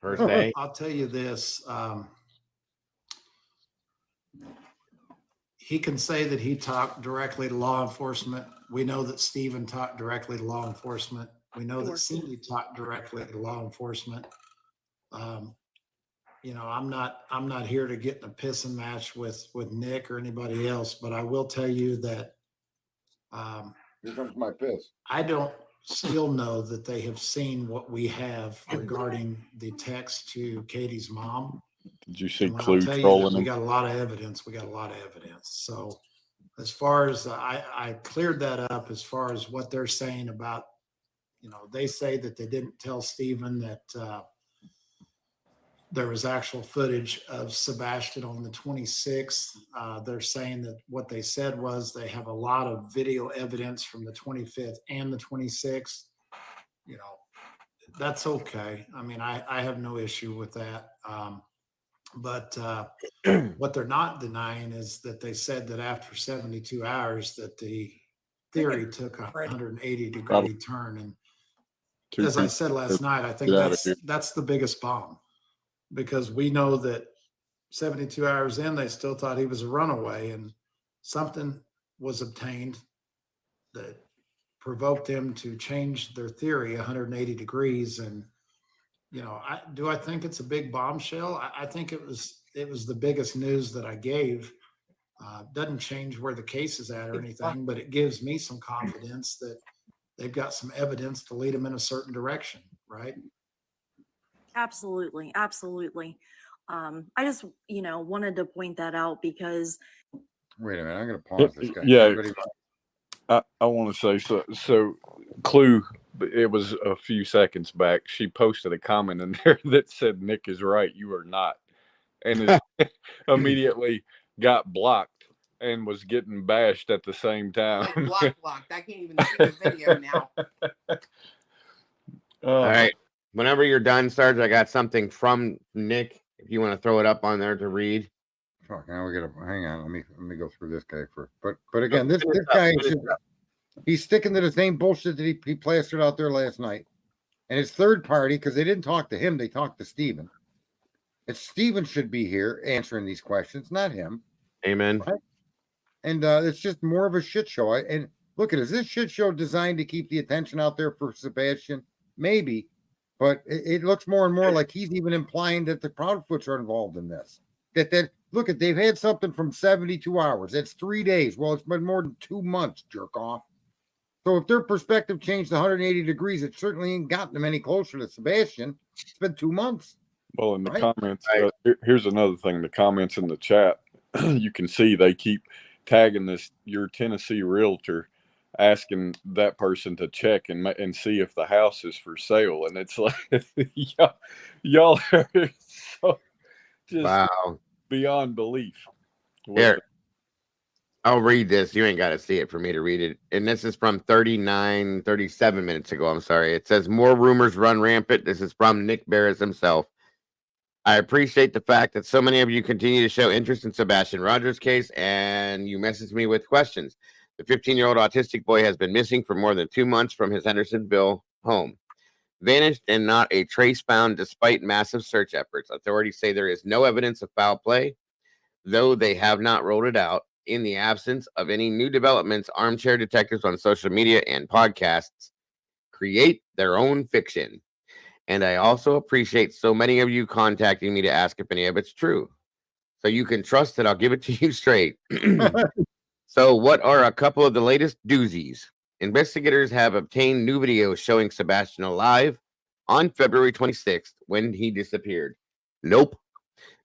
Per se. I'll tell you this. He can say that he talked directly to law enforcement. We know that Stephen talked directly to law enforcement. We know that Cindy talked directly to law enforcement. I'm not here to get in a pissing match with Nick or anybody else, but I will tell you that Here comes my piss. I don't still know that they have seen what we have regarding the text to Katie's mom. Did you see And when Clue I'll tell you that trolling we him? got a lot of evidence. So as far as I cleared that up, as far as what they're saying about, they say that they didn't tell Stephen that there was actual footage of Sebastian on the 26th. They're saying that what they said was they have a lot of video evidence from the 25th and the 26th. That's okay. I have no issue with that. But what they're not denying is that they said that after 72 hours that the theory took a 180 degree turn. And as I said last night, I think that's the biggest bomb, because we know that 72 hours in, they still thought he was a runaway, and something was obtained that provoked them to change their theory 180 degrees. And do I think it's a big bombshell? I think it was the biggest news that I gave. Doesn't change where the case is at or anything, but it gives me some confidence that they've got some evidence to lead them in a certain direction, right? Absolutely. I just, wanted to point that out because. Wait a minute, I'm going to pause this guy. Yeah, Everybody- I want to say so. Clue, it was a few seconds back. She posted a comment in there that said, "Nick is right, you are not," and immediately got blocked and was getting bashed at the same time. Blocked. I can't even see the video now. All right. Whenever you're done, Sarge, I got something from Nick. If you want to throw it up on there to read. Fuck, now we gotta hang on. Let me go through this guy first. But again, this guy he's sticking to the same bullshit that he plastered out there last night. And his third party, because they didn't talk to him, they talked to Steven. And Steven should be here answering these questions, not him. Amen. Right? And it's just more of a shit show. And look at, is this shit show designed to keep the attention out there for Sebastian? Maybe, but it looks more and more like he's even implying that the Proudfoots are involved in this. That look at, they've had something from 72 hours. That's 3 days. Well, it's been more than 2 months, jerk off. So if their perspective changed 180 degrees, it certainly ain't gotten them any closer to Sebastian. It's been 2 months. Well, in the comments, here's another thing. The comments in the chat, you can see they keep tagging this, your Tennessee realtor, asking that person to check and see if the house is for sale. And it's like, y'all are so just beyond belief. Here, I'll read this. You ain't got to see it for me to read it. And this is from 37 minutes ago. I'm sorry. It says, more rumors run rampant. This is from Nick Barris himself. I appreciate the fact that so many of you continue to show interest in Sebastian Rogers' case, and you message me with questions. The 15-year-old autistic boy has been missing for more than 2 months from his Hendersonville home. Vanished and not a trace found despite massive search efforts. Authorities say there is no evidence of foul play, though they have not rolled it out. In the absence of any new developments, armchair detectives on social media and podcasts create their own fiction. And I also appreciate so many of you contacting me to ask if any of it's true. So you can trust that I'll give it to you straight. So what are a couple of the latest doozies? Investigators have obtained new videos showing Sebastian alive on February 26th when he disappeared. Nope.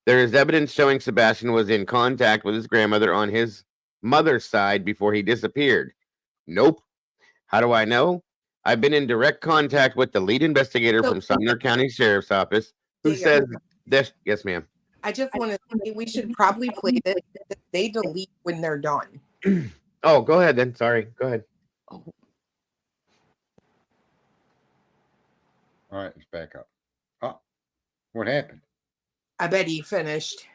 There is evidence showing Sebastian was in contact with his grandmother on his mother's side before he disappeared. Nope. How do I know? I've been in direct contact with the lead investigator from Sumner County Sheriff's Office who says this. Yes, ma'am. I just want to say we should probably play this. They delete when they're done. Oh, go ahead then. Sorry. Go ahead. All right, let's back up. Oh, what happened? I bet he finished.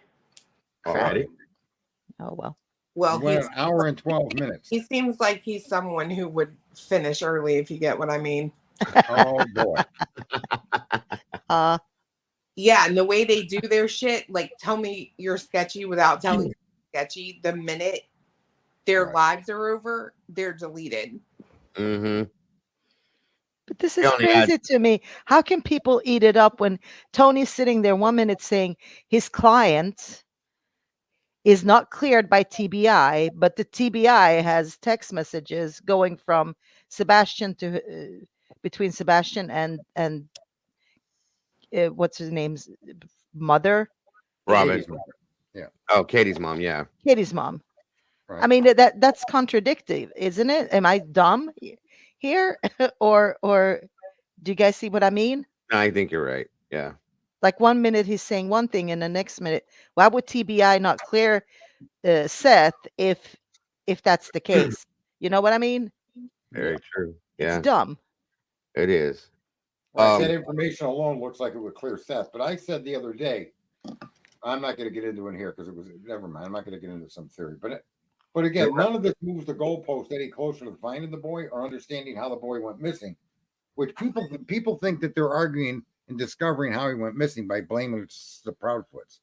Alrighty. Oh, well. Well, Went an hour and 12 minutes. He seems like he's someone who would finish early, if you get what I mean. Oh boy. Yeah, and the way they do their shit, like tell me you're sketchy without telling me you're sketchy. The minute their lives are over, they're deleted. Mm-hmm. But this is crazy to me. How can people eat it up when Tony's sitting there 1 minute saying his client is not cleared by TBI, but the TBI has text messages going from Sebastian to between Sebastian and what's his name's mother? Robin's mom. Yeah. Oh, Katie's mom. Yeah. Katie's mom. Right. I mean that's contradictory, isn't it? Am I dumb here, or do you guys see what I mean? No, I think you're right. Yeah. Like 1 minute he's saying one thing, and the next minute, why would TBI not clear Seth if that's the case? You know what I mean? Very true. Yeah. It's dumb. It is. Well, that information alone looks like it would clear Seth. But I said the other day, I'm not going to get into it here because it was never mind. I'm not going to get into some theory, but again, none of this moves the goalpost any closer to finding the boy or understanding how the boy went missing. Which people think that they're arguing and discovering how he went missing by blaming the Proudfoots,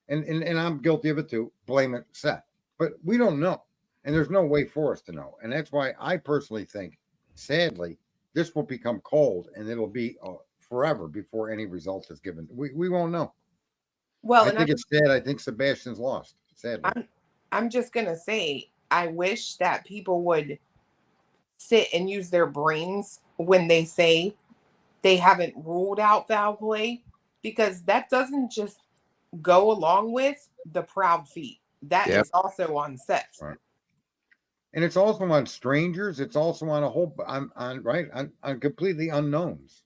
and I'm guilty of it too. Blame it Seth, but we don't know, and there's no way for us to know, and that's why I personally think, sadly, this will become cold and it'll be forever before any result is given. We won't know. Well, I think it's sad. I think Sebastian's lost. Sadly, I'm just gonna say I wish that people would sit and use their brains when they say they haven't ruled out foul play, because that doesn't just go along with the proud feet. That is also on Seth. Right. And it's also on strangers. It's also on a whole on completely unknowns.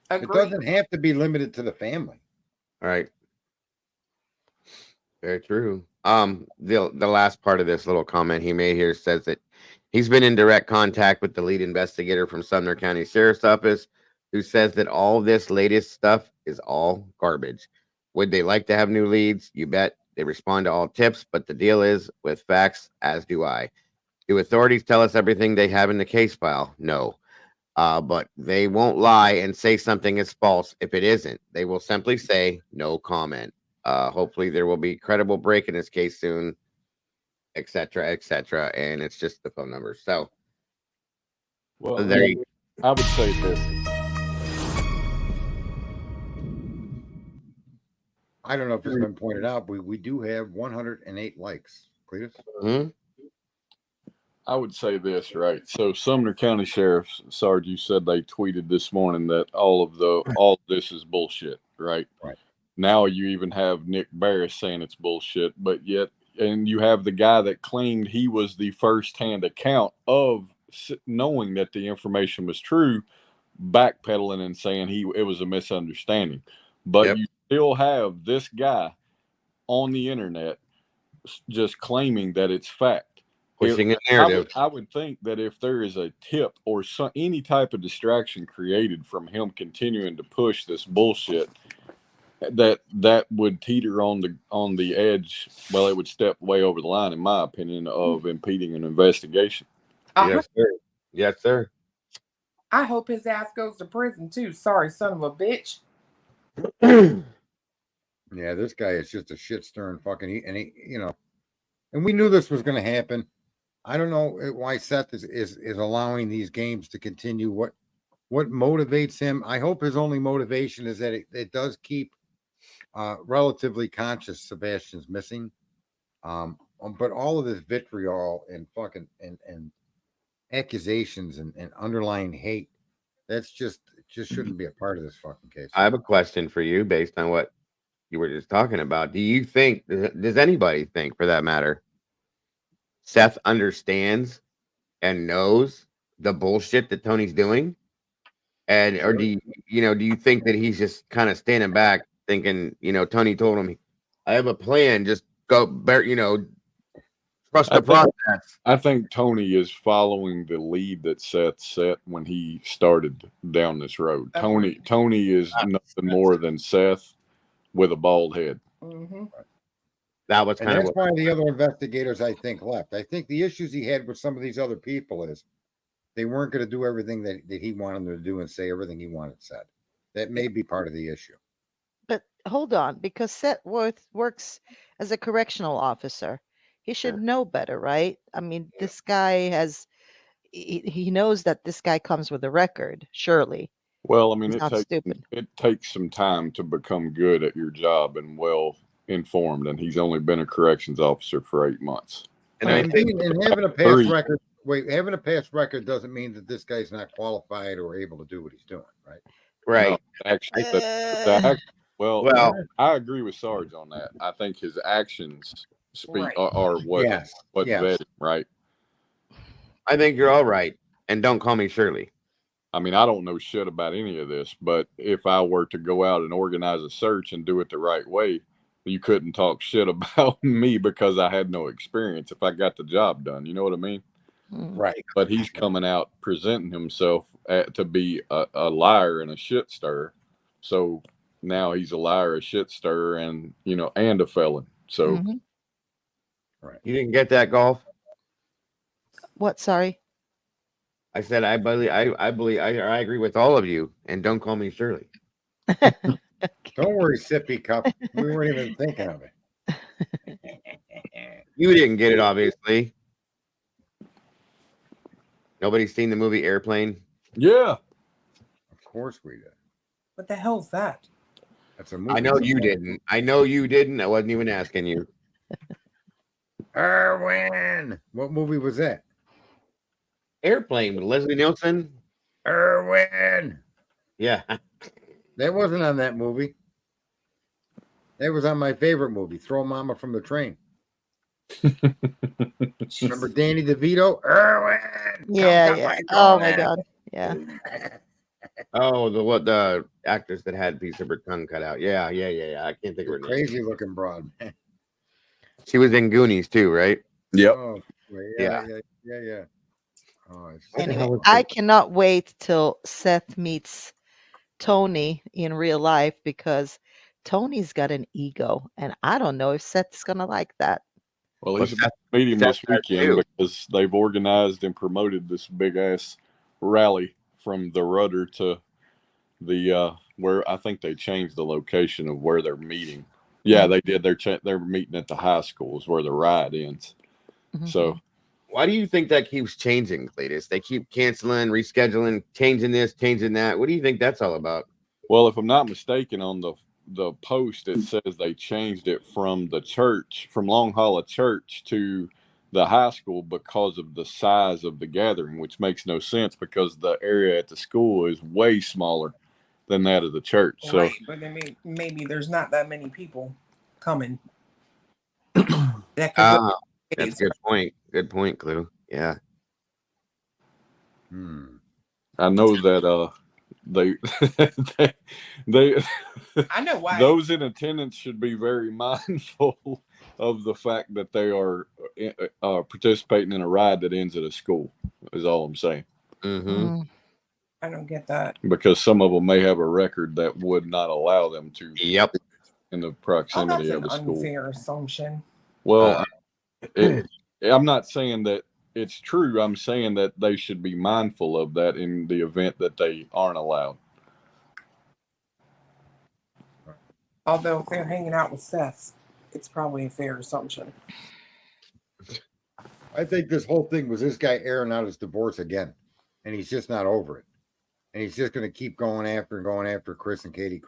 Agreed. It doesn't have to be limited to the family. All right. Very true. The last part of this little comment he made here says that He's been in direct contact with the lead investigator from Sumner County Sheriff's Office, who says that all this latest stuff is all garbage. Would they like to have new leads? You bet. They respond to all tips, but the deal is with facts, as do I. Do authorities tell us everything they have in the case file? No. But they won't lie and say something is false if it isn't. They will simply say no comment. Hopefully there will be credible break in this case soon, etc., etc. And it's just the phone number. So, Well, there you I would say this. I don't know if it's been pointed out, but we do have 108 likes. Cletus? Mm-hmm. I would say this, right? So Sumner County Sheriff, Sarge, you said they tweeted this morning that all this is bullshit, right? Right. Now you even have Nick Barris saying it's bullshit, but yet, and you have the guy that claimed he was the first-hand account of knowing that the information was true, backpedaling and saying it was a misunderstanding. But you still have this guy on the internet just claiming that it's fact. Pushing a narrative. I would think that if there is a tip or any type of distraction created from him continuing to push this bullshit, that would teeter on the edge. Well, it would step way over the line, in my opinion, of impeding an investigation. Yes, sir. Yes, sir. I hope his ass goes to prison too. Sorry, son of a bitch. Yeah, this guy is just a shit stirring fucking. And we knew this was going to happen. I don't know why Seth is allowing these games to continue. What motivates him? I hope his only motivation is that it does keep relatively conscious Sebastian's missing. But all of this vitriol and fucking and accusations and underlying hate, that's just shouldn't be a part of this fucking case. I have a question for you based on what you were just talking about. Do you think, does anybody think, for that matter, Seth understands and knows the bullshit that Tony's doing? Or do you think that he's just kind of standing back thinking, Tony told him, I have a plan, just go, trust the process. I think Tony is following the lead that Seth set when he started down this road. Tony is nothing more than Seth with a bald head. Mm-hmm. That was and that's why the other investigators, I think, left. I think the issues he had with some of these other people is they weren't going to do everything that he wanted them to do and say everything he wanted said. That may be part of the issue. But hold on, because Seth works as a correctional officer. He should know better, right? I mean, this guy he knows that this guy comes with a record, surely. Well, I mean, it takes some time to become good at your job and well informed, and he's only been a corrections officer for 8 months. And having a past record, having a past record doesn't mean that this guy's not qualified or able to do what he's doing, right? Right. No, actually, well, I agree with Sarge on that. I think his actions are what vetted, right? I think you're all right. And don't call me Shirley. I mean, I don't know shit about any of this, but if I were to go out and organize a search and do it the right way, you couldn't talk shit about me because I had no experience if I got the job done. You know what I mean? Right. But he's coming out presenting himself to be a liar and a shit stirrer. So now he's a liar, a shit stirrer, and and a felon. So right. You didn't get that, Golf? What? Sorry. I said I agree with all of you, and don't call me Shirley. Don't worry, Sippy Cup. We weren't even thinking of it. You didn't get it, obviously. Nobody's seen the movie Airplane? Yeah. Of course we did. What the hell's that? That's a movie. I know you didn't. I wasn't even asking you. Erwin. What movie was that? Airplane with Leslie Nielsen. Erwin. Yeah. That wasn't on that movie. That was on my favorite movie, Throw Mama from the Train. Remember Danny DeVito? Erwin. Yeah. Oh my God. Yeah. Oh, the actress that had a piece of her tongue cut out. Yeah. I can't think of her name. Crazy looking broad, man. She was in Goonies too, right? Yep. Oh, yeah. Oh, it's- what the Anyway, hell is I it? cannot wait till Seth meets Tony in real life because Tony's got an ego, and I don't know if Seth's gonna like that. Well, Well, he's about to meet him Seth this does weekend too. because they've organized and promoted this big ass rally from the Rudder to the where I think they changed the location of where they're meeting. Yeah, they did. They're meeting at the high school is where the riot ends. So Why do you think that keeps changing, Cletus? They keep canceling, rescheduling, changing this, changing that. What do you think that's all about? well, if I'm not mistaken, on the post it says they changed it from the church, from Long Hollow Church to the high school because of the size of the gathering, which makes no sense because the area at the school is way smaller than that of the church. So Right, but then maybe there's not that many people coming. That could go That's a good point. Good point, Clue. Yeah. I know that they I know why. those in attendance should be very mindful of the fact that they are participating in a ride that ends at a school is all I'm saying. I don't get that. Because some of them may have a record that would not allow them to in the Oh, proximity that's of an a school. unfair assumption. Well, I'm not saying that it's true. I'm saying that they should be mindful of that in the event that they aren't allowed. Although if they're hanging out with Seth, it's probably a fair assumption. I think this whole thing was this guy airing out his divorce again, and he's just not over it. And he's just going to keep going after Chris and Katie,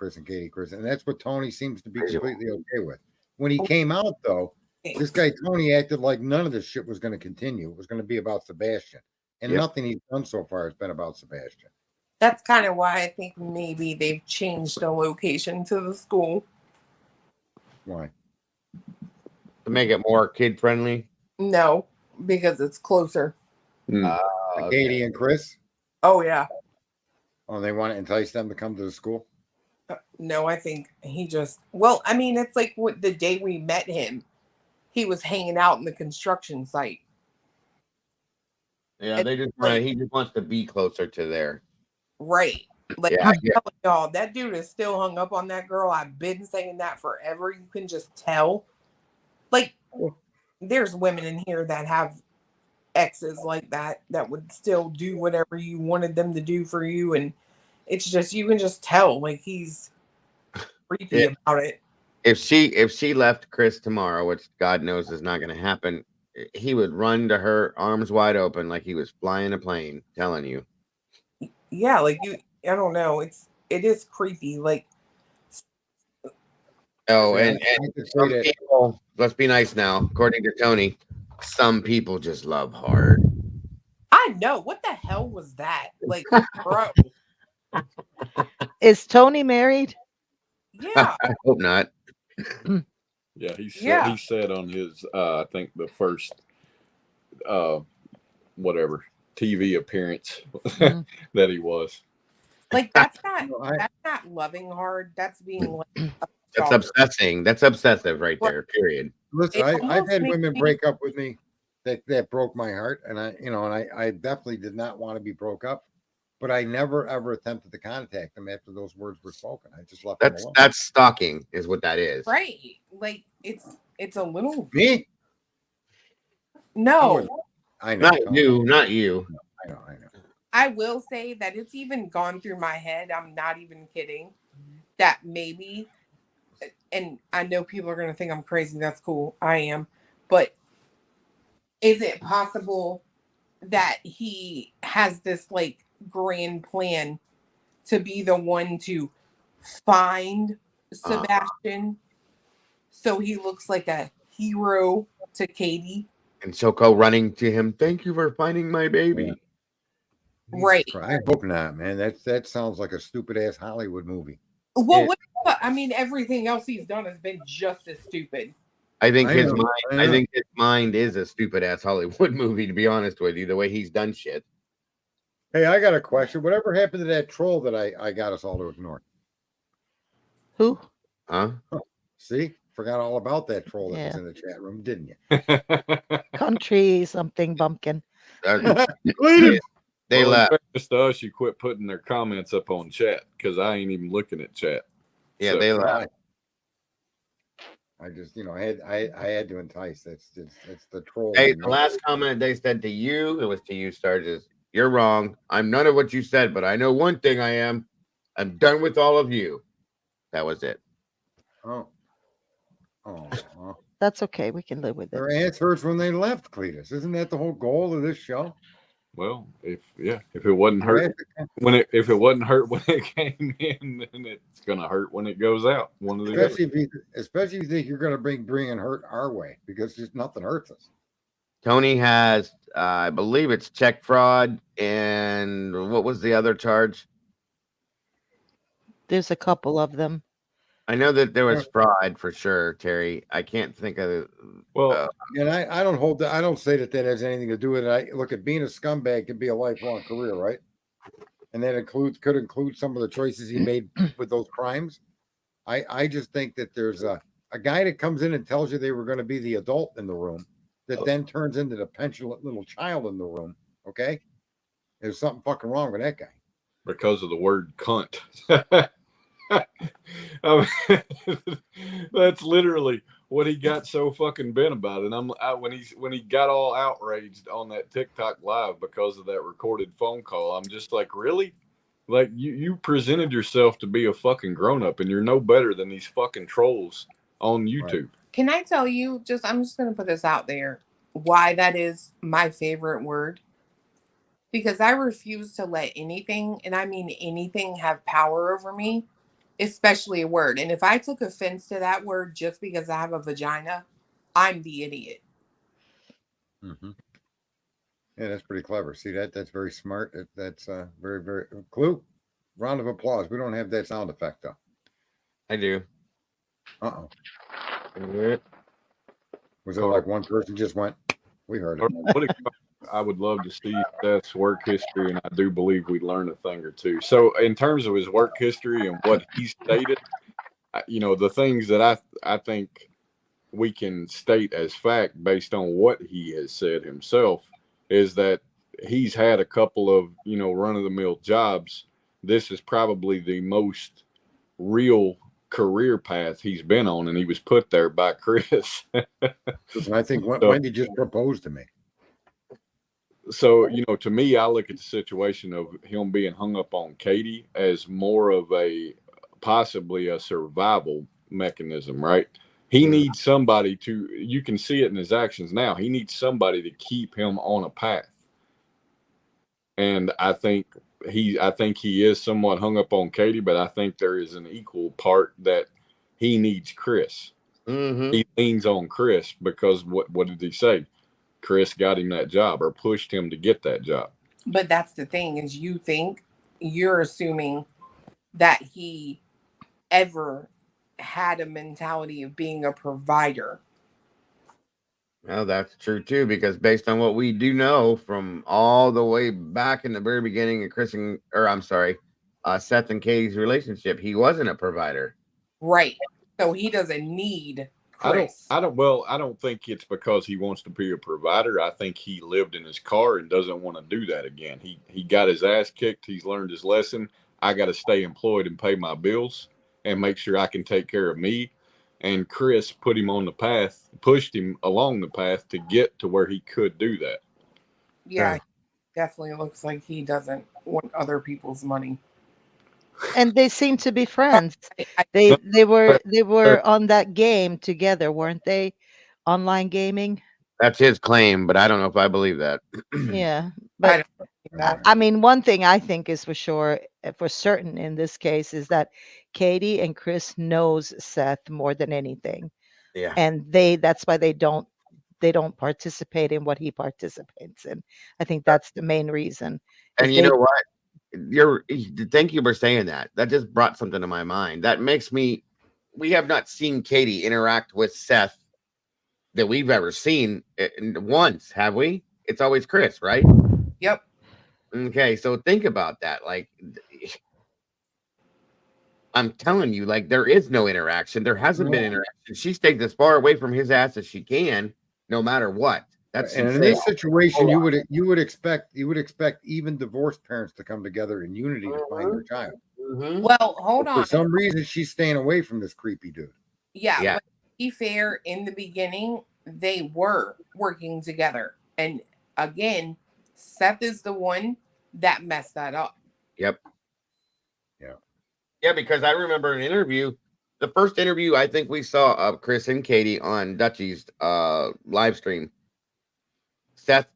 and that's what Tony seems to be completely okay with. When he came out, though, this guy Tony acted like none of this shit was going to continue. It was going to be about Sebastian, and nothing he's done so far has been about Sebastian. That's kind of why I think maybe they've changed the location to the school. Why? To make it more kid friendly. No, because it's closer. Katie and Chris. Oh yeah. Oh, they want to entice them to come to the school. No, I think he just. Well, I mean, it's like what the day we met him, he was hanging out in the construction site. Yeah, they just want. He just wants to be closer to there. Right. Like Yeah, I'm telling y'all, that dude is still hung up on that girl. I've been saying that forever. You can just tell. Like, there's women in here that have exes like that would still do whatever you wanted them to do for you, and it's just you can just tell like he's creepy about it. If she left Chris tomorrow, which God knows is not going to happen, he would run to her arms wide open like he was flying a plane. Telling you. Yeah, like you. I don't know. It is creepy. Like. Oh, and some people, let's be nice now. According to Tony, some people just love hard. I know. What the hell was that? Like, bro. Is Tony married? Yeah. I hope not. Yeah, he said on his I think the first whatever TV appearance that he was. Like that's not loving hard. That's being like That's obsessing. That's obsessive right there. Period. Listen, I've had women break up with me that broke my heart, and I definitely did not want to be broke up, but I never ever attempted to contact them after those words were spoken. I just left them alone. That's stalking, is what that is. Right. Like it's a little me. No, I know. Not you. I know. I will say that it's even gone through my head. I'm not even kidding. That maybe, and I know people are going to think I'm crazy. That's cool. I am. But is it possible that he has this like grand plan to be the one to find Sebastian so he looks like a hero to Katie? And Choco running to him. Thank you for finding my baby. Right. I hope not, man. That sounds like a stupid ass Hollywood movie. Well, I mean, everything else he's done has been just as stupid. I think his mind is a stupid ass Hollywood movie, to be honest with you, the way he's done shit. Hey, I got a question. Whatever happened to that troll that I got us all to ignore? Who? Huh? See? Forgot all about that troll that was in the chat room, didn't you? Country something bumpkin. They Well, in left. fairness to us, you quit putting their comments up on chat because I ain't even looking at chat. Yeah, So- they left. I just, I had to entice. That's the troll. Hey, in the me. last comment they said to you, it was to you, Sturgis. You're wrong. I'm none of what you said, but I know one thing I am. I'm done with all of you. That was it. Oh, well, That's okay. We can live with it. their answers when they left, Cletus. Isn't that the whole goal of this show? Well, if it wasn't hurt if it wasn't hurt when it came in, then it's gonna hurt when it goes out. One of the other. Especially if you think you're going to bring and hurt our way, because just nothing hurts us. Tony has, I believe it's check fraud, and what was the other charge? There's a couple of them. I know that there was fraud for sure, Terry. I can't think of it. Well, and I don't hold that. I don't say that has anything to do with it. I look at being a scumbag can be a lifelong career, right? And that could include some of the choices he made with those crimes. I just think that there's a guy that comes in and tells you they were going to be the adult in the room, that then turns into the petulant little child in the room. Okay, there's something fucking wrong with that guy because of the word cunt. That's literally what he got so fucking bent about. And when he got all outraged on that TikTok live because of that recorded phone call, I'm just like, really? Like you presented yourself to be a fucking grown up, and you're no better than these fucking trolls on YouTube. Right. Can I tell you, I'm just going to put this out there, why that is my favorite word? Because I refuse to let anything, and I mean anything, have power over me, especially a word. And if I took offense to that word just because I have a vagina, I'm the idiot. Mm-hmm. Yeah, that's pretty clever. See that's very smart. That's very, very Clue. Round of applause. We don't have that sound effect though. I do. Uh-oh. Yeah. Was it like one person just went? We heard it. I would love to see Seth's work history, and I do believe we'd learn a thing or two. So, in terms of his work history and what he stated, the things that I think we can state as fact based on what he has said himself is that he's had a couple of, run-of-the-mill jobs. This is probably the most real career path he's been on, and he was put there by Chris. Listen, I think Wendy just proposed to me. So, to me, I look at the situation of him being hung up on Katie as more of possibly a survival mechanism, right? He needs somebody you can see it in his actions now. He needs somebody to keep him on a path. And I think he is somewhat hung up on Katie, but I think there is an equal part that he needs Chris. Mm-hmm. He leans on Chris because what did he say? Chris got him that job or pushed him to get that job. But that's the thing is you're assuming that he ever had a mentality of being a provider. Well, that's true too, because based on what we do know from all the way back in the very beginning of Seth and Katie's relationship, he wasn't a provider. Right. So he doesn't need Chris. I don't think it's because he wants to be a provider. I think he lived in his car and doesn't want to do that again. He got his ass kicked. He's learned his lesson. I got to stay employed and pay my bills and make sure I can take care of me. And Chris put him on the path, pushed him along the path to get to where he could do that. Yeah, definitely looks like he doesn't want other people's money. And they seem to be friends. They were on that game together, weren't they? Online gaming. That's his claim, but I don't know if I believe that. Yeah, but I mean, one thing I think is for sure, for certain in this case, is that Katie and Chris knows Seth more than anything. Yeah, and that's why they don't participate in what he participates in. I think that's the main reason. And you know what? Thank you for saying that. That just brought something to my mind. That makes me. We have not seen Katie interact with Seth that we've ever seen once, have we? It's always Chris, right? Yep. Okay, so think about that. Like, I'm telling you, like, there is no interaction. There hasn't been interaction. She stayed as far away from his ass as she can, no matter what. That's And in insane. this situation, you would expect even divorced parents to come together in unity to find their child. Well, hold But for on. some reason, she's staying away from this creepy dude. Yeah, Yeah. but to be fair, in the beginning, they were working together. And again, Seth is the one that messed that up. Yep. Yeah. Yeah, because I remember an interview, the first interview I think we saw of Chris and Katie on Dutchie's live stream. Seth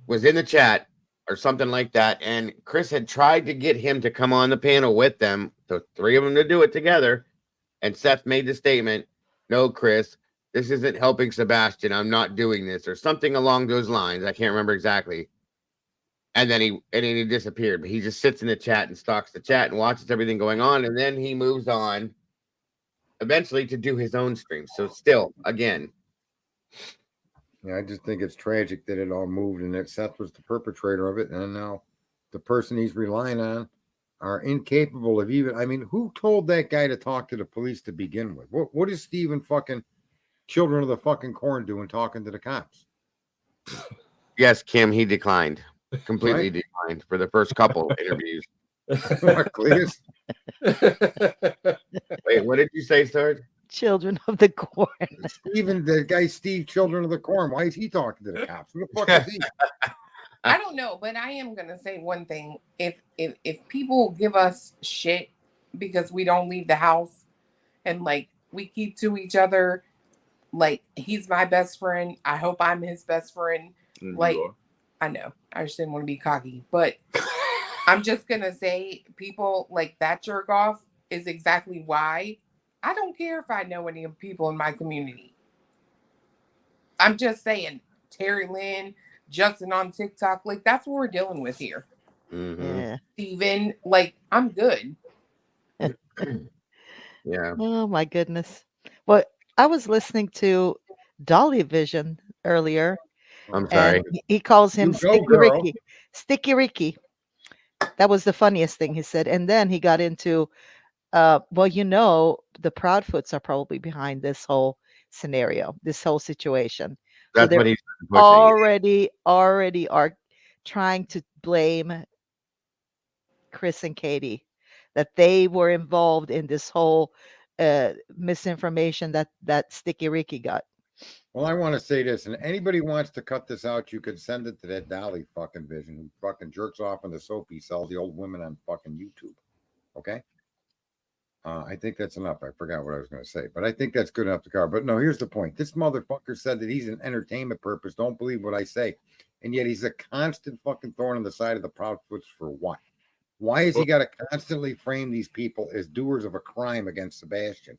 was in the chat or something like that, and Chris had tried to get him to come on the panel with them, the three of them to do it together. And Seth made the statement, "No, Chris, this isn't helping Sebastian. I'm not doing this," or something along those lines. I can't remember exactly. And then he disappeared. But he just sits in the chat and stalks the chat and watches everything going on, and then he moves on eventually to do his own stream. So still, again, Yeah, I just think it's tragic that it all moved and that Seth was the perpetrator of it. And now the person he's relying on are incapable of even, I mean, who told that guy to talk to the police to begin with? What is Steven fucking Children of the fucking Corn doing talking to the cops? yes, Kim, he declined. Completely declined for the first couple interviews. Cletus? Wait, what did you say, Sarge? Children of the Corn. Even the guy Steve Children of the Corn, why is he talking to the cops? Who the fuck is he? I don't know, but I am gonna say one thing. If people give us shit because we don't leave the house and like we keep to each other, like he's my best friend. I hope I'm his best friend. Like I know. I just didn't want to be cocky, but I'm just gonna say people like that jerk off is exactly why I don't care if I know any of people in my community. I'm just saying, Terry Lynn, Justin on TikTok, like that's what we're dealing with here. Yeah. Steven, like I'm good. Yeah. Oh my goodness. Well, I was listening to Dolly Vision earlier. I'm sorry. And he calls him You go, Sticky girl. Ricky. Sticky Ricky. That was the funniest thing he said. And then he got into, well, you know, the Proudfoots are probably behind this whole scenario, this whole situation. That's so what they're he's pushing. already are trying to blame Chris and Katie, that they were involved in this whole misinformation that Sticky Ricky got. Well, I want to say this, and anybody wants to cut this out, you could send it to that Dolly fucking Vision who fucking jerks off on the soap he sells the old women on fucking YouTube. Okay? I think that's enough. I forgot what I was going to say, but I think that's good enough to cover. But no, here's the point. This motherfucker said that he's an entertainment purpose. Don't believe what I say. And yet he's a constant fucking thorn on the side of the Proudfoots for what? Why has he got to constantly frame these people as doers of a crime against Sebastian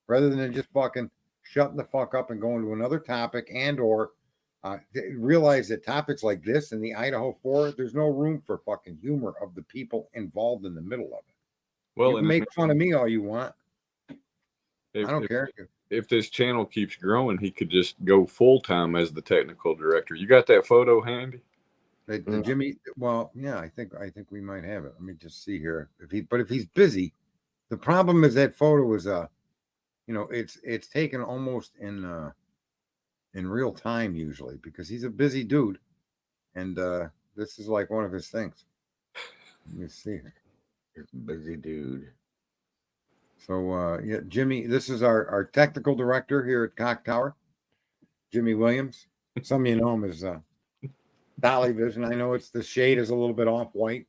rather than just fucking shutting the fuck up and going to another topic and or realize that topics like this in the Idaho 4, there's no room for fucking humor of the people involved in the middle of it. Well, You can make fun of me all you want. If, I don't if- care. If this channel keeps growing, he could just go full time as the technical director. You got that photo handy? The Jimmy, well, yeah, I think we might have it. Let me just see here. If he's busy, the problem is that photo is it's taken almost in real time usually because he's a busy dude, and this is like one of his things. Let me see here. Busy dude. So yeah, Jimmy, this is our technical director here at Cock Tower, Jimmy Williams. Some of you know him as Dolly Vision. I know the shade is a little bit off white,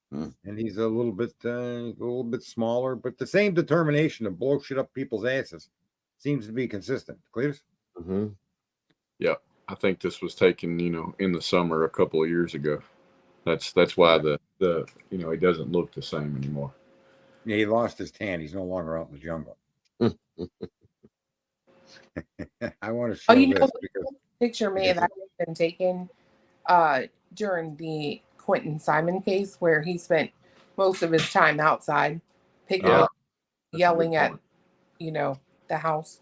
and he's a little bit smaller, but the same determination to blow shit up people's asses seems to be consistent. Cletus? Mm-hmm. Yeah, I think this was taken, in the summer a couple of years ago. That's why the he doesn't look the same anymore. Yeah, he lost his tan. He's no longer out in the jungle. I want to show this because picture may have actually been taken during the Quentin Simon case where he spent most of his time outside picking up, yelling at, the house.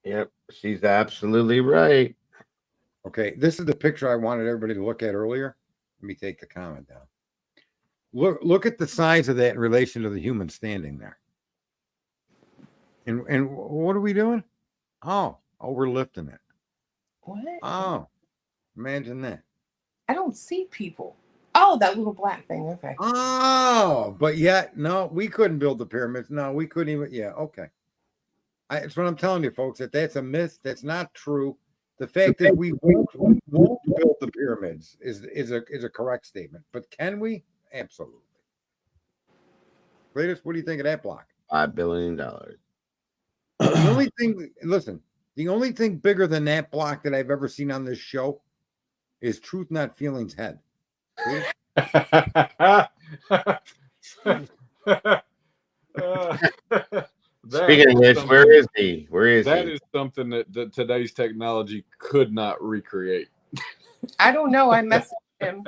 Yep, she's absolutely right. Okay, this is the picture I wanted everybody to look at earlier. Let me take the comment down. Look at the size of that in relation to the human standing there. And what are we doing? Oh, we're lifting it. What? Oh, Imagine that. I don't see people. Oh, that little black thing. Okay. Oh, but yet, no, we couldn't build the pyramids. No, we couldn't even. Yeah, okay. That's what I'm telling you, folks, that's a myth. That's not true. The fact that we won't build the pyramids is a correct statement. But can we? Absolutely. Cletus, what do you think of that block? $5 billion. The only thing, listen, the only thing bigger than that block that I've ever seen on this show is Truth Not Feelings head. Speaking of which, where is he? Where is that he? is something that today's technology could not recreate. I don't know. I messaged him.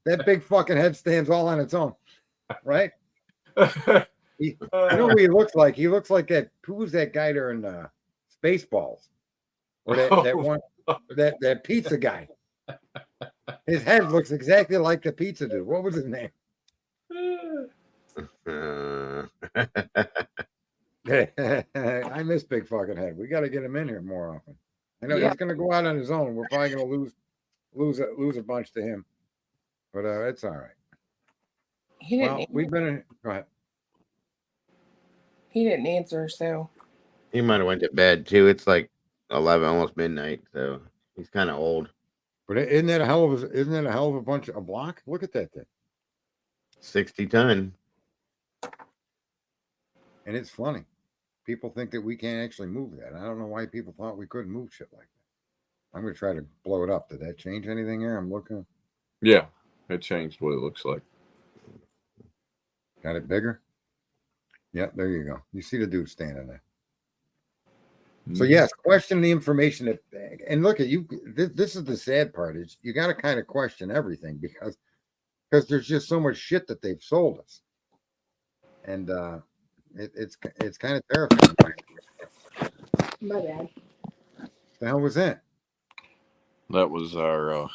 That big fucking head stands all on its own, right? You know what he looks like? He looks like that. Who was that guy there in Spaceballs? Or that pizza guy. His head looks exactly like the pizza dude. What was his name? I miss Big Fucking Head. We got to get him in here more often. I know he's going to go out on his own. We're probably going to lose a bunch to him, but it's all right. We've been. Go ahead. He didn't answer, so He might have went to bed too. It's like 11, almost midnight, so he's kind of old. But isn't that a hell of a bunch of block? Look at that thing. 60 ton. And it's funny. People think that we can't actually move that. I don't know why people thought we couldn't move shit like that. I'm going to try to blow it up. Did that change anything here? I'm looking. Yeah, it changed what it looks like. Got it bigger? Yep, there you go. You see the dude standing there. So yes, question the information that, and look at you. This is the sad part is you got to kind of question everything because there's just so much shit that they've sold us, and it's kind of terrifying. my bad. The hell was that? That was our our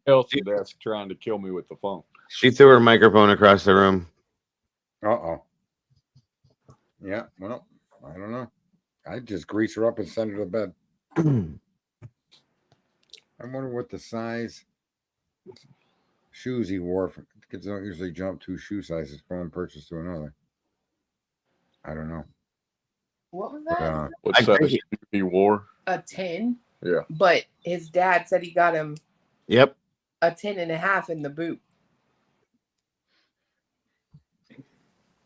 health desk trying to kill me with the phone. She threw her microphone across the room. Uh-oh. Yeah, well, I don't know. I'd just grease her up and send her to bed. I wonder what the size shoes he wore. Kids don't usually jump 2 shoe sizes from one purchase to another. I don't know. What was that? What size he wore? A 10. Yeah. But his dad said he got him Yep. a 10.5 in the boot.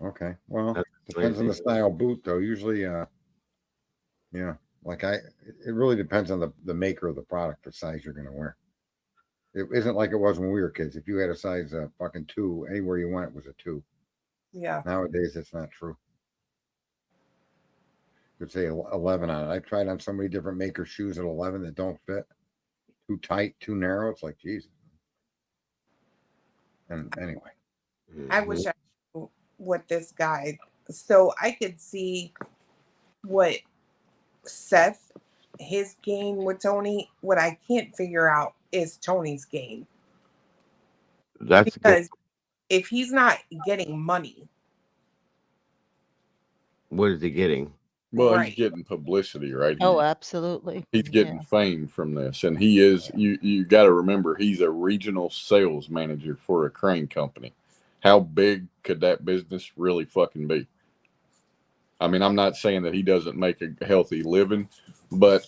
Okay. Well, depends on the style boot, though. Usually, yeah, like it really depends on the maker of the product, the size you're going to wear. It isn't like it was when we were kids. If you had a size fucking 2, anywhere you went was a 2. Yeah. Nowadays, that's not true. You could say 11 on it. I tried on so many different maker shoes at 11 that don't fit. Too tight, too narrow. It's like, Jesus. And anyway. I wish I knew what this guy, so I could see what Seth, his gain with Tony. What I can't figure out is Tony's gain. That's because if he's not getting money, what is he getting? Well, he's getting publicity, right? Oh, absolutely. He's getting fame from this, and he is. You got to remember, he's a regional sales manager for a crane company. How big could that business really fucking be? I mean, I'm not saying that he doesn't make a healthy living, but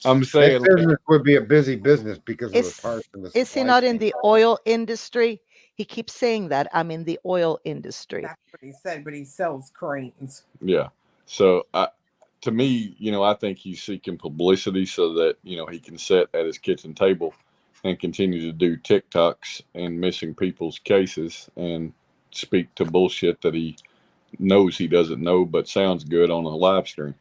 I'm saying that business would be a busy business because of the parts and the Is he not in the oil industry? He keeps saying that I'm in the oil industry. that's what he said, but he sells cranes. Yeah. So to me, I think he's seeking publicity so that, he can sit at his kitchen table and continue to do TikToks and missing people's cases and speak to bullshit that he knows he doesn't know, but sounds good on a live stream.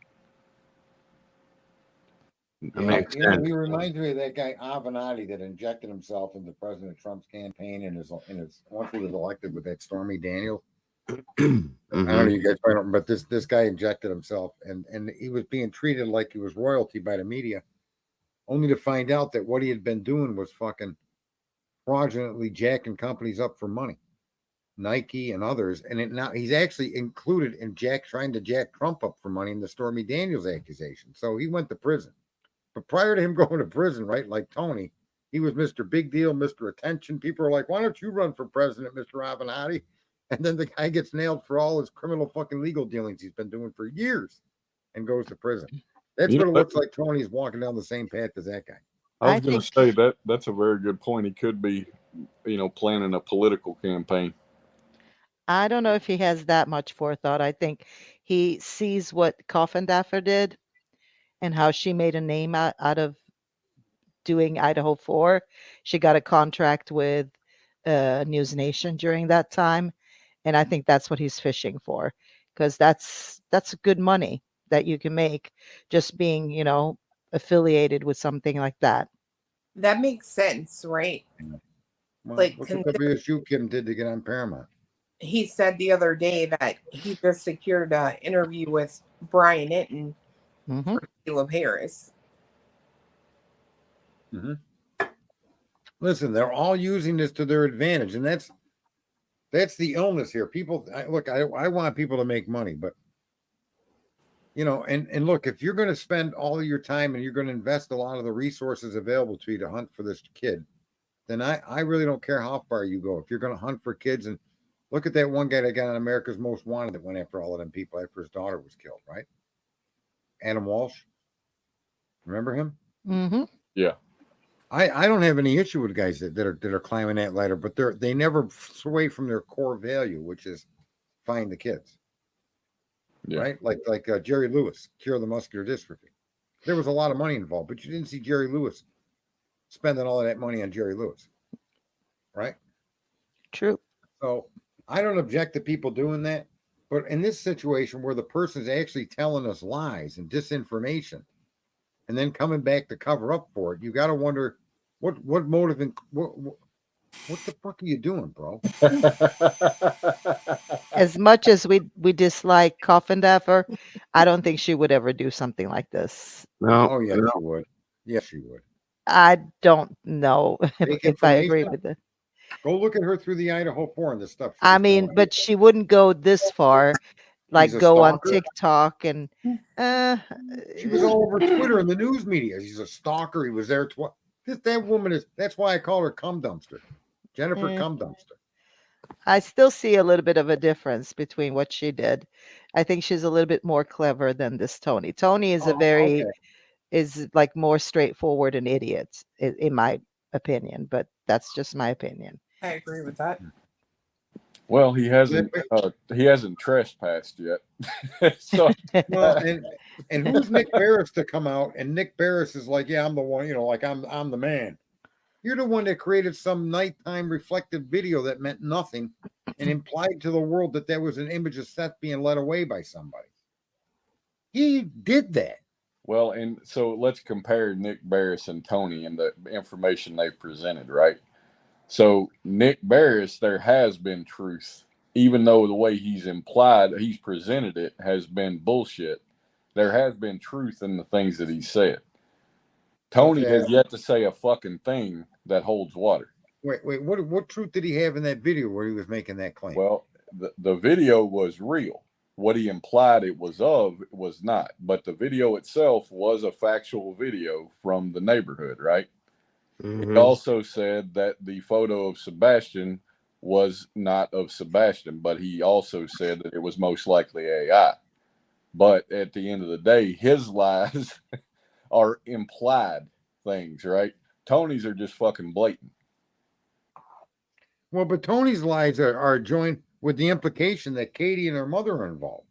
Yeah, he reminds me of that guy Avenatti that injected himself into President Trump's campaign and once he was elected with that Stormy Daniels. I don't know you guys probably don't, but this guy injected himself and he was being treated like he was royalty by the media, only to find out that what he had been doing was fucking fraudulently jacking companies up for money, Nike and others, and now he's actually included in trying to jack Trump up for money in the Stormy Daniels accusation. So he went to prison. But prior to him going to prison, right, like Tony, he was Mr. Big Deal, Mr. Attention. People are like, why don't you run for president, Mr. Avenatti? And then the guy gets nailed for all his criminal fucking legal dealings he's been doing for years and goes to prison. That's You what know, it looks like. Tony's walking down the same path as that guy. I was I going to think say that's a very good point. He could be, planning a political campaign. I don't know if he has that much forethought. I think he sees what Coffindaffer did and how she made a name out of doing Idaho 4. She got a contract with News Nation during that time, and I think that's what he's fishing for, because that's good money that you can make just being, affiliated with something like that. That makes sense, right? Well, Like, what the WSU kid did to get on Paramount? he said the other day that he just secured an interview with Brian Hinton Mhm. for Caleb Harris. Listen, they're all using this to their advantage, and that's the illness here. People, I want people to make money, but and look, if you're going to spend all of your time and you're going to invest a lot of the resources available to you to hunt for this kid, then I really don't care how far you go. If you're going to hunt for kids, and look at that one guy that got on America's Most Wanted that went after all of them people after his daughter was killed, right? Adam Walsh. Remember him? Mm-hmm. Yeah. I don't have any issue with guys that are climbing that ladder, but they never sway from their core value, which is find the kids. Yeah. Right? Like Jerry Lewis, Cure the Muscular Dystrophy. There was a lot of money involved, but you didn't see Jerry Lewis spending all of that money on Jerry Lewis. Right? True. So I don't object to people doing that, but in this situation where the person's actually telling us lies and disinformation and then coming back to cover up for it, you got to wonder what motive and what the fuck are you doing, bro? As much as we dislike Coffindaffer, I don't think she would ever do something like this. No. Oh yeah, she would. Yes, she would. I don't know Fake if I agree information? with it. Go look at her through the Idaho 4 and the stuff. she I was mean, telling. but she wouldn't go this far, like She's a go on stalker? TikTok and She was all over Twitter and the news media. She's a stalker. He was there. That woman is. That's why I call her cum dumpster, Jennifer Mm. cum dumpster. I still see a little bit of a difference between what she did. I think she's a little bit more clever than this Tony. Tony is Oh, okay. is like more straightforward and idiot, in my opinion. But that's just my opinion. I agree with that. Well, he hasn't trespassed yet. So Well, and who's Nick Barris to come out? And Nick Barris is like, yeah, I'm the one. Like I'm the man. You're the one that created some nighttime reflective video that meant nothing and implied to the world that there was an image of Seth being led away by somebody. He did that. Well, and so let's compare Nick Barris and Tony and the information they presented, right? So Nick Barris, there has been truth, even though the way he's presented it has been bullshit. There has been truth in the things that he said. Tony has yet to say a fucking thing that holds water. Wait, what truth did he have in that video where he was making that claim? Well, the video was real. What he implied it was not, but the video itself was a factual video from the neighborhood, right? He also said that the photo of Sebastian was not of Sebastian, but he also said that it was most likely AI. But at the end of the day, his lies are implied things, right? Tony's are just fucking blatant. Well, but Tony's lies are joined with the implication that Katie and her mother are involved.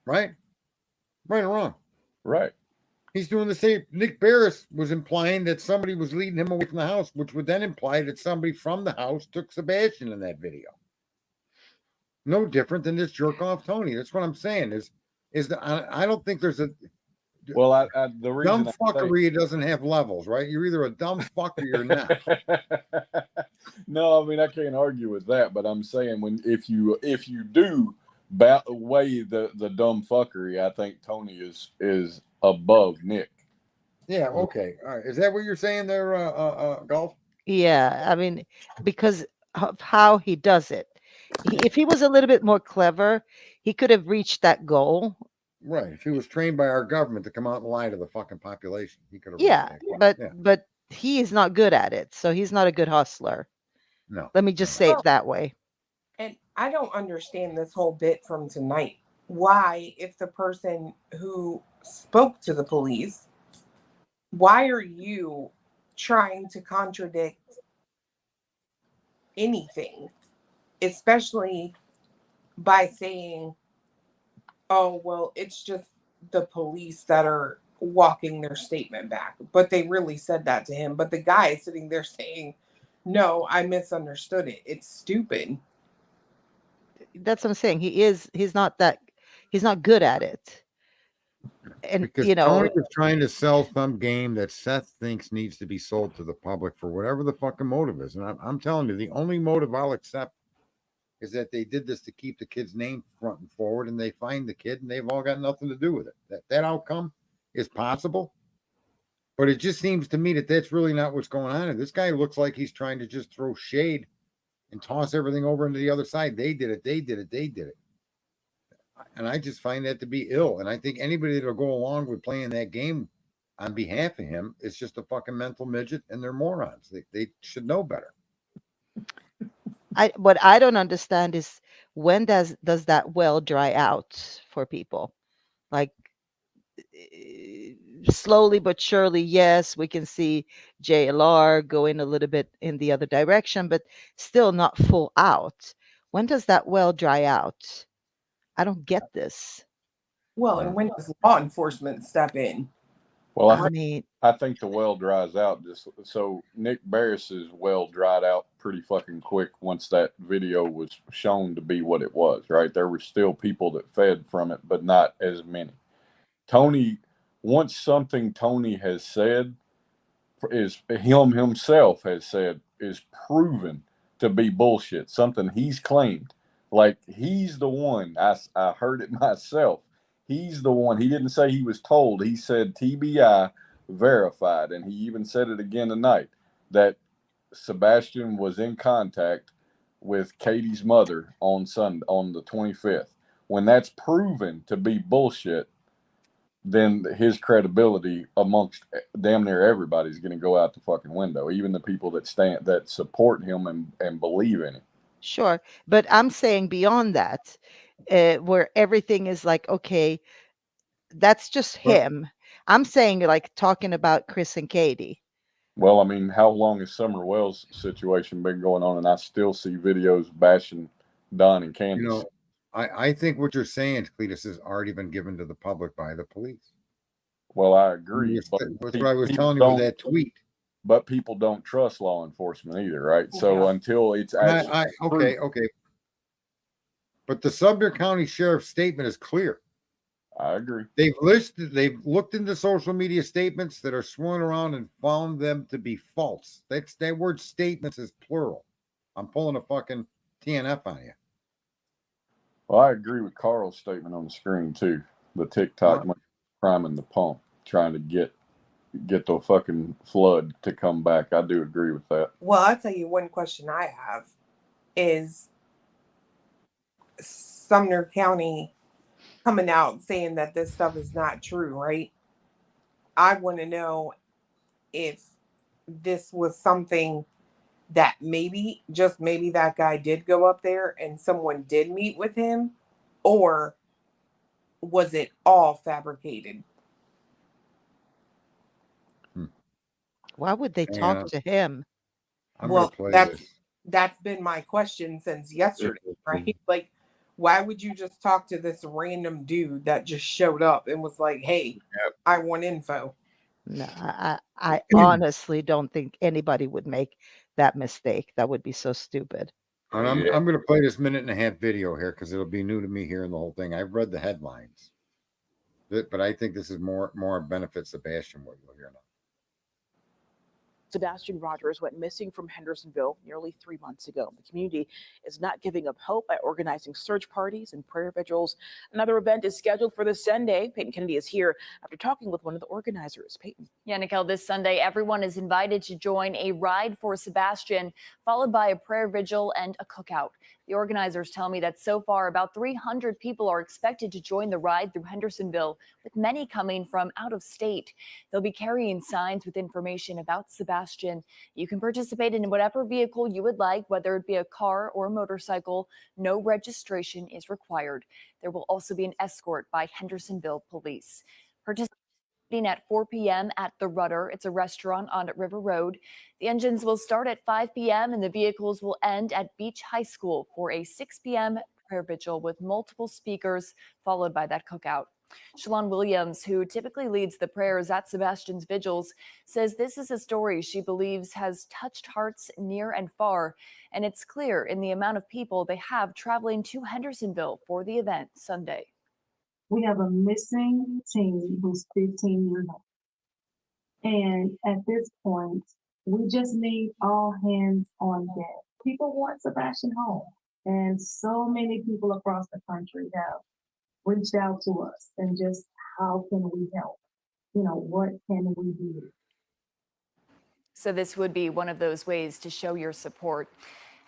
Right? Right or wrong? Right. He's doing the same. Nick Barris was implying that somebody was leading him away from the house, which would then imply that somebody from the house took Sebastian in that video. No different than this jerk off Tony. That's what I'm saying. Is that I don't think there's a well, the reason dumb fuckery doesn't have levels, right? You're either a dumb fuck or you're not. No, I mean I can't argue with that, but I'm saying if you do weigh the dumb fuckery, I think Tony is above Nick. Yeah. Okay. All right. Is that what you're saying there, Golf? Yeah, I mean, because of how he does it. If he was a little bit more clever, he could have reached that goal Right. If he was trained by our government to come out and lie to the fucking population, he could have. Yeah, but yeah. but he is not good at it, so he's not a good hustler. No. Let me just say it that way. And I don't understand this whole bit from tonight. Why, if the person who spoke to the police, why are you trying to contradict anything, especially by saying, oh, well, it's just the police that are walking their statement back. But they really said that to him. But the guy is sitting there saying, no, I misunderstood it. It's stupid. That's what I'm saying. He's not good at it. And Because Tony was trying to sell some game that Seth thinks needs to be sold to the public for whatever the fucking motive is. And I'm telling you, the only motive I'll accept is that they did this to keep the kid's name front and forward, and they find the kid, and they've all got nothing to do with it. That outcome is possible, but it just seems to me that that's really not what's going on. And this guy looks like he's trying to just throw shade and toss everything over into the other side. They did it. They did it. They did it. And I just find that to be ill. And I think anybody that'll go along with playing that game on behalf of him is just a fucking mental midget, and they're morons. They should know better. What I don't understand is, when does that well dry out for people? Like, slowly but surely, yes, we can see JLR going a little bit in the other direction, but still not full out. When does that well dry out? I don't get this. Well, and when does law enforcement step in? Well, I mean, I think the well dries out just so Nick Barris's well dried out pretty fucking quick once that video was shown to be what it was, right? There were still people that fed from it, but not as many. Tony, once something Tony has said is himself has said is proven to be bullshit, something he's claimed, like he's the one, I heard it myself. He's the one. He didn't say he was told. He said TBI verified. And he even said it again tonight that Sebastian was in contact with Katie's mother on the 25th. When that's proven to be bullshit, then his credibility amongst damn near everybody's going to go out the fucking window, even the people that support him and believe in him. Sure. But I'm saying beyond that, where everything is like, okay, that's just him. I'm saying, like, talking about Chris and Katie. Well, I mean, how long has Summer Wells' situation been going on? And I still see videos bashing Don and Candace. You know, I think what you're saying, Cletus, has already been given to the public by the police. Well, I agree. That's what I was telling you with that tweet. But people don't trust law enforcement either, right? So until it's actually okay. But the Sumner County Sheriff's statement is clear. I agree. They've looked into social media statements that are sworn around and found them to be false. That word statements is plural. I'm pulling a fucking TNF on you. Well, I agree with Carl's statement on the screen too. The TikTok priming the pump, trying to get the fucking flood to come back. I do agree with that. Well, I'll tell you one question I have is Sumner County coming out saying that this stuff is not true, right? I want to know if this was something that maybe, just maybe, that guy did go up there and someone did meet with him, or was it all fabricated? Why would they talk to him? Well, that's been my question since yesterday, right? Like, why would you just talk to this random dude that just showed up and was like, hey, I want info? No, I honestly don't think anybody would make that mistake. That would be so stupid. And I'm going to play this 1.5-minute video here because it'll be new to me hearing the whole thing. I've read the headlines, but I think this is more benefit Sebastian what you'll hear now. Sebastian Rogers went missing from Hendersonville nearly 3 months ago. The community is not giving up hope by organizing search parties and prayer vigils. Another event is scheduled for this Sunday. Peyton Kennedy is here after talking with one of the organizers. Peyton. Yeah, Nicole, this Sunday, everyone is invited to join a Ride for Sebastian, followed by a prayer vigil and a cookout. The organizers tell me that so far, about 300 people are expected to join the ride through Hendersonville, with many coming from out of state. They'll be carrying signs with information about Sebastian. You can participate in whatever vehicle you would like, whether it be a car or a motorcycle. No registration is required. There will also be an escort by Hendersonville police. At 4 p.m. at The Rudder. It's a restaurant on River Road. The engines will start at 5 p.m. and the vehicles will end at Beach High School for a 6 p.m. prayer vigil with multiple speakers, followed by that cookout. Shalon Williams, who typically leads the prayers at Sebastian's vigils, says this is a story she believes has touched hearts near and far, and it's clear in the amount of people they have traveling to Hendersonville for the event Sunday. We have a missing teen who's 15 years old. And at this point, we just need all hands on deck. People want Sebastian home. And so many people across the country have reached out to us and just, how can we help? You know, what can we do? So this would be one of those ways to show your support.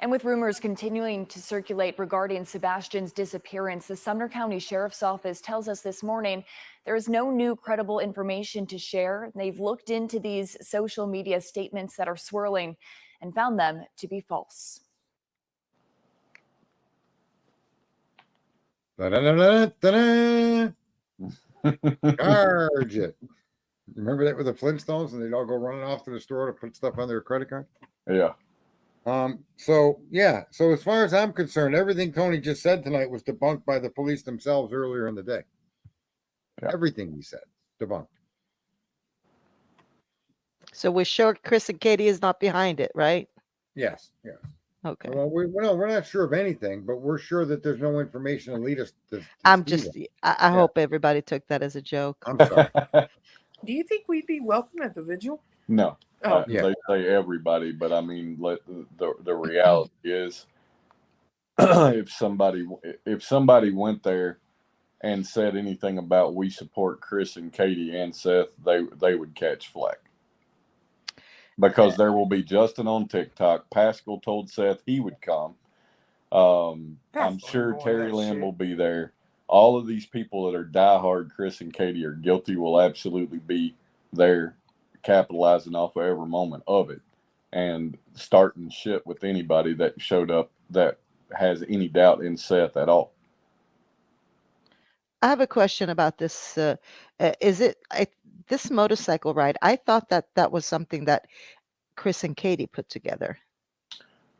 And with rumors continuing to circulate regarding Sebastian's disappearance, the Sumner County Sheriff's Office tells us this morning there is no new credible information to share. They've looked into these social media statements that are swirling and found them to be false. Da-da-da-da-da-da. Charge it. Remember that with the Flintstones and they'd all go running off to the store to put stuff on their credit card? Yeah. So as far as I'm concerned, everything Tony just said tonight was debunked by the police themselves earlier in the day. Yeah. Everything he said, debunked. So we're sure Chris and Katie is not behind it, right? Yes. Okay. Well, we're not sure of anything, but we're sure that there's no information to lead us to I'm just, I hope everybody took that as a joke. I'm sorry. Do you think we'd be welcome at the vigil? No. Oh. They say everybody, but I mean, the reality is, if somebody went there and said anything about we support Chris and Katie and Seth, they would catch flack. Because there will be Justin on TikTok. Pascal told Seth he would come. I'm sure Terry Lynn will be there. All of these people that are diehard Chris and Katie are guilty will absolutely be there, capitalizing off of every moment of it and starting shit with anybody that showed up that has any doubt in Seth at all. I have a question about this. Is it this motorcycle ride? I thought that was something that Chris and Katie put together.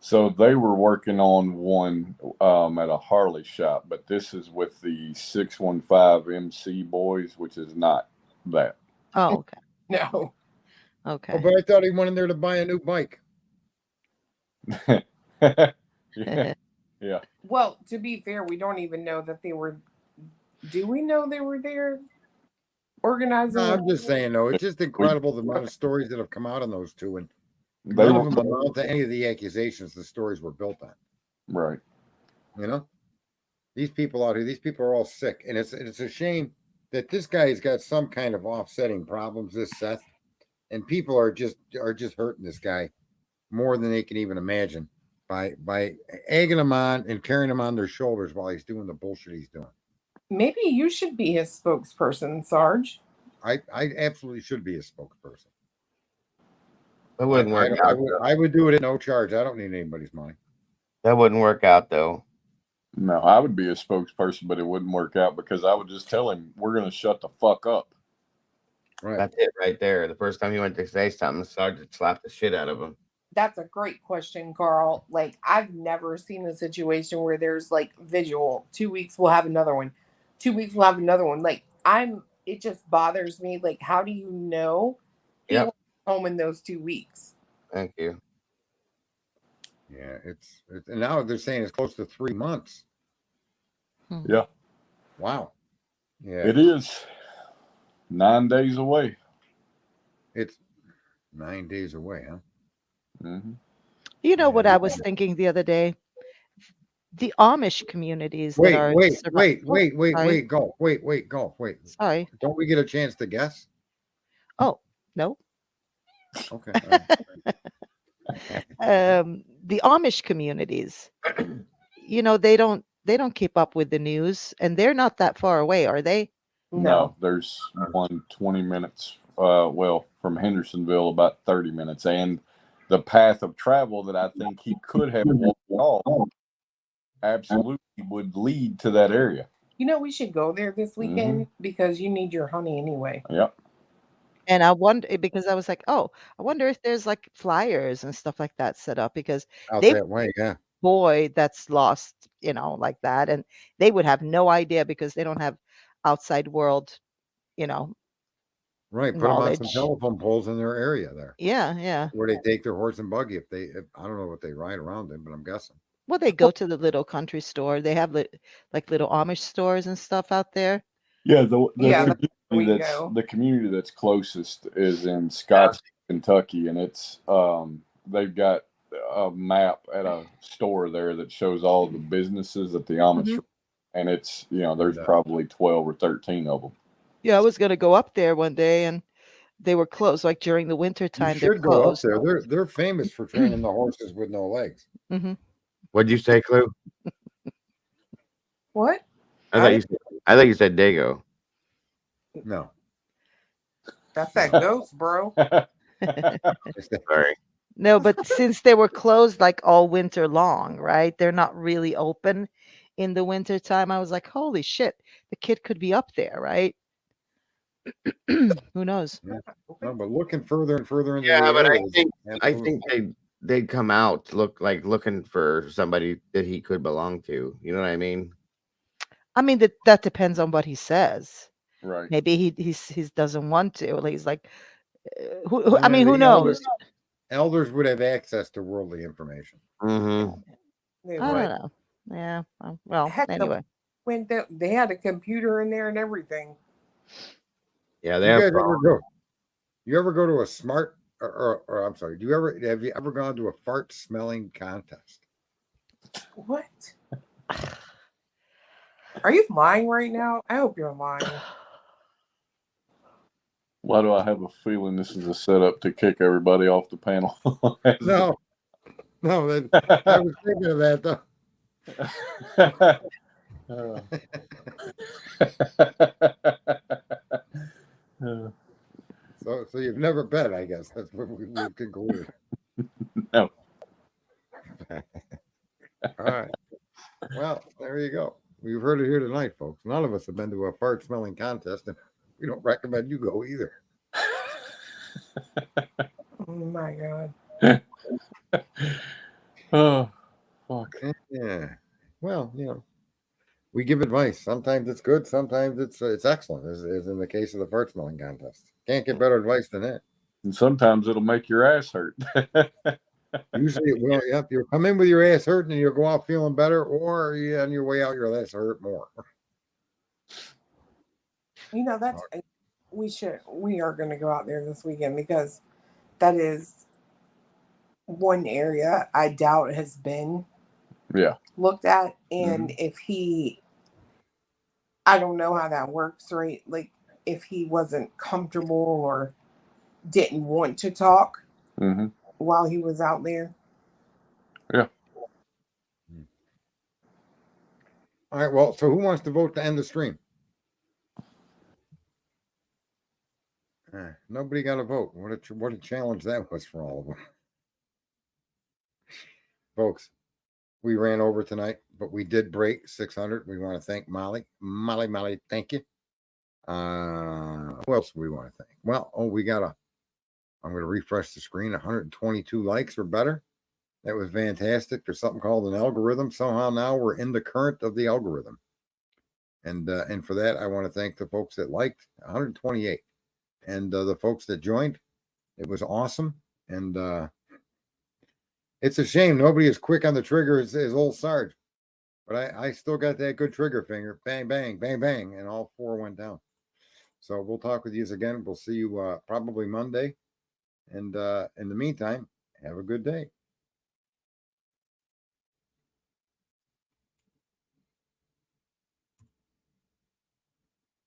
So they were working on one at a Harley shop, but this is with the 615 MC boys, which is not that. Oh, okay. No. Okay. Oh, but I thought he went in there to buy a new bike. Yeah. Well, to be fair, we don't even know that they were. Do we know they were there organizing? No, I'm just saying, though, it's just incredible the amount of stories that have come out on those two, and none of them amount to any of the accusations the stories were built on. Right. You know, these people out here, these people are all sick, and it's a shame that this guy has got some kind of offsetting problems, this Seth, and people are just hurting this guy more than they can even imagine by egging him on and carrying him on their shoulders while he's doing the bullshit he's doing. Maybe you should be his spokesperson, Sarge. I absolutely should be a spokesperson. That wouldn't work out. I would do it at no charge. I don't need anybody's money. That wouldn't work out, though. No, I would be a spokesperson, but it wouldn't work out because I would just tell him, we're going to shut the fuck up. Right. That's it right there. The first time he went to say something, Sergeant slapped the shit out of him. That's a great question, Carl. Like, I've never seen a situation where there's like visual. 2 weeks, we'll have another one. 2 weeks, we'll have another one. Like, it just bothers me. Like, how do you know he went home in those 2 weeks? Thank you. Yeah, it's and now they're saying it's close to 3 months. Yeah. Wow. Yeah. It is 9 days away. It's 9 days away, huh? Mm-hmm. You know what I was thinking the other day? The Amish communities that Wait, are wait, surround- wait, Oh, wait, wait, sorry. wait, golf, wait, golf, wait. Sorry. Don't we get a chance to guess? Oh, no. Okay. The Amish communities, you know, they don't keep up with the news, and they're not that far away, are they? No, there's one 20 minutes, well, from Hendersonville, about 30 minutes. And the path of travel that I think he could have walked off absolutely would lead to that area. You know, we should go there this weekend Mm-hmm. because you need your honey anyway. Yep. And I wonder, because I was like, oh, I wonder if there's like flyers and stuff like that set up, because Out they that way, yeah. boy that's lost, you know, like that, and they would have no idea because they don't have outside world, you know, Right. Put them on some knowledge. telephone poles in their area there. Yeah. Where they take their horse and buggy. If I don't know what they ride around in, but I'm guessing. Well, they go to the little country store. They have like little Amish stores and stuff out there. Yeah, the we community that's closest is in Scottsdale, Kentucky, and it's they've got a map at a store there that shows all the businesses that the Amish, and it's, you know, there's probably 12 or 13 of them. Yeah, I was gonna go up there one day, and they were closed. Like during the winter You time, they're should go up closed. there. They're famous for training the horses with no legs. Mm-hmm. What'd you say, Clue? What? I thought you said Dago. No. That's that ghost, bro. Sorry. No, but since they were closed like all winter long, right? They're not really open in the winter time. I was like, holy shit, the kid could be up there, right? Who knows? Yeah. No, but looking further and further into Yeah, the but area, I think they'd come out looking for somebody that he could belong to. You know what I mean? I mean, that depends on what he says. Right. Maybe he doesn't want to. Like, he's like, I mean, who the knows? Elders would have access to worldly information. Mm-hmm. I don't know. Yeah. Well, Heck, anyway. When they had a computer in there and everything. Yeah, You they have. guys ever go to a smart or I'm sorry, have you ever gone to a fart smelling contest? What? Are you lying right now? I hope you're lying. Why do I have a feeling this is a setup to kick everybody off the panel? No, I was thinking of that though. So you've never bet, I guess. That's what we've concluded. No. All right. Well, there you go. We've heard it here tonight, folks. None of us have been to a fart smelling contest, and we don't recommend you go either. Oh my God. Oh, fuck. Yeah. Well, you know, we give advice. Sometimes it's good. Sometimes it's excellent, as in the case of the fart smelling contest. Can't get better advice than that. And sometimes it'll make your ass hurt. Usually it will. Yep. You'll come in with your ass hurting and you'll go out feeling better, or on your way out, your ass hurt more. You know, we are going to go out there this weekend because that is one area I doubt has been looked at. And if I don't know how that works, right? Like if he wasn't comfortable or didn't want to talk while he was out there. Yeah. All right. Well, so who wants to vote to end the stream? Nobody got a vote. What a challenge that was for all of them. Folks, we ran over tonight, but we did break 600. We want to thank Molly. Molly, thank you. Who else do we want to thank? Well, I'm going to refresh the screen. 122 likes or better. That was fantastic. There's something called an algorithm. Somehow now we're in the current of the algorithm. And for that, I want to thank the folks that liked 128. And the folks that joined. It was awesome. And it's a shame nobody is quick on the trigger as old Sarge. But I still got that good trigger finger. Bang, bang, bang, bang. And all 4 went down. So we'll talk with you again. We'll see you probably Monday. And in the meantime, have a good day.